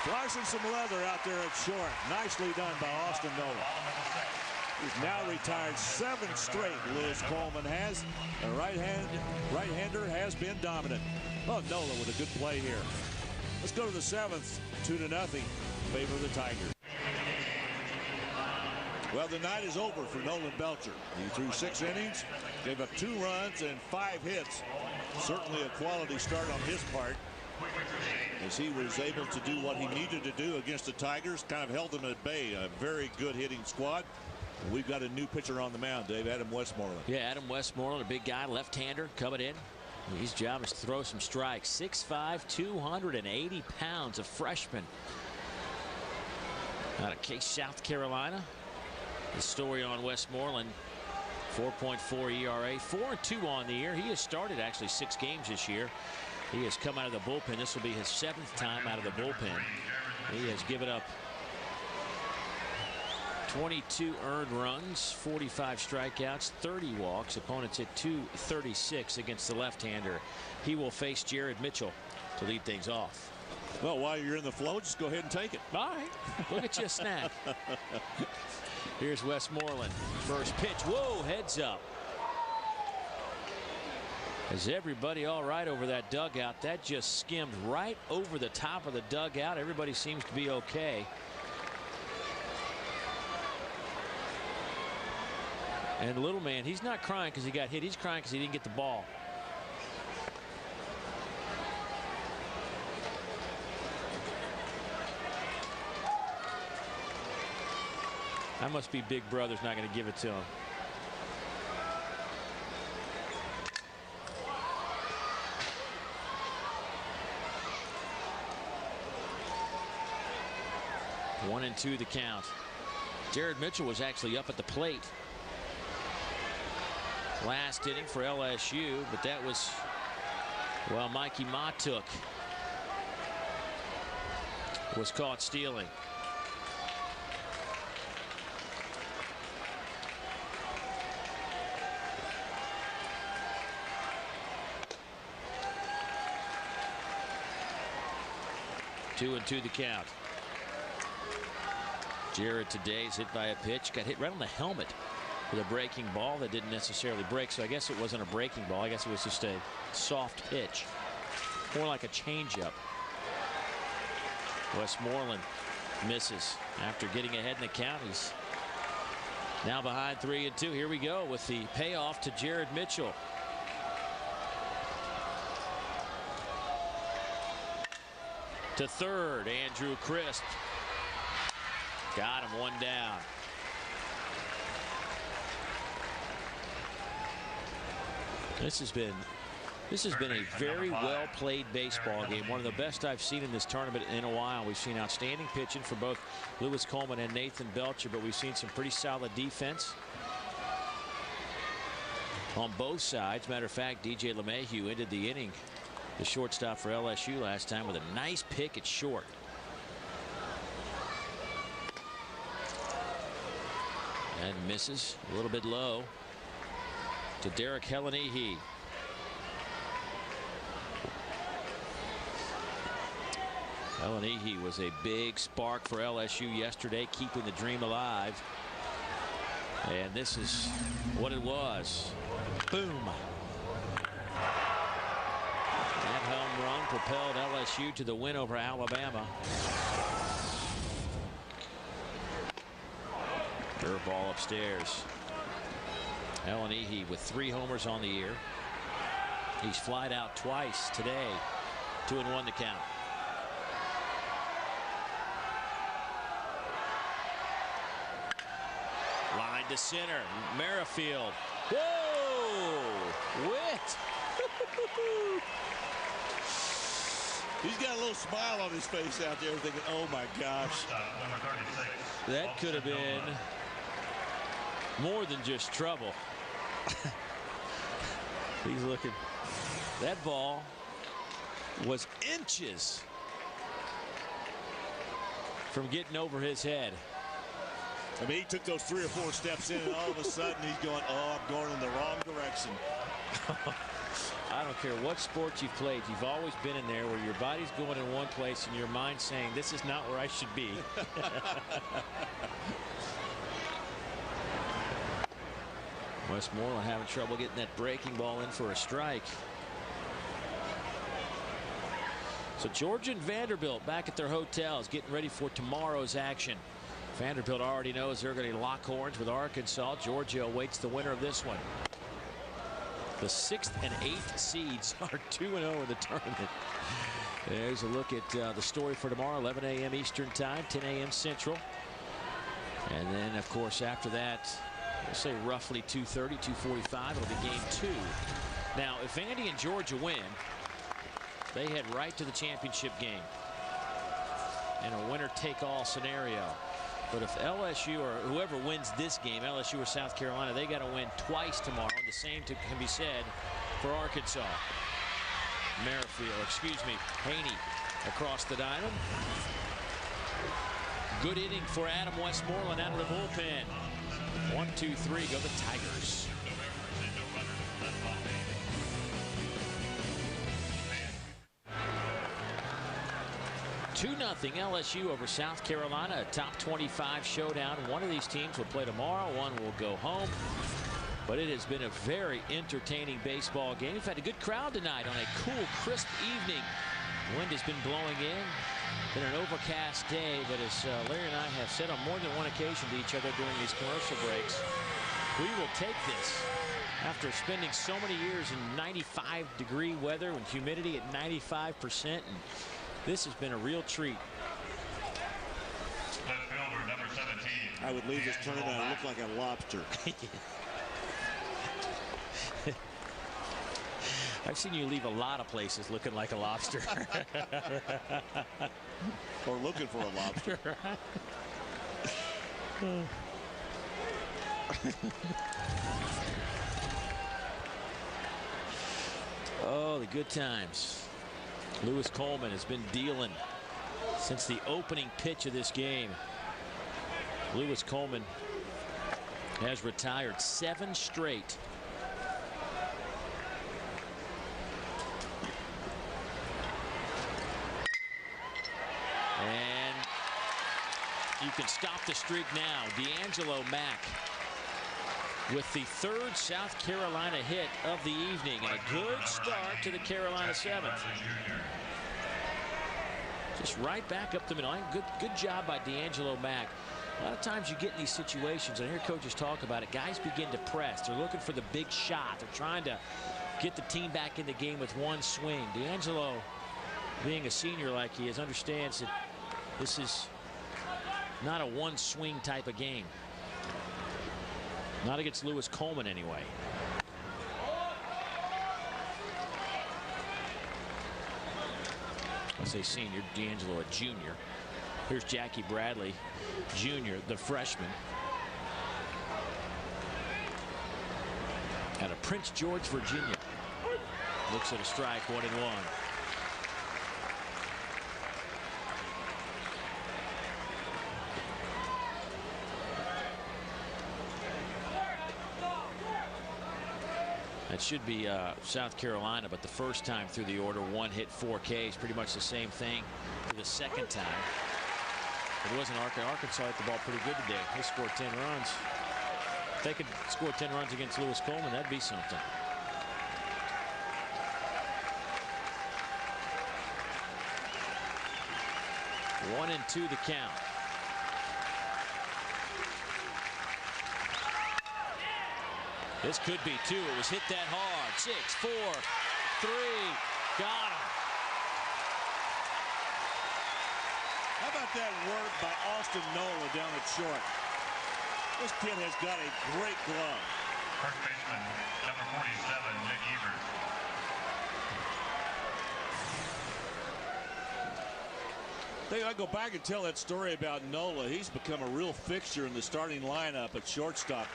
Flashing some leather out there at short. Nicely done by Austin Nolan. He's now retired 7 straight. Lewis Coleman has. The right-hander has been dominant. Oh, Nolan with a good play here. Let's go to the 7th. 2-0. Favor of the Tigers. Well, the night is over for Nolan Belcher. He threw 6 innings, gave up 2 runs and 5 hits. Certainly a quality start on his part, as he was able to do what he needed to do against the Tigers. Kind of held them at bay. A very good hitting squad. And we've got a new pitcher on the mound, Dave. Adam Westmoreland. Yeah, Adam Westmoreland, a big guy, left-hander, coming in. His job is to throw some strikes. 6'5", 280 pounds, a freshman out of Case, South Carolina. The story on Westmoreland, 4.4 ERA, 4-2 on the year. He has started actually 6 games this year. He has come out of the bullpen. This will be his 7th time out of the bullpen. He has given up 22 earned runs, 45 strikeouts, 30 walks. Opponents hit .236 against the left-hander. He will face Jared Mitchell to lead things off. Well, while you're in the flow, just go ahead and take it. All right. Look at you snack. Here's Westmoreland. First pitch. Whoa, heads up. Is everybody all right over that dugout? That just skimmed right over the top of the dugout. Everybody seems to be okay. And the little man, he's not crying because he got hit. He's crying because he didn't get the ball. That must be Big Brother's not going to give it to him. One and 2 the count. Jared Mitchell was actually up at the plate last inning for LSU, but that was, well, Mikey Matuk was caught stealing. Two and 2 the count. Jared today is hit by a pitch. Got hit right on the helmet with a breaking ball that didn't necessarily break. So I guess it wasn't a breaking ball. I guess it was just a soft pitch. More like a changeup. Westmoreland misses after getting ahead in the count. He's now behind 3 and 2. Here we go with the payoff to Jared Mitchell. To third, Andrew Crisp. Got him, 1 down. This has been a very well played baseball game. One of the best I've seen in this tournament in a while. We've seen outstanding pitching for both Lewis Coleman and Nathan Belcher, but we've seen some pretty solid defense on both sides. Matter of fact, DJ LeMahieu ended the inning, the shortstop for LSU last time, with a nice pick at short. And misses a little bit low to Derek Helenihi. Helenihi was a big spark for LSU yesterday, keeping the dream alive. And this is what it was. Boom. That home run propelled LSU to the win over Alabama. Curveball upstairs. Helenihi with 3 homers on the year. He's flied out twice today. 2-1 to count. Line to center. Merrifield. Whoa! Wit! He's got a little smile on his face out there thinking, oh my gosh. That could have been more than just trouble. He's looking. That ball was inches from getting over his head. I mean, he took those 3 or 4 steps in, and all of a sudden he's going, oh, I'm going in the wrong direction. I don't care what sport you've played, you've always been in there where your body's going in one place and your mind's saying, this is not where I should be. Westmoreland having trouble getting that breaking ball in for a strike. So Georgia and Vanderbilt back at their hotels getting ready for tomorrow's action. Vanderbilt already knows they're going to lock horns with Arkansas. Georgia awaits the winner of this one. The 6th and 8th seeds are 2-0 in the tournament. There's a look at the story for tomorrow, 11 a.m. Eastern Time, 10 a.m. Central. And then, of course, after that, we'll say roughly 2:30, 2:45. It'll be game 2. Now, if Vandy and Georgia win, they head right to the championship game in a winner-take-all scenario. But if LSU or whoever wins this game, LSU or South Carolina, they got to win twice tomorrow. And the same can be said for Arkansas. Haney across the diamond. Good inning for Adam Westmoreland out of the bullpen. 1, 2, 3, go the Tigers. 2-0 LSU over South Carolina, a top 25 showdown. One of these teams will play tomorrow, one will go home. But it has been a very entertaining baseball game. We've had a good crowd tonight on a cool, crisp evening. Wind has been blowing in. Been an overcast day, but as Larry and I have said on more than one occasion to each other during these commercial breaks, we will take this after spending so many years in 95-degree weather and humidity at 95%. And this has been a real treat. Number 17. I would leave this tournament and look like a lobster. I've seen you leave a lot of places looking like a lobster. Or looking for a lobster. Oh, the good times. Lewis Coleman has been dealing since the opening pitch of this game. Lewis Coleman has retired 7 straight. And you can stop the streak now. D'Angelo Mack with the 3rd South Carolina hit of the evening, and a good start to the Carolina 7th. Just right back up the middle. Good job by D'Angelo Mack. A lot of times you get in these situations, and I hear coaches talk about it, guys begin to press. They're looking for the big shot. They're trying to get the team back in the game with one swing. D'Angelo, being a senior like he is, understands that this is not a one swing type of game. Not against Lewis Coleman anyway. I say senior, D'Angelo a junior. Here's Jackie Bradley Jr., the freshman. Out of Prince George, Virginia. Looks at a strike, 1-1. It should be South Carolina, but the first time through the order, 1 hit, 4 Ks. Pretty much the same thing for the second time. It wasn't Arkansas hit the ball pretty good today. They scored 10 runs. If they could score 10 runs against Lewis Coleman, that'd be something. One and 2 the count. This could be 2. It was hit that hard. 6, 4, 3. Got him. How about that work by Austin Nola down at short? This kid has got a great glove. First baseman, number 47, Nick Evers. I go back and tell that story about Nola. He's become a real fixture in the starting lineup at shortstop.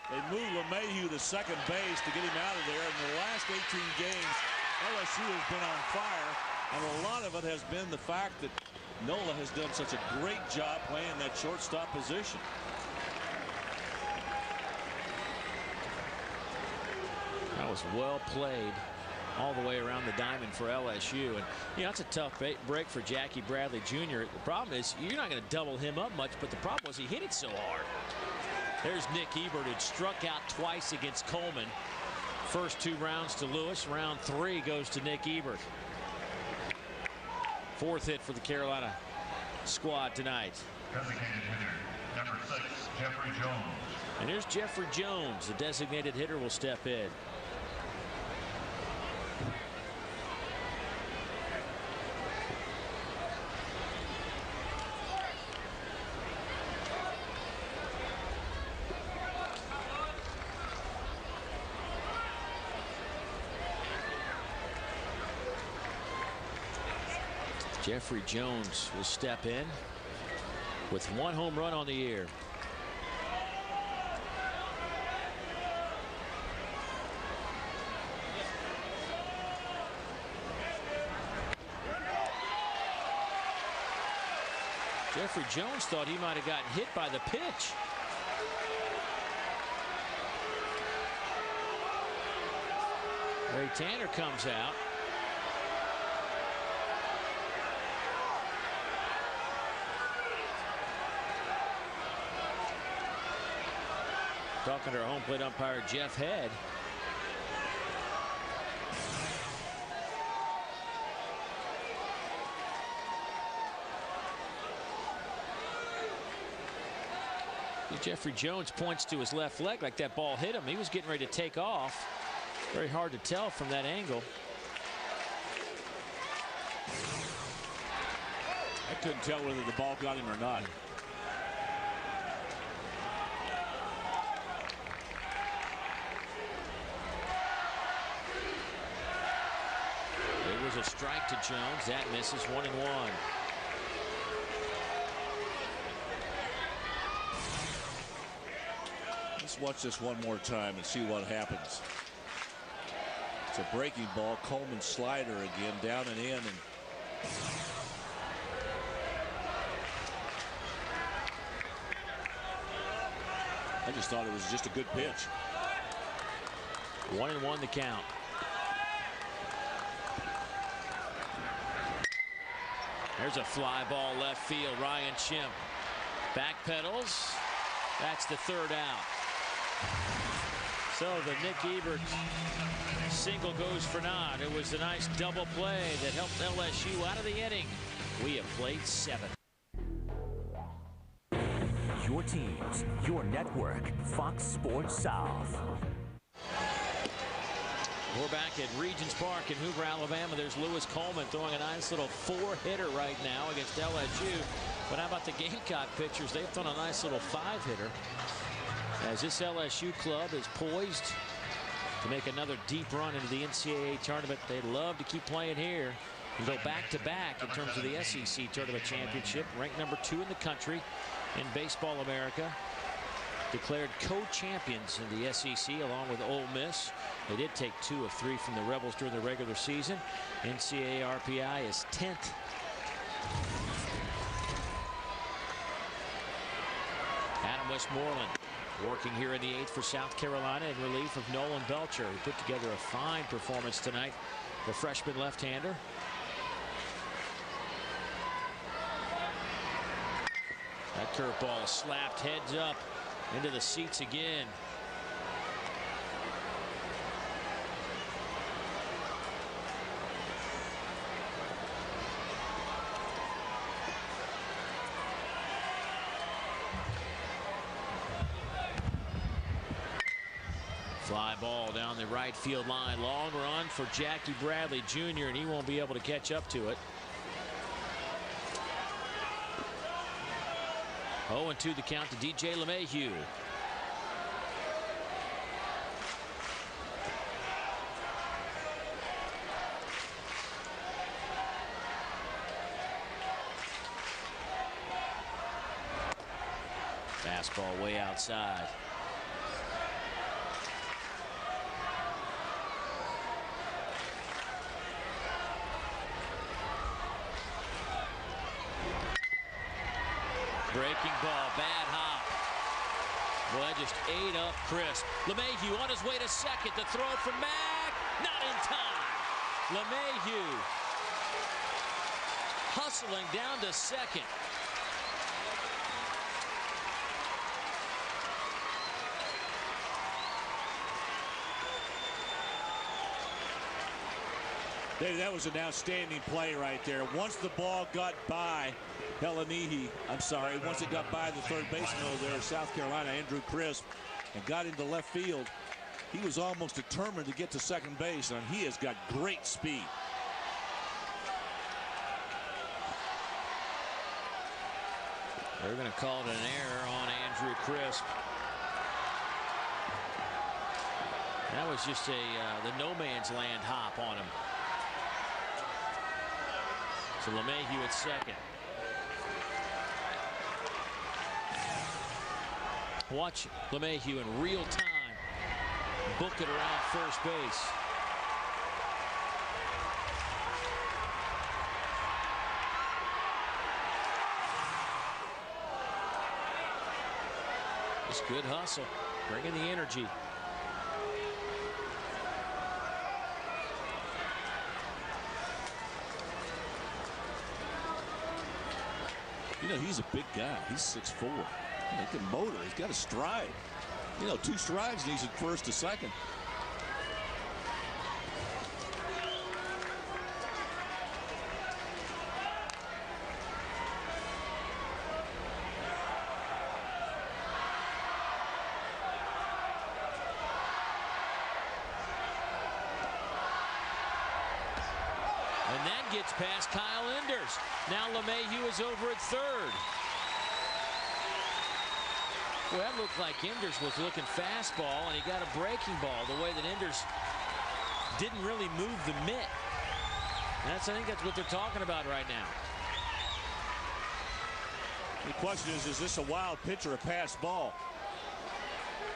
They moved LeMahieu to second base to get him out of there. In the last 18 games, LSU has been on fire, and a lot of it has been the fact that Nola has done such a great job playing that shortstop position. That was well played all the way around the diamond for LSU. And, you know, that's a tough break for Jackie Bradley Jr. The problem is you're not going to double him up much, but the problem was he hit it so hard. There's Nick Ebert, who struck out twice against Coleman. First 2 rounds to Lewis. Round 3 goes to Nick Ebert. 4th hit for the Carolina squad tonight. Designated hitter, number 6, Jeffrey Jones. And here's Jeffrey Jones. The designated hitter will step in. Jeffrey Jones will step in with 1 home run on the year. Jeffrey Jones thought he might have gotten hit by the pitch. Ray Tanner comes out. Talking to our home plate umpire, Jeff Head. Jeffrey Jones points to his left leg like that ball hit him. He was getting ready to take off. Very hard to tell from that angle. I couldn't tell whether the ball got him or not. It was a strike to Jones. That misses. 1-1. Let's watch this one more time and see what happens. It's a breaking ball. Coleman slider again, down and in. And I just thought it was just a good pitch. 1-1 the count. There's a fly ball left field. Ryan Schimpf back pedals. That's the 3rd out. So the Nick Ebert single goes for naught. It was a nice double play that helped LSU out of the inning. We have played 7. Your teams, your network, Fox Sports South. We're back at Regions Park in Hoover, Alabama. There's Lewis Coleman throwing a nice little 4-hitter right now against LSU. But how about the Gamecock pitchers? They've thrown a nice little 5-hitter. As this LSU club is poised to make another deep run into the NCAA tournament. They'd love to keep playing here and go back-to-back in terms of the SEC Tournament Championship. Ranked number 2 in the country in Baseball America. Declared co-champions in the SEC along with Ole Miss. They did take 2 of 3 from the Rebels during the regular season. NCAA RPI is 10th. Adam Westmoreland working here in the 8th for South Carolina in relief of Nolan Belcher, who put together a fine performance tonight. The freshman left-hander. That curveball slapped heads up into the seats again. Fly ball down the right field line. Long run for Jackie Bradley Jr., and he won't be able to catch up to it. 0-2 the count to DJ LeMahieu. Fastball way outside. Breaking ball, bad hop. Boy, that just ate up crisp. LeMahieu on his way to second. The throw from Mack, not in time. LeMahieu hustling down to second. That was an outstanding play right there. Once the ball got by once it got by the third baseman over there, South Carolina, Andrew Crisp, and got into left field, he was almost determined to get to second base, and he has got great speed. They're going to call it an error on Andrew Crisp. That was just the no man's land hop on him. So LeMahieu at second. Watch LeMahieu in real time book it around first base. Just good hustle, bringing the energy. You know, he's a big guy. He's 6'4". He can motor. He's got a stride. You know, 2 strides and he's at first to second. And that gets past Kyle Enders. Now LeMahieu is over at third. Well, that looked like Enders was looking fastball, and he got a breaking ball the way that Enders didn't really move the mitt. I think that's what they're talking about right now. The question is this a wild pitch or a pass ball?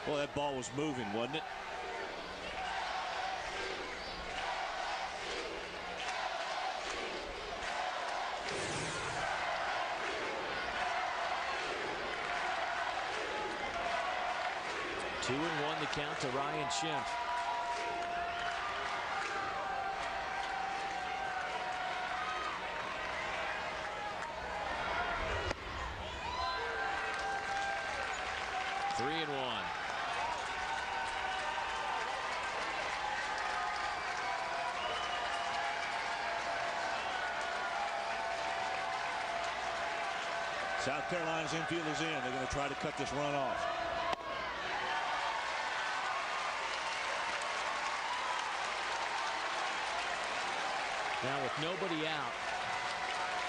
Well, that ball was moving, wasn't it? Two and one the count to Ryan Schimpf. Three and one. South Carolina's infield is in. They're going to try to cut this run off. Now with nobody out,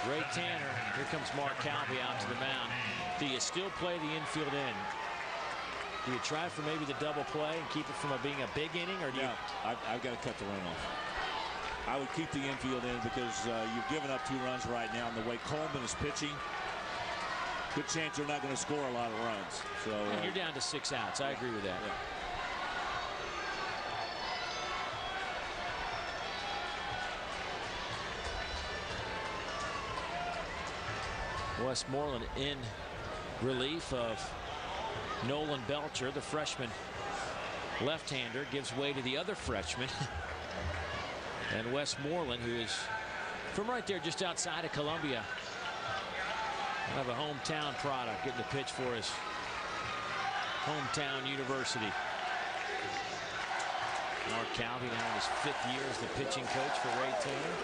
Ray Tanner, here comes Mark Calby out to the mound. Do you still play the infield in? Do you try for maybe the double play and keep it from being a big inning, or do you? I've got to cut the run off. I would keep the infield in because you've given up 2 runs right now, and the way Coleman is pitching, good chance they're not going to score a lot of runs. So you're down to 6 outs. I agree with that. Yeah. Westmoreland in relief of Nolan Belcher, the freshman left-hander, gives way to the other freshman. And Westmoreland, who is from right there just outside of Columbia, have a hometown product, getting to pitch for his hometown university. Mark Calby now in his 5th year as the pitching coach for Ray Tanner.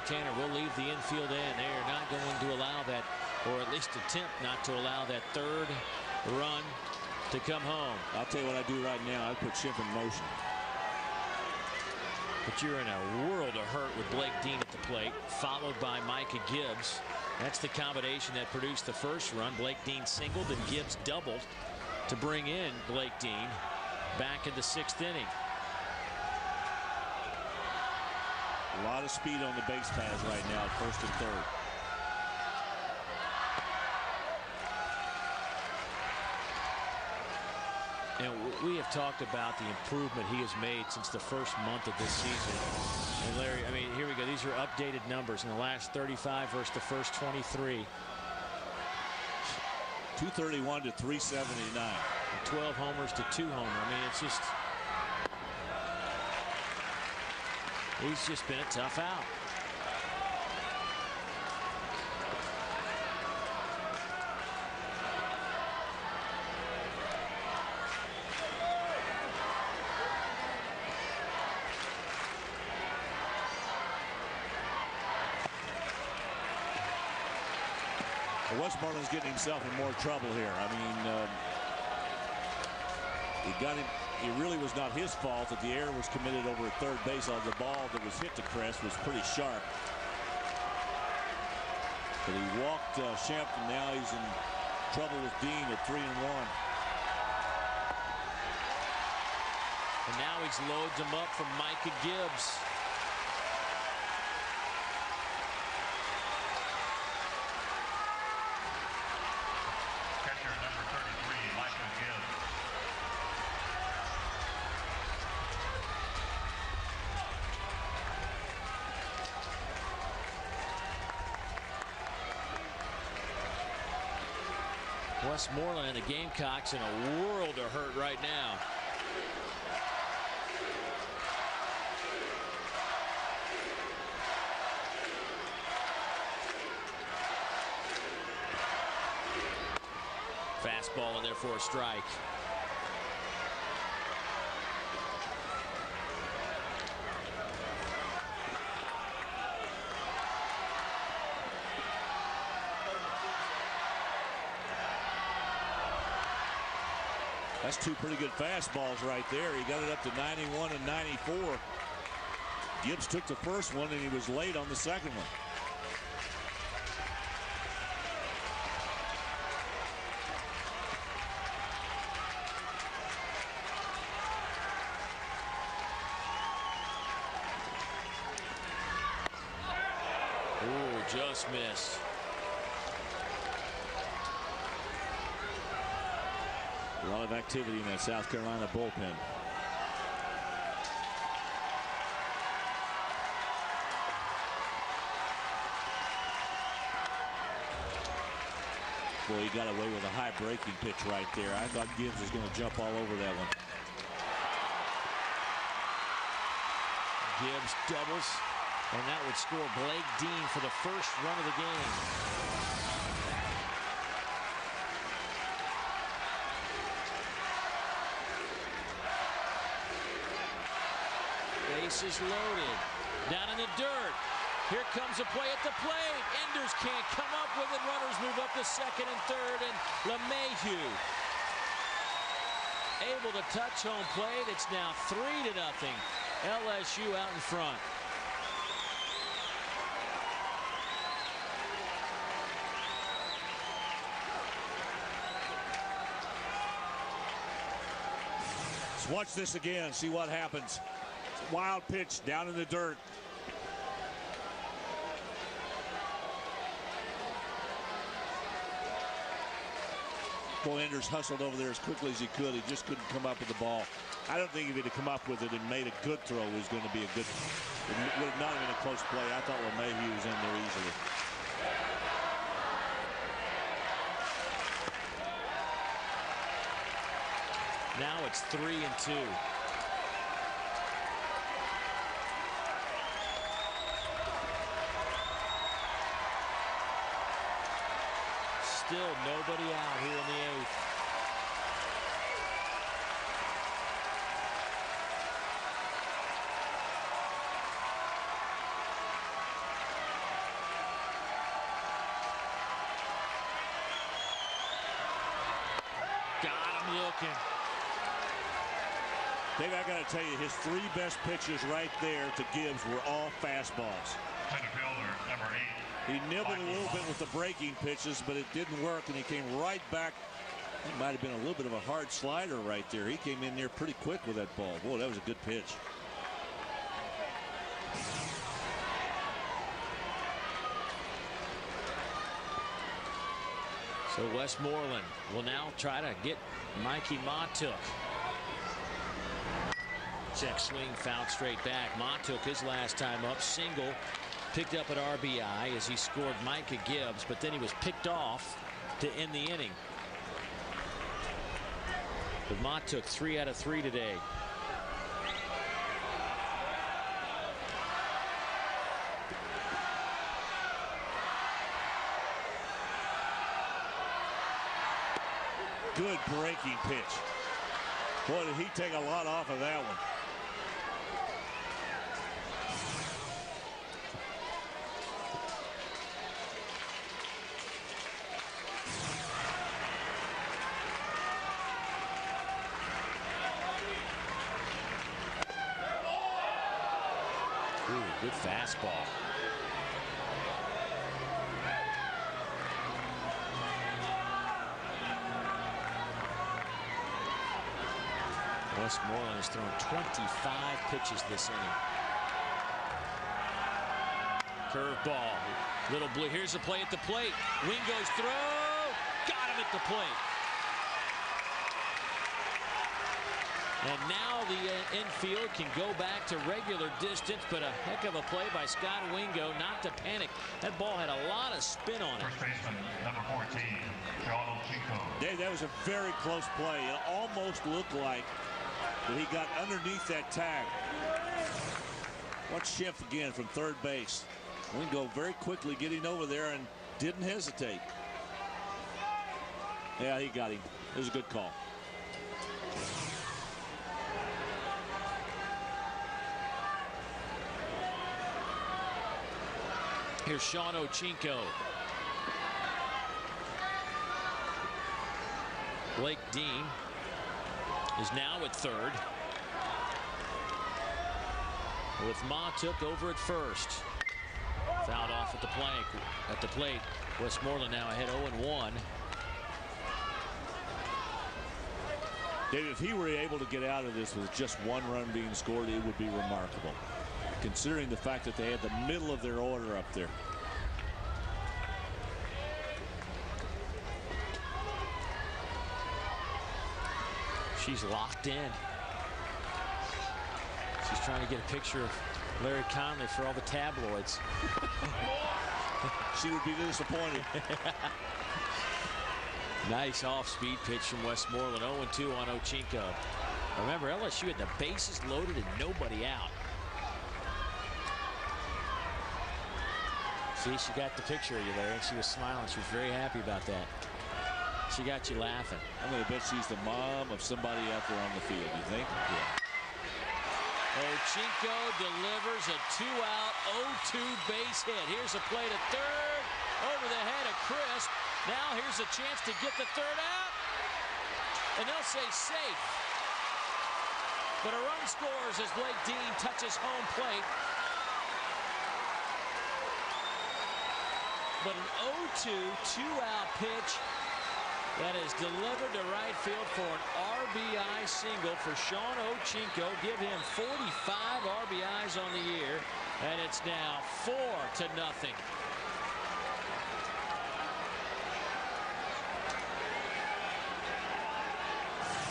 Tanner will leave the infield in. They are not going to allow that, or at least attempt not to allow that 3rd run to come home. I'll tell you what I do right now. I put Schimpf in motion. But you're in a world of hurt with Blake Dean at the plate, followed by Micah Gibbs. That's the combination that produced the 1st run. Blake Dean singled and Gibbs doubled to bring in Blake Dean back in the 6th inning. A lot of speed on the base paths right now, 1st and 3rd. And we have talked about the improvement he has made since the first month of this season. And Larry, I mean, here we go. These are updated numbers in the last 35 versus the first 23. 231 to 379. 12 homers to 2 homers. I mean, it's just, he's just been a tough out. Westmoreland's getting himself in more trouble here. I mean, it really was not his fault that the error was committed over at third base on the ball that was hit to Crest was pretty sharp. But he walked Shampton. Now he's in trouble with Dean at 3-1. And now he's loads him up from Micah Gibbs. Westmoreland and the Gamecocks in a world of hurt right now. Fastball in there for a strike. That's two pretty good fastballs right there. He got it up to 91 and 94. Gibbs took the first one and he was late on the second one. Ooh, just missed. A lot of activity in that South Carolina bullpen. Boy, he got away with a high breaking pitch right there. I thought Gibbs was going to jump all over that one. Gibbs doubles, and that would score Blake Dean for the first run of the game. Bases loaded. Down in the dirt. Here comes a play at the plate. Enders can't come up with it. Runners move up to second and third. And LeMahieu able to touch home plate. It's now 3-0. LSU out in front. Let's watch this again. See what happens. Wild pitch down in the dirt. Boy, Enders hustled over there as quickly as he could. He just couldn't come up with the ball. I don't think if he'd have come up with it and made a good throw, it was going to be a good. It would have not been a close play. I thought LeMahieu was in there easily. Now it's 3-2. Still nobody out here in the eighth. Got him looking. Dave, I got to tell you, his three best pitches right there to Gibbs were all fastballs. Center fielder, number 8. He nibbled a little bit with the breaking pitches, but it didn't work, and he came right back. It might have been a little bit of a hard slider right there. He came in there pretty quick with that ball. Boy, that was a good pitch. So Westmoreland will now try to get Mikey Matuk. Check swing, fouled straight back. Matuk his last time up, single, picked up at RBI as he scored Micah Gibbs, but then he was picked off to end the inning. But Matuk 3 out of 3 today. Good breaking pitch. Boy, did he take a lot off of that one. Ooh, good fastball. Westmoreland has thrown 25 pitches this inning. Curveball. Little blue. Here's the play at the plate. Wingo's throw. Got him at the plate. And now the infield can go back to regular distance, but a heck of a play by Scott Wingo not to panic. That ball had a lot of spin on it. First baseman, number 14, Sean O'Chico. Dave, that was a very close play. It almost looked like that he got underneath that tag. Watch Schiff again from third base. Wingo very quickly getting over there and didn't hesitate. Yeah, he got him. It was a good call. Here's Sean O'Chico. Blake Dean is now at third, with Matuk over at first. Fouled off at the plank. At the plate, Westmoreland now ahead 0-1. Dave, if he were able to get out of this with just one run being scored, it would be remarkable, considering the fact that they had the middle of their order up there. She's locked in. She's trying to get a picture of Larry Conley for all the tabloids. She would be disappointed. Nice off-speed pitch from Westmoreland. 0-2 on O'Chico. Remember, LSU had the bases loaded and nobody out. See, she got the picture of you there, and she was smiling. She was very happy about that. She got you laughing. I'm going to bet she's the mom of somebody out there on the field, you think? Yeah. O'Chico delivers a 2-out 0-2 base hit. Here's a play to third. Over the head of Crisp. Now here's a chance to get the third out. And they'll say safe. But a run scores as Blake Dean touches home plate. But an 0-2 two-out pitch that is delivered to right field for an RBI single for Sean O'Chico. Give him 45 RBIs on the year, and it's now 4-0.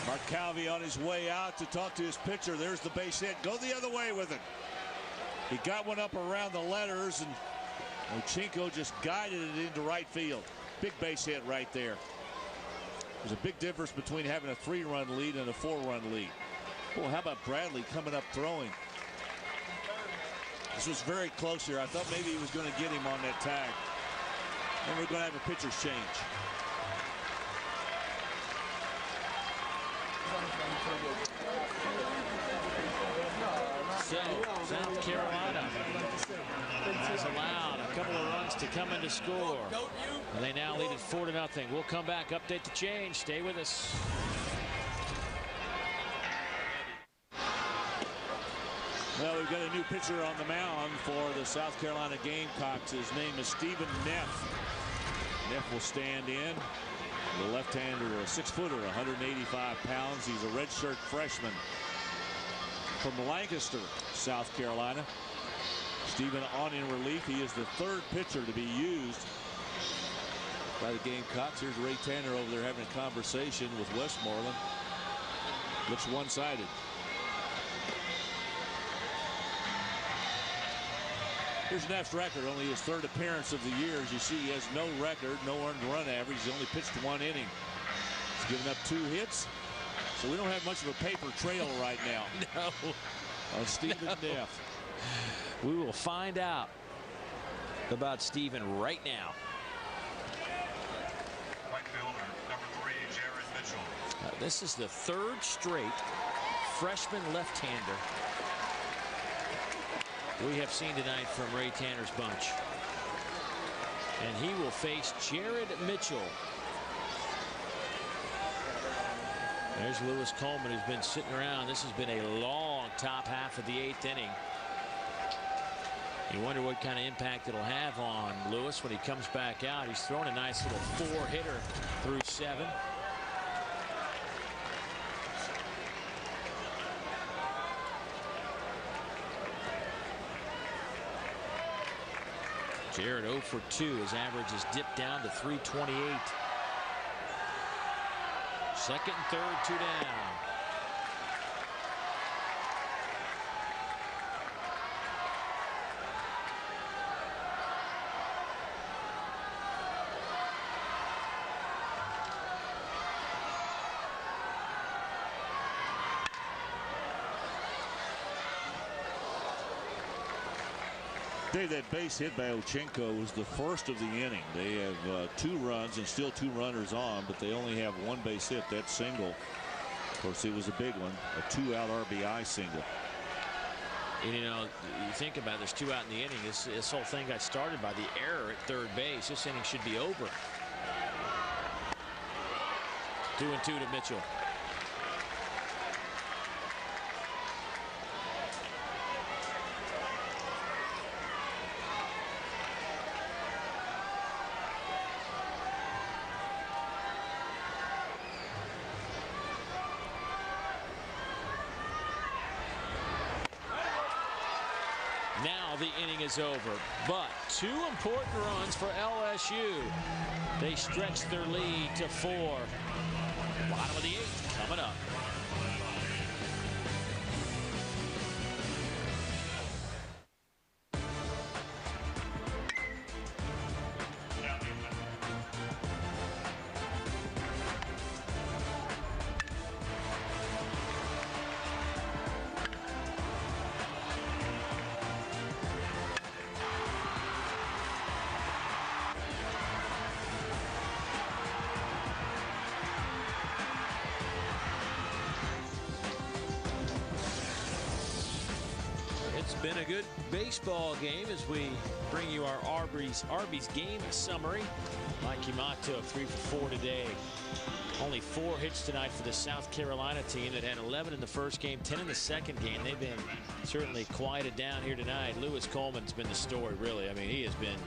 Mark Calvi on his way out to talk to his pitcher. There's the base hit. Go the other way with it. He got one up around the letters, and O'Chico just guided it into right field. Big base hit right there. There's a big difference between having a 3-run lead and a 4-run lead. Well, how about Bradley coming up throwing? This was very close here. I thought maybe he was going to get him on that tag. And we're going to have a pitcher's change. So, South Carolina has allowed a couple of runs to come in to score. And they now lead it 4-0. We'll come back, update the change. Stay with us. Well, we've got a new pitcher on the mound for the South Carolina Gamecocks. His name is Stephen Neff. Neff will stand in. The left-hander, a 6-footer, 185 pounds. He's a redshirt freshman from Lancaster, South Carolina. Stephen on in relief. He is the third pitcher to be used by the Gamecocks. Here's Ray Tanner over there having a conversation with Westmoreland. Looks one-sided. Here's Neff's record, only his third appearance of the year. As you see, he has no record, no earned run average. He's only pitched one inning. He's given up 2 hits, so we don't have much of a paper trail right now. No. On Stephen Neff. We will find out about Stephen right now. Right fielder, number 3, Jared Mitchell. This is the 3rd straight freshman left-hander we have seen tonight from Ray Tanner's bunch. And he will face Jared Mitchell. There's Lewis Coleman, who's been sitting around. This has been a long top half of the 8th inning. You wonder what kind of impact it'll have on Lewis when he comes back out. He's thrown a nice little 4-hitter through 7. Jared 0 for 2. His average is dipped down to 328. Second and third, 2 down. Dave, that base hit by Ochenko was the first of the inning. They have 2 runs and still 2 runners on, but they only have 1 base hit. That single, of course, it was a big one, a 2-out RBI single. And, you know, you think about it, there's 2 out in the inning. This whole thing got started by the error at third base. This inning should be over. 2-2 to Mitchell. Now the inning is over, but 2 important runs for LSU. They stretch their lead to 4. Bottom of the 8th coming up. It's been a good baseball game as we bring you our Arby's game summary. Mike Yamato 3 for 4 today. Only 4 hits tonight for the South Carolina team that had 11 in the first game, 10 in the second game. They've been certainly quieted down here tonight. Lewis Coleman's been the story, really. I mean, he has been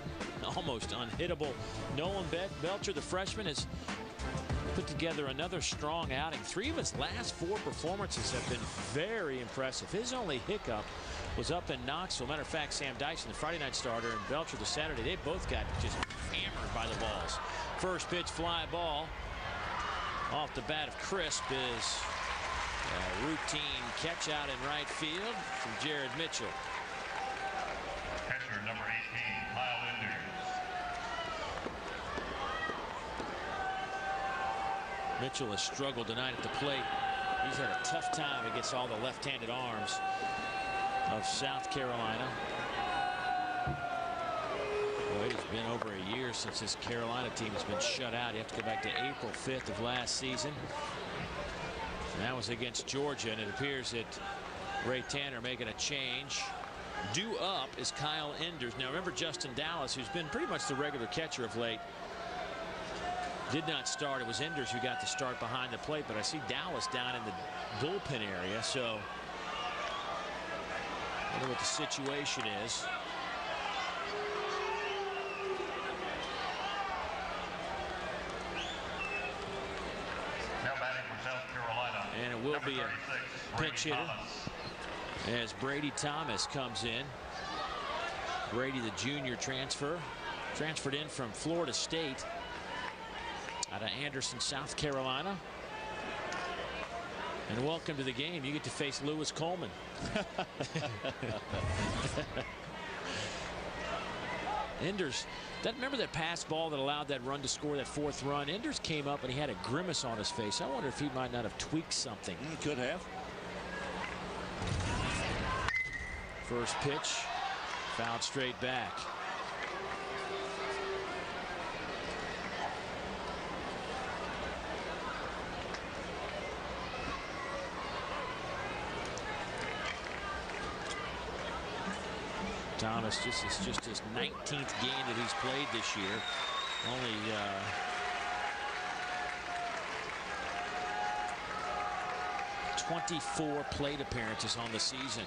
almost unhittable. Nolan Belcher, the freshman, has put together another strong outing. 3 of his last 4 performances have been very impressive. His only hiccup was up in Knoxville. Matter of fact, Sam Dyson, the Friday night starter, and Belcher the Saturday, they both got just hammered by the balls. First pitch, fly ball. Off the bat of Crisp is a routine catch out in right field from Jared Mitchell. Catcher number 18, Kyle Enders. Mitchell has struggled tonight at the plate. He's had a tough time against all the left-handed arms of South Carolina. Well, it has been over a year since this Carolina team has been shut out. You have to go back to April 5th of last season. And that was against Georgia, and it appears that Ray Tanner making a change. Due up is Kyle Enders. Now remember, Justin Dallas, who's been pretty much the regular catcher of late, did not start. It was Enders who got the start behind the plate, but I see Dallas down in the bullpen area, so I wonder what the situation is. Now batting for South Carolina. And it will number be a 36, pinch hitter Thomas. as Brady Thomas comes in. Brady, the junior transferred in from Florida State. out of Anderson, South Carolina. And welcome to the game. You get to face Lewis Coleman. Enders, remember that pass ball that allowed that run to score, that fourth run? Enders came up and he had a grimace on his face. I wonder if he might not have tweaked something. Could have. First pitch, fouled straight back. Thomas, just his 19th game that he's played this year. Only 24 plate appearances on the season.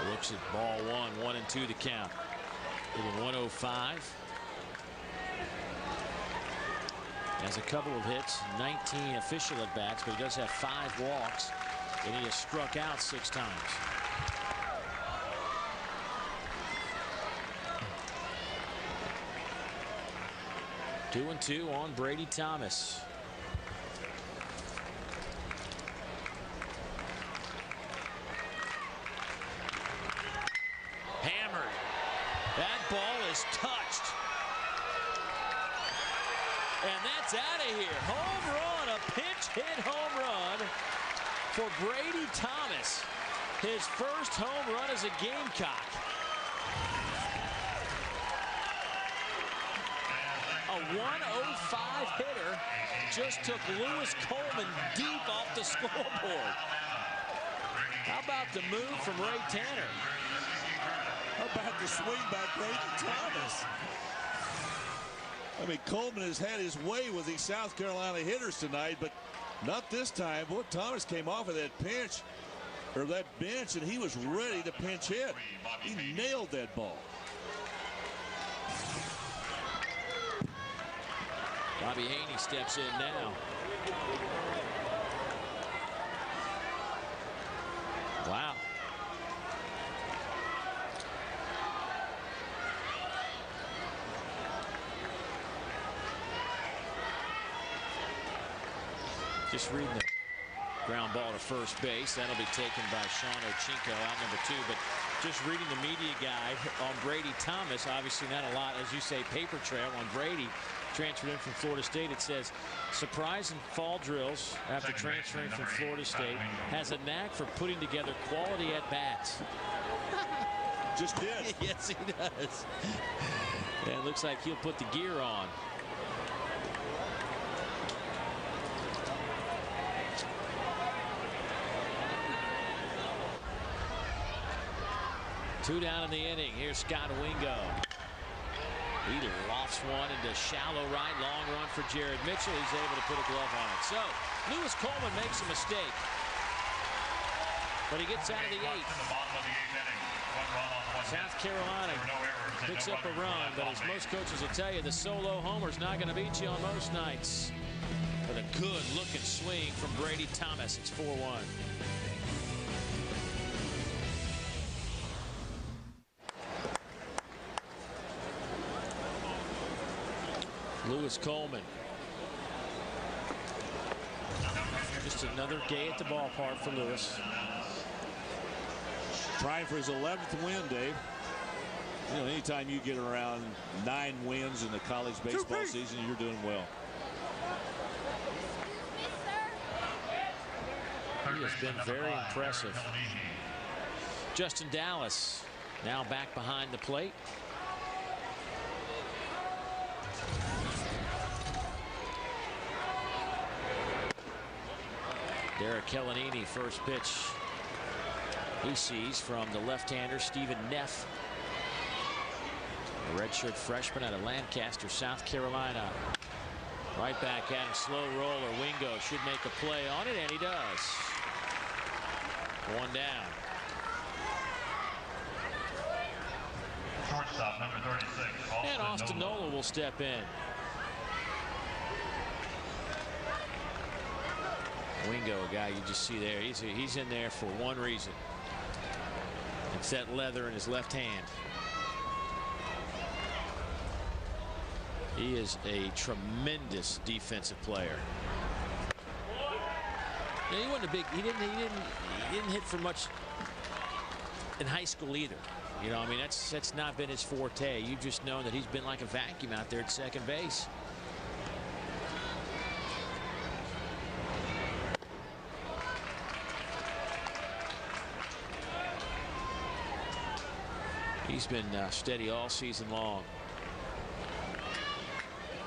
Looks at ball one, 1-2 the count. Hitting 105. Has a couple of hits, 19 official at bats, but he does have 5 walks. And he has struck out 6 times. Two and 2 on Brady Thomas. Hammered. That ball is touched. And that's out of here. Home run, a pinch hit home run for Brady Thomas, his first home run as a Gamecock. A 105 hitter just took Lewis Coleman deep off the scoreboard. How about the move from Ray Tanner? How about the swing by Brady Thomas? I mean, Coleman has had his way with these South Carolina hitters tonight, but not this time. Boy, Thomas came off of that pinch, or that bench, and he was ready to pinch hit. He nailed that ball. Bobby Haney steps in now. Wow. Just reading the ground ball to first base. That'll be taken by Sean Ochinko, out number 2. But just reading the media guide on Brady Thomas, obviously not a lot, as you say, paper trail on Brady. Transferred in from Florida State. It says, surprise in fall drills after transferring from Florida State. Has a knack for putting together quality at bats. Just did. Yes, he does. And it looks like he'll put the gear on. Two down in the inning. Here's Scott Wingo. He lofts one into shallow right. Long run for Jared Mitchell. He's able to put a glove on it. So Lewis Coleman makes a mistake, but he gets out of the 8th. South Carolina picks up a run, but as most coaches will tell you, the solo homer's not going to beat you on most nights. But a good-looking swing from Brady Thomas. It's 4-1. Lewis Coleman. Just another day at the ballpark for Lewis. Trying for his 11th win, Dave. You know, anytime you get around 9 wins in the college baseball season, you're doing well. He has been very impressive. Justin Dallas now back behind the plate. Derek Kellanini, first pitch he sees from the left-hander Stephen Neff, a redshirt freshman out of Lancaster, South Carolina. Right back at him, slow roller. Wingo should make a play on it, and he does. One down. Shortstop number 36. And Austin Nola will step in. Wingo, a guy you just see there. He's in there for one reason. It's that leather in his left hand. He is a tremendous defensive player. Now, he wasn't a big. He didn't hit for much in high school either. You know, I mean, that's not been his forte. You've just known that he's been like a vacuum out there at second base. He's been steady all season long.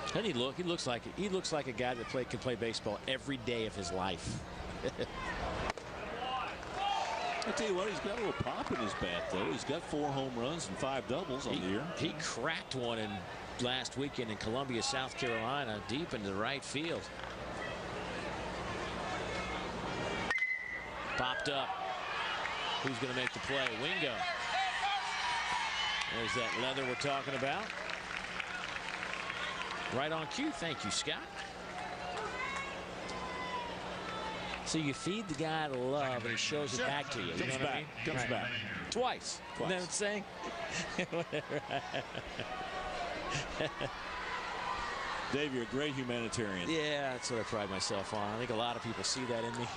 Doesn't he look? He looks like a guy that can play baseball every day of his life. I tell you what, he's got a little pop in his bat, though. He's got 4 home runs and 5 doubles on the year. He cracked one in last weekend in Columbia, South Carolina, deep into the right field. Popped up. Who's going to make the play? Wingo. There's that leather we're talking about. Right on cue. Thank you, Scott. So you feed the guy the love and he shows it back to you. You know what I mean? Comes back. Twice. You know what I'm saying? Dave, you're a great humanitarian. Yeah, that's what I pride myself on. I think a lot of people see that in me.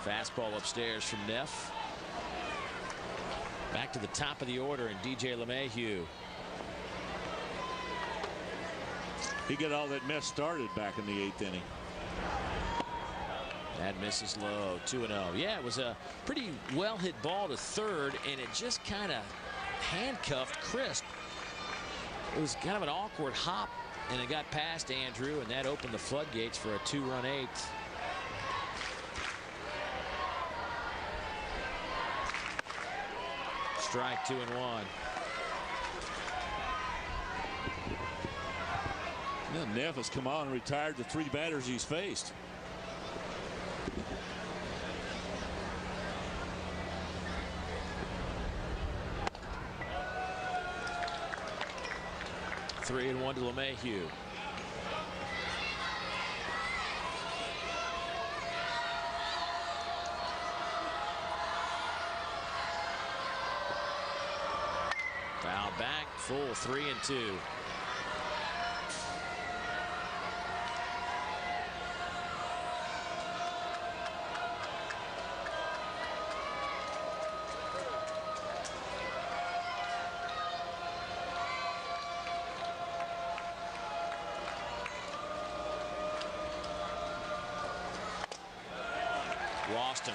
Fastball upstairs from Neff. Back to the top of the order and DJ LeMahieu. He got all that mess started back in the 8th inning. That misses low. 2-0. Yeah, it was a pretty well hit ball to third, and it just kind of handcuffed Crisp. It was kind of an awkward hop, and it got past Andrew, and that opened the floodgates for a 2-run 8th. Strike 2-1. Now Neff has come on and retired the 3 batters he's faced. Three and 1 to LeMahieu. Foul back, full 3-2. Lost him.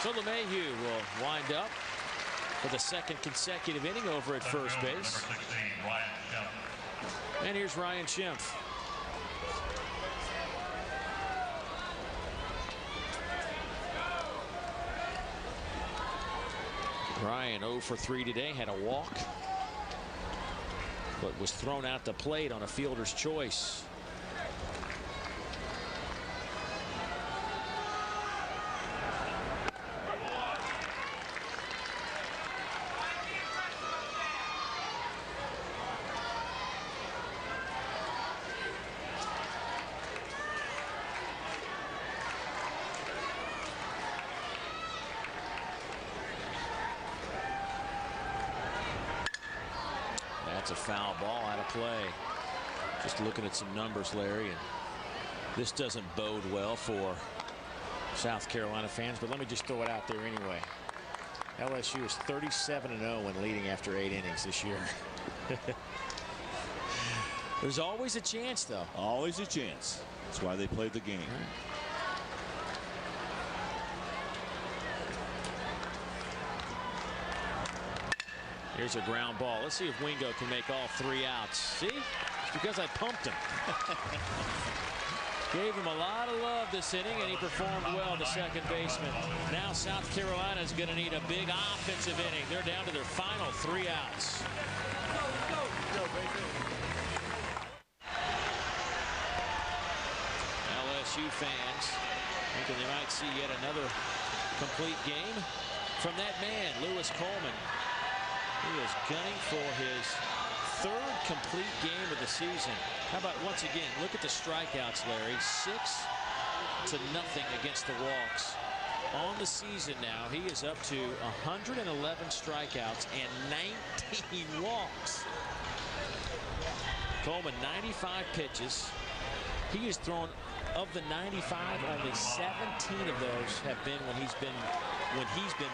So LeMahieu will wind up for the 2nd consecutive inning over at first base. And here's Ryan Schimpf. Ryan 0 for 3 today, had a walk, but was thrown out the plate on a fielder's choice. That's a foul ball out of play. Just looking at some numbers, Larry, and this doesn't bode well for South Carolina fans, but let me just throw it out there anyway. LSU is 37-0 when leading after 8 innings this year. There's always a chance, though. Always a chance. That's why they played the game. Here's a ground ball. Let's see if Wingo can make all 3 outs. See? It's because I pumped him. Gave him a lot of love this inning, and he performed well, the second baseman. Now South Carolina is going to need a big offensive inning. They're down to their final 3 outs. LSU fans thinking they might see yet another complete game from that man, Lewis Coleman. He is gunning for his 3rd complete game of the season. How about once again, look at the strikeouts, Larry. 6-0 against the walks. On the season now, he is up to 111 strikeouts and 19 walks. Coleman, 95 pitches. He has thrown, of the 95, only 17 of those have been when he's been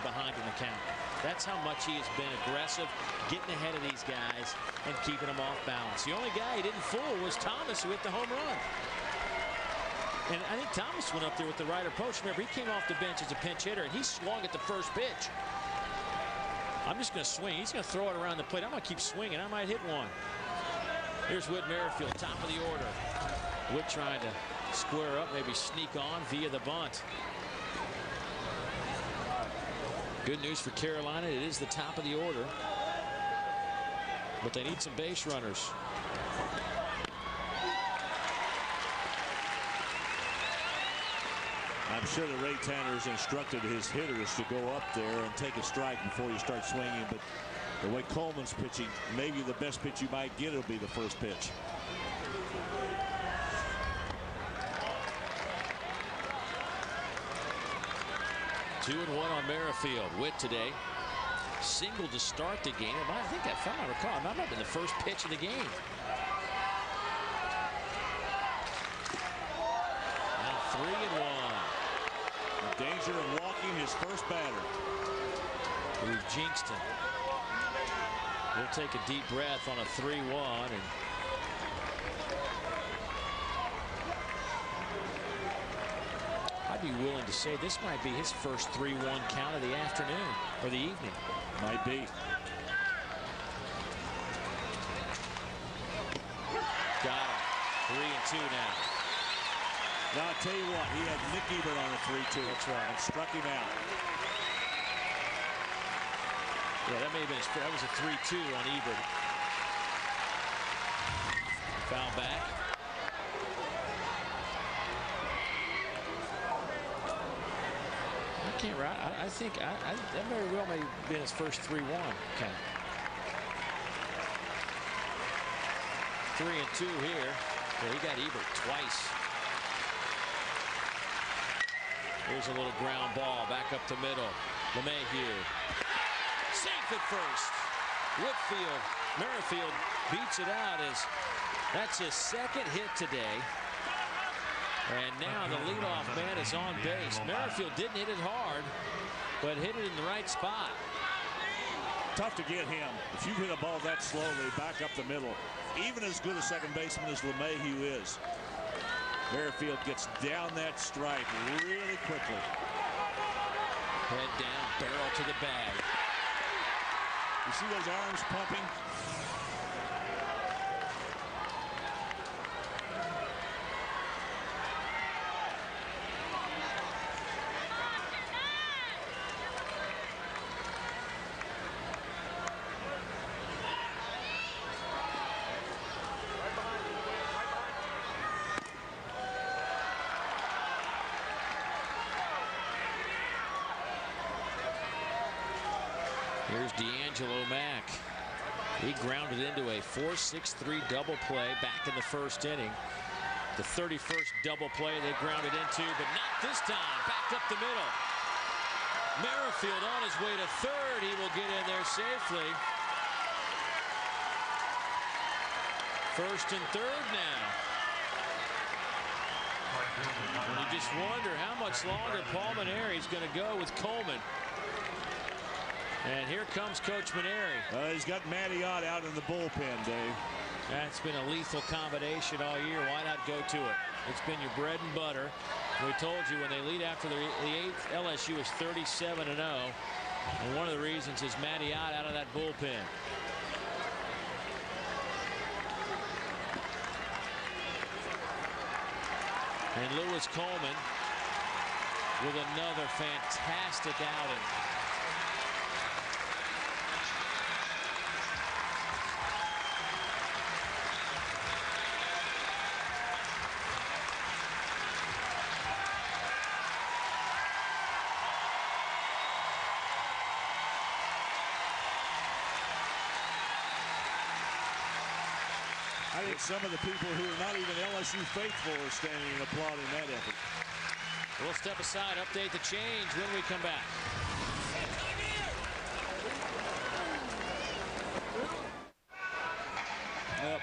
behind in the count. That's how much he has been aggressive, getting ahead of these guys and keeping them off balance. The only guy he didn't fool was Thomas, who hit the home run. And I think Thomas went up there with the right approach. Remember, he came off the bench as a pinch hitter, and he swung at the first pitch. I'm just going to swing. He's going to throw it around the plate. I'm going to keep swinging. I might hit one. Here's Whit Merrifield, top of the order. Whit trying to square up, maybe sneak on via the bunt. Good news for Carolina. It is the top of the order, but they need some base runners. I'm sure that Ray Tanner has instructed his hitters to go up there and take a strike before you start swinging. But the way Coleman's pitching, maybe the best pitch you might get will be the first pitch. Two and one on Merrifield. Whit today singled to start the game. I think, if I recall, that might have been the first pitch of the game. Now 3-1. In danger of walking his first batter. We've jinxed him. He'll take a deep breath on a 3-1 and I'd be willing to say this might be his first 3-1 count of the afternoon or the evening. Might be. Got him. 3-2 now. Now I'll tell you what, he had Nick Ebert on a 3-2. That's right. And struck him out. Yeah, that may have been that was a 3-2 on Ebert. Foul back. I think that very well may have been his first 3-1 count. 3-2 here. Yeah, he got Ebert twice. Here's a little ground ball back up the middle. LeMahieu safe at first. Whitfield, Merrifield beats it out as that's his second hit today. And now the leadoff man is on base. Merrifield didn't hit it hard, but hit it in the right spot. Tough to get him. If you hit a ball that slowly back up the middle, even as good a second baseman as LeMahieu is, Merrifield gets down that strike really quickly. Head down, barrel to the bag. You see those arms pumping? Here's D'Angelo Mack. He grounded into a 4-6-3 double play back in the first inning. The 31st double play they grounded into, but not this time. Back up the middle. Merrifield on his way to third. He will get in there safely. First and third now. And you just wonder how much longer Paul Mainieri is going to go with Coleman. And here comes Coach Mainieri. He's got Matty Ott out in the bullpen, Dave. That's been a lethal combination all year. Why not go to it? It's been your bread and butter. We told you when they lead after the eighth, LSU is 37-0. And one of the reasons is Matty Ott out of that bullpen. And Lewis Coleman with another fantastic outing. I think some of the people who are not even LSU faithful are standing and applauding that effort. We'll step aside, update the change when we come back.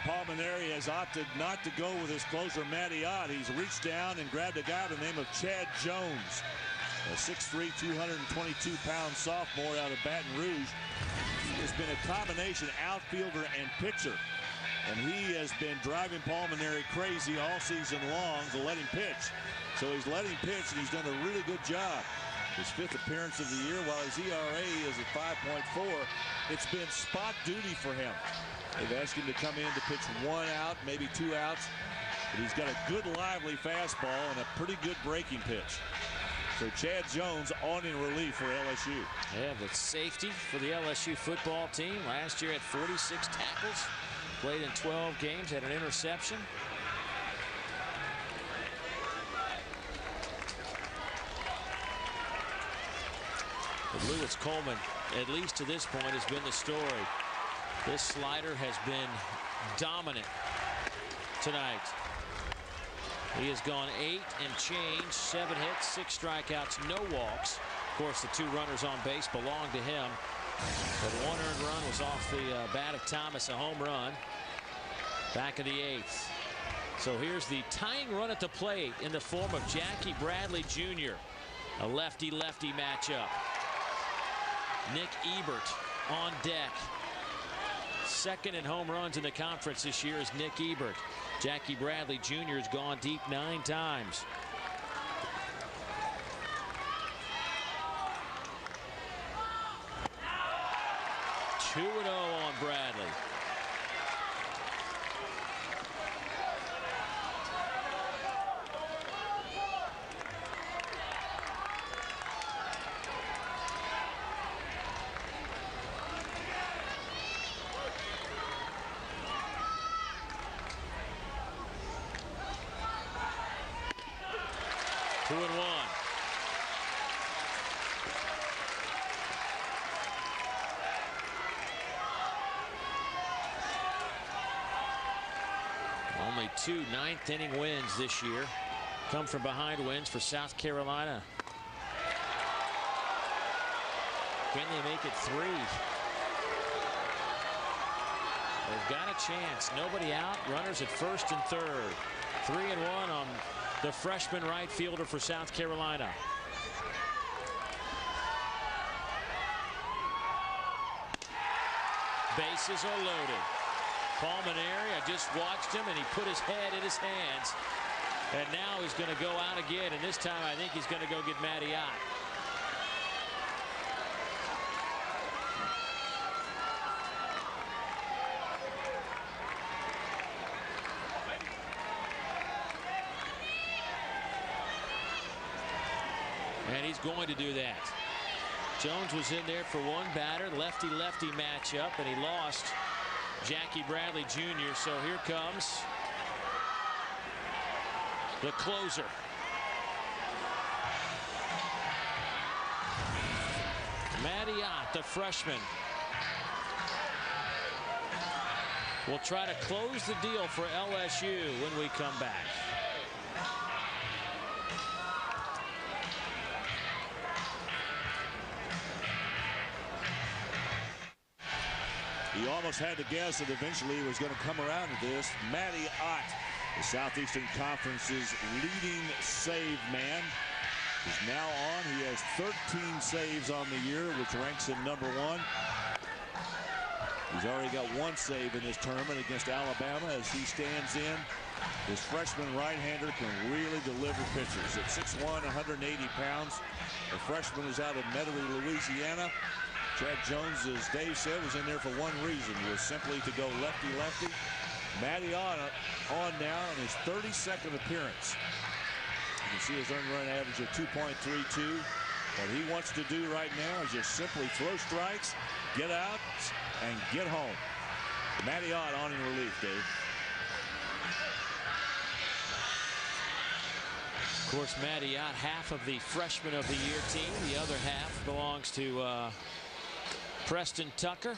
Paul Maneri has opted not to go with his closer, Matty Ott. He's reached down and grabbed a guy by the name of Chad Jones, a 6'3", 222-pound sophomore out of Baton Rouge. He has been a combination outfielder and pitcher, and he has been driving Paul Maneri crazy all season long to let him pitch. So he's let him pitch, and he's done a really good job. His 5th appearance of the year, while his ERA is at 5.4. It's been spot duty for him. They've asked him to come in to pitch 1 out, maybe 2 outs. But he's got a good, lively fastball and a pretty good breaking pitch. So Chad Jones on in relief for LSU. Yeah, the safety for the LSU football team. Last year had 46 tackles. Played in 12 games, had an interception. But Lewis Coleman, at least to this point, has been the story. This slider has been dominant tonight. He has gone 8 and change, 7 hits, 6 strikeouts, no walks. Of course, the 2 runners on base belong to him. But 1 earned run was off the bat of Thomas, a home run. Back of the 8th. So here's the tying run at the plate in the form of Jackie Bradley Jr. A lefty-lefty matchup. Nick Ebert on deck. Second in home runs in the conference this year is Nick Ebert. Jackie Bradley Jr. has gone deep 9 times. Two 2-0 on Bradley. Two and one. Only 2 ninth-inning wins this year. Come from behind wins for South Carolina. Can they make it 3? They've got a chance. Nobody out. Runners at first and third. 3-1 on the freshman right fielder for South Carolina. Bases are loaded. Paul Maneri, I just watched him, and he put his head in his hands. And now he's going to go out again, and this time I think he's going to go get Matty Ott. And he's going to do that. Jones was in there for one batter, lefty-lefty matchup, and he lost Jackie Bradley Jr. So here comes the closer. Matty Ott, the freshman, will try to close the deal for LSU when we come back. He almost had to guess that eventually he was going to come around to this. Matty Ott, the Southeastern Conference's leading save man, is now on. He has 13 saves on the year, which ranks him #1. He's already got 1 save in this tournament against Alabama as he stands in. This freshman right-hander can really deliver pitches. At 6'1", 180 pounds, the freshman is out of Metairie, Louisiana. Chad Jones, as Dave said, was in there for one reason, was simply to go lefty-lefty. Matty Ott on now in his 32nd appearance. You can see his earned run average of 2.32. What he wants to do right now is just simply throw strikes, get out, and get home. Matty Ott on in relief, Dave. Of course, Matty Ott, half of the Freshman of the Year team. The other half belongs to Preston Tucker. Of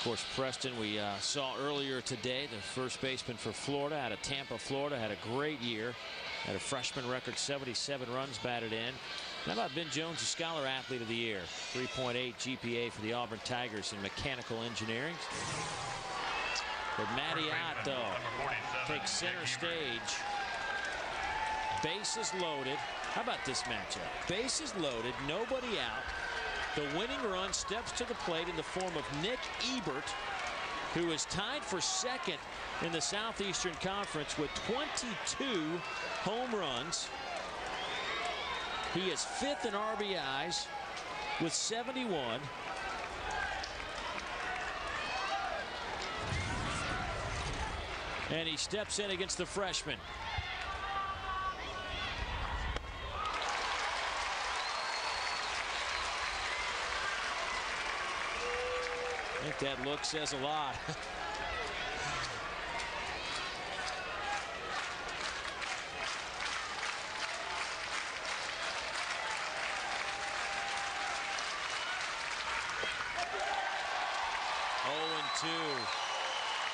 course, Preston, we saw earlier today, the first baseman for Florida out of Tampa, Florida, had a great year. At a freshman record 77 runs batted in. How about Ben Jones, the Scholar Athlete of the Year? 3.8 GPA for the Auburn Tigers in mechanical engineering. But Matty Ott, though, takes center stage. Bases loaded. How about this matchup? Bases loaded, nobody out. The winning run steps to the plate in the form of Nick Ebert, who is tied for second in the Southeastern Conference with 22 home runs. He is fifth in RBIs with 71. And he steps in against the freshman. I think that look says a lot.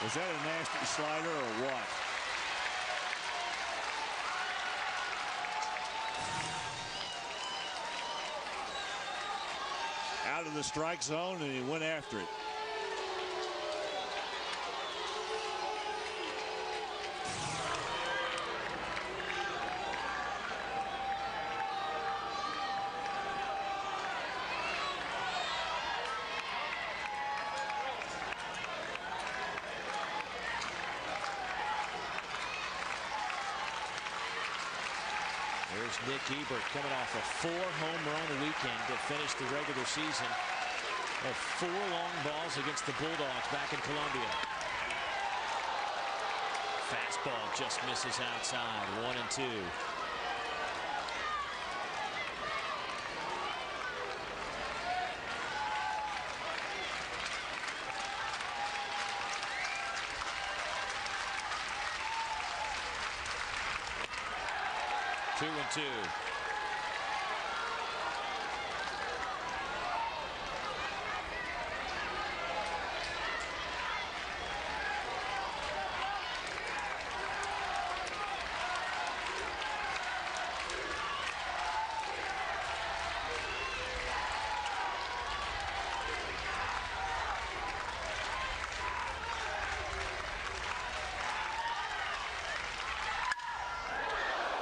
Was that a nasty slider or what? Out of the strike zone, and he went after it. There's Nick Ebert coming off a 4-home run weekend to finish the regular season. At 4 long balls against the Bulldogs back in Columbia. Fastball just misses outside. 1-2. Two and two.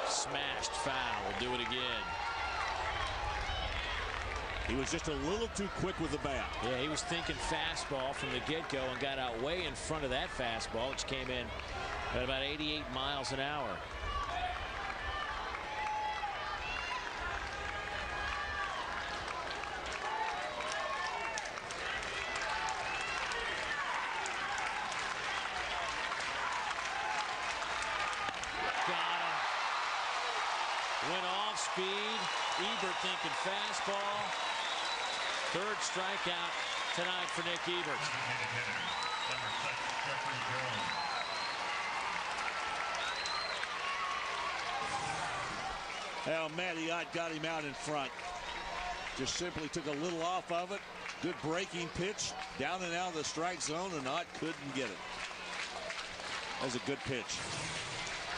Smashed foul. Will do it again. He was just a little too quick with the bat. Yeah, he was thinking fastball from the get-go and got out way in front of that fastball, which came in at about 88 miles an hour. Went off speed. Ebert thinking fastball. Third strikeout tonight for Nick Ebert. Well, Matty Ott got him out in front. Just simply took a little off of it. Good breaking pitch. Down and out of the strike zone, and Ott couldn't get it. That was a good pitch.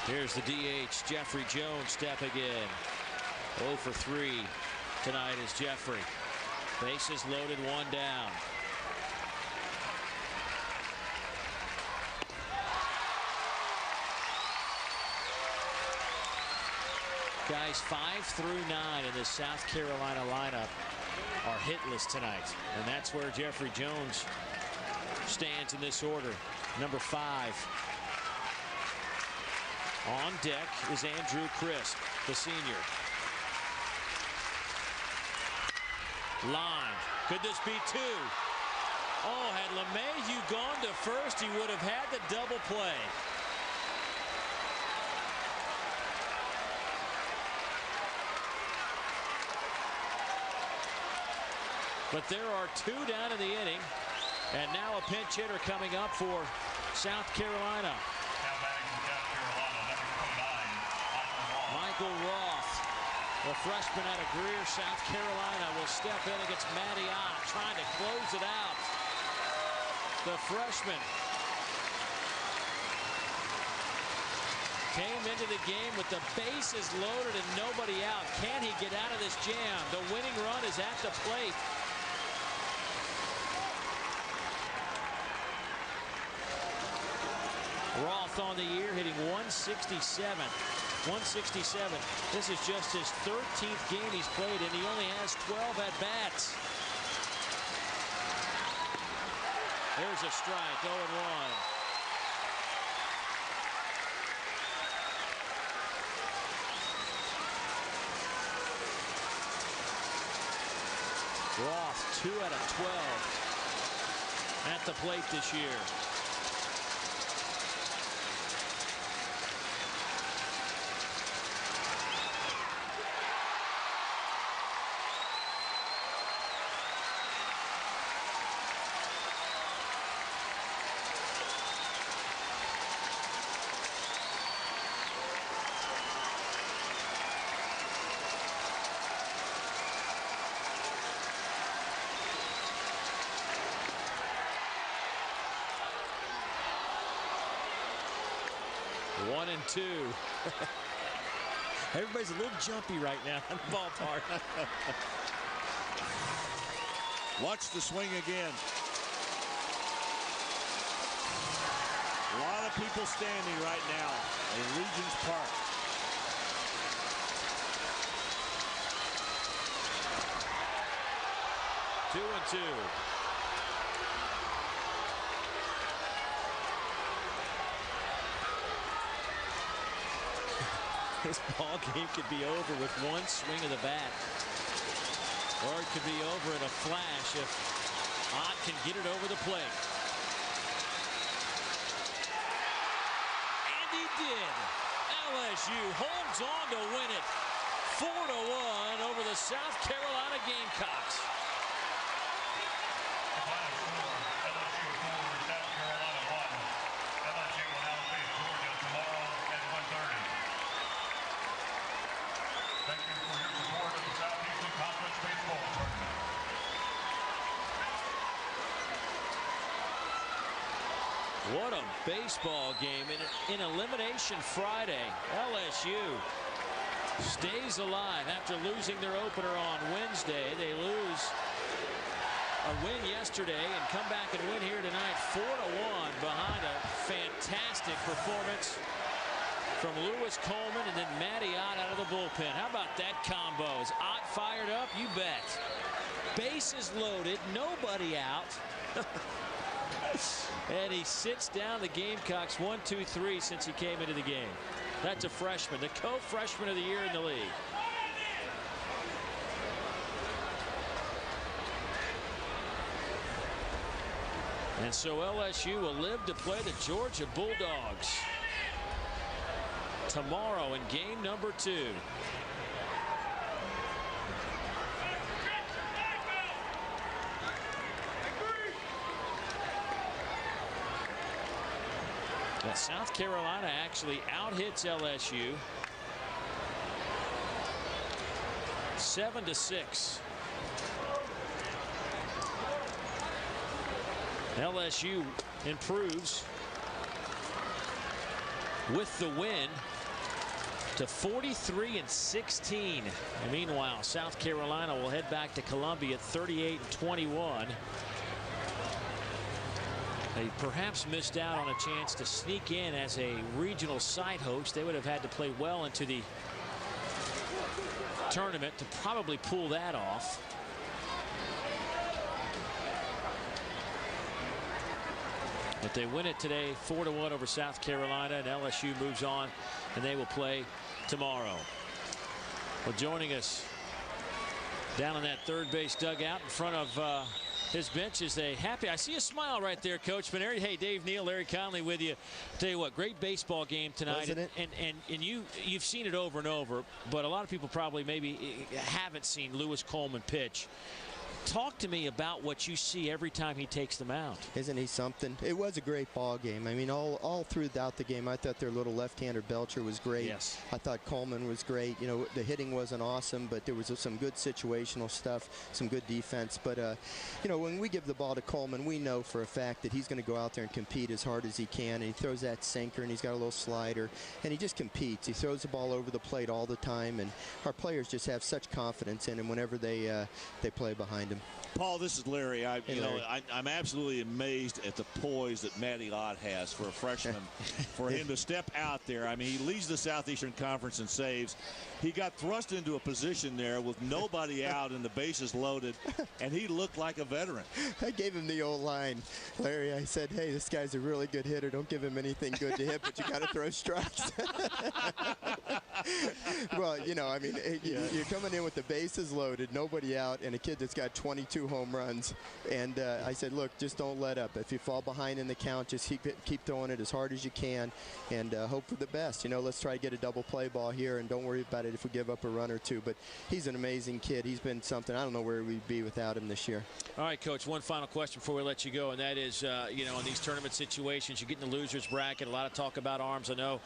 Here's the DH, Jeffrey Jones, stepping in. 0 for 3 tonight is Jeffrey. Bases loaded, 1 down. Guys, 5 through 9 in the South Carolina lineup are hitless tonight. And that's where Jeffrey Jones stands in this order. Number 5. On deck is Andrew Crisp, the senior. Line. Could this be 2? Oh, had LeMahieu gone to first, he would have had the double play. But there are 2 down in the inning. And now a pinch hitter coming up for South Carolina. Michael Roth, the freshman out of Greer, South Carolina, will step in against Matty Ott, trying to close it out. The freshman. Came into the game with the bases loaded and nobody out. Can he get out of this jam? The winning run is at the plate. Roth on the year hitting 167. 167. This is just his 13th game he's played, and he only has 12 at-bats. There's a strike, 0-1. Roth 2 out of 12 at the plate this year. One and two. Everybody's a little jumpy right now in the ballpark. Watch the swing again. A lot of people standing right now in Regions Park. Two and two. This ball game could be over with one swing of the bat, or it could be over in a flash if Ott can get it over the plate. And he did. LSU holds on to win it 4-1 over the South Carolina Gamecocks. The final score, LSU 4, South Carolina 1. LSU will now face Georgia tomorrow at 1:30. Thank you for your support of the Southeastern Conference Baseball Tournament. What a baseball game. In Elimination Friday, LSU stays alive after losing their opener on Wednesday. They lose a win yesterday and come back and win here tonight 4-1 behind a fantastic performance from Lewis Coleman and then Matty Ott out of the bullpen. How about that combo? Is Ott fired up? You bet. Bases loaded, nobody out. And he sits down the Gamecocks 1-2-3 since he came into the game. That's a freshman, the co-freshman of the year in the league. And so LSU will live to play the Georgia Bulldogs tomorrow in game number 2. Now, South Carolina actually out-hits LSU 7-6. LSU improves with the win to 43-16. And meanwhile, South Carolina will head back to Columbia at 38-21. They perhaps missed out on a chance to sneak in as a regional site host. They would have had to play well into the tournament to probably pull that off. But they win it today 4-1 over South Carolina, and LSU moves on, and they will play tomorrow. Well, joining us down in that third base dugout in front of his bench is a happy. I see a smile right there, Coach Maneri. Hey, Dave Neal, Larry Conley with you. Tell you what, great baseball game tonight. And you've seen it over and over, but a lot of people probably maybe haven't seen Lewis Coleman pitch. Talk to me about what you see every time he takes the mound. Isn't he something? It was a great ball game. I mean, all throughout the game, I thought their little left-hander Belcher was great. Yes. I thought Coleman was great. You know, the hitting wasn't awesome, but there was some good situational stuff, some good defense. But, you know, when we give the ball to Coleman, we know for a fact that he's going to go out there and compete as hard as he can. And he throws that sinker, and he's got a little slider, and he just competes. He throws the ball over the plate all the time, and our players just have such confidence in him whenever they play behind him. Paul, this is Larry. I'm absolutely amazed at the poise that Matty Lott has for a freshman. For him to step out there, I mean, he leads the Southeastern Conference in saves. He got thrust into a position there with nobody out and the bases loaded, and he looked like a veteran. I gave him the old line, Larry. I said, hey, this guy's a really good hitter. Don't give him anything good to hit, but you got to throw strikes. Well, you know, I mean, you're coming in with the bases loaded, nobody out, and a kid that's got 22 home runs. And I said, look, just don't let up. If you fall behind in the count, just keep throwing it as hard as you can and hope for the best. You know, let's try to get a double play ball here, and don't worry about it if we give up a run or two. But he's an amazing kid. He's been something. I don't know where we'd be without him this year. All right, Coach, one final question before we let you go, and that is, you know, in these tournament situations, you get in the loser's bracket, a lot of talk about arms. I know,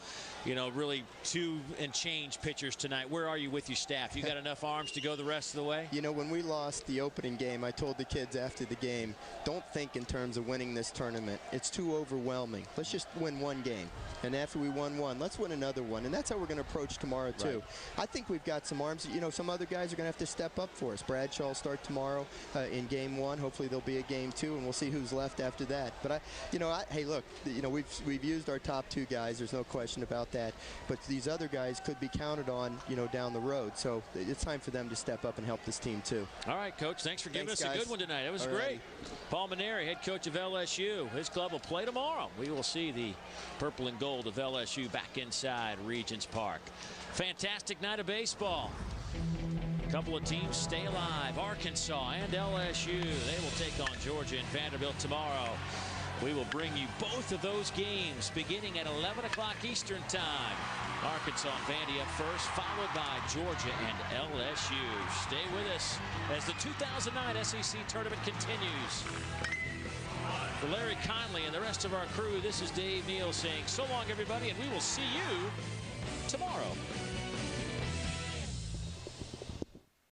you know, really 2 and change pitchers tonight. Where are you with your staff? You got enough arms to go the rest of the way? You know, when we lost the opening game, I told the kids after the game, don't think in terms of winning this tournament. It's too overwhelming. Let's just win one game. And after we won one, let's win another one. And that's how we're going to approach tomorrow, too. Right. I think we've got some arms. You know, some other guys are going to have to step up for us. Bradshaw will start tomorrow in game 1. Hopefully there'll be a game 2, and we'll see who's left after that. But, hey, look, you know, we've used our top 2 guys. There's no question about that. But these other guys could be counted on, you know, down the road. So it's time for them to step up and help this team, too. All right, Coach, thanks for giving us guys. a good one tonight. That was All great. right. Paul Mainieri, head coach of LSU. His club will play tomorrow. We will see the purple and gold of LSU back inside Regents Park. Fantastic night of baseball. A couple of teams stay alive. Arkansas and LSU. They will take on Georgia and Vanderbilt tomorrow. We will bring you both of those games beginning at 11 o'clock Eastern time. Arkansas and Vandy up first, followed by Georgia and LSU. Stay with us as the 2009 SEC tournament continues. For Larry Conley and the rest of our crew, this is Dave Neal saying so long, everybody, and we will see you tomorrow.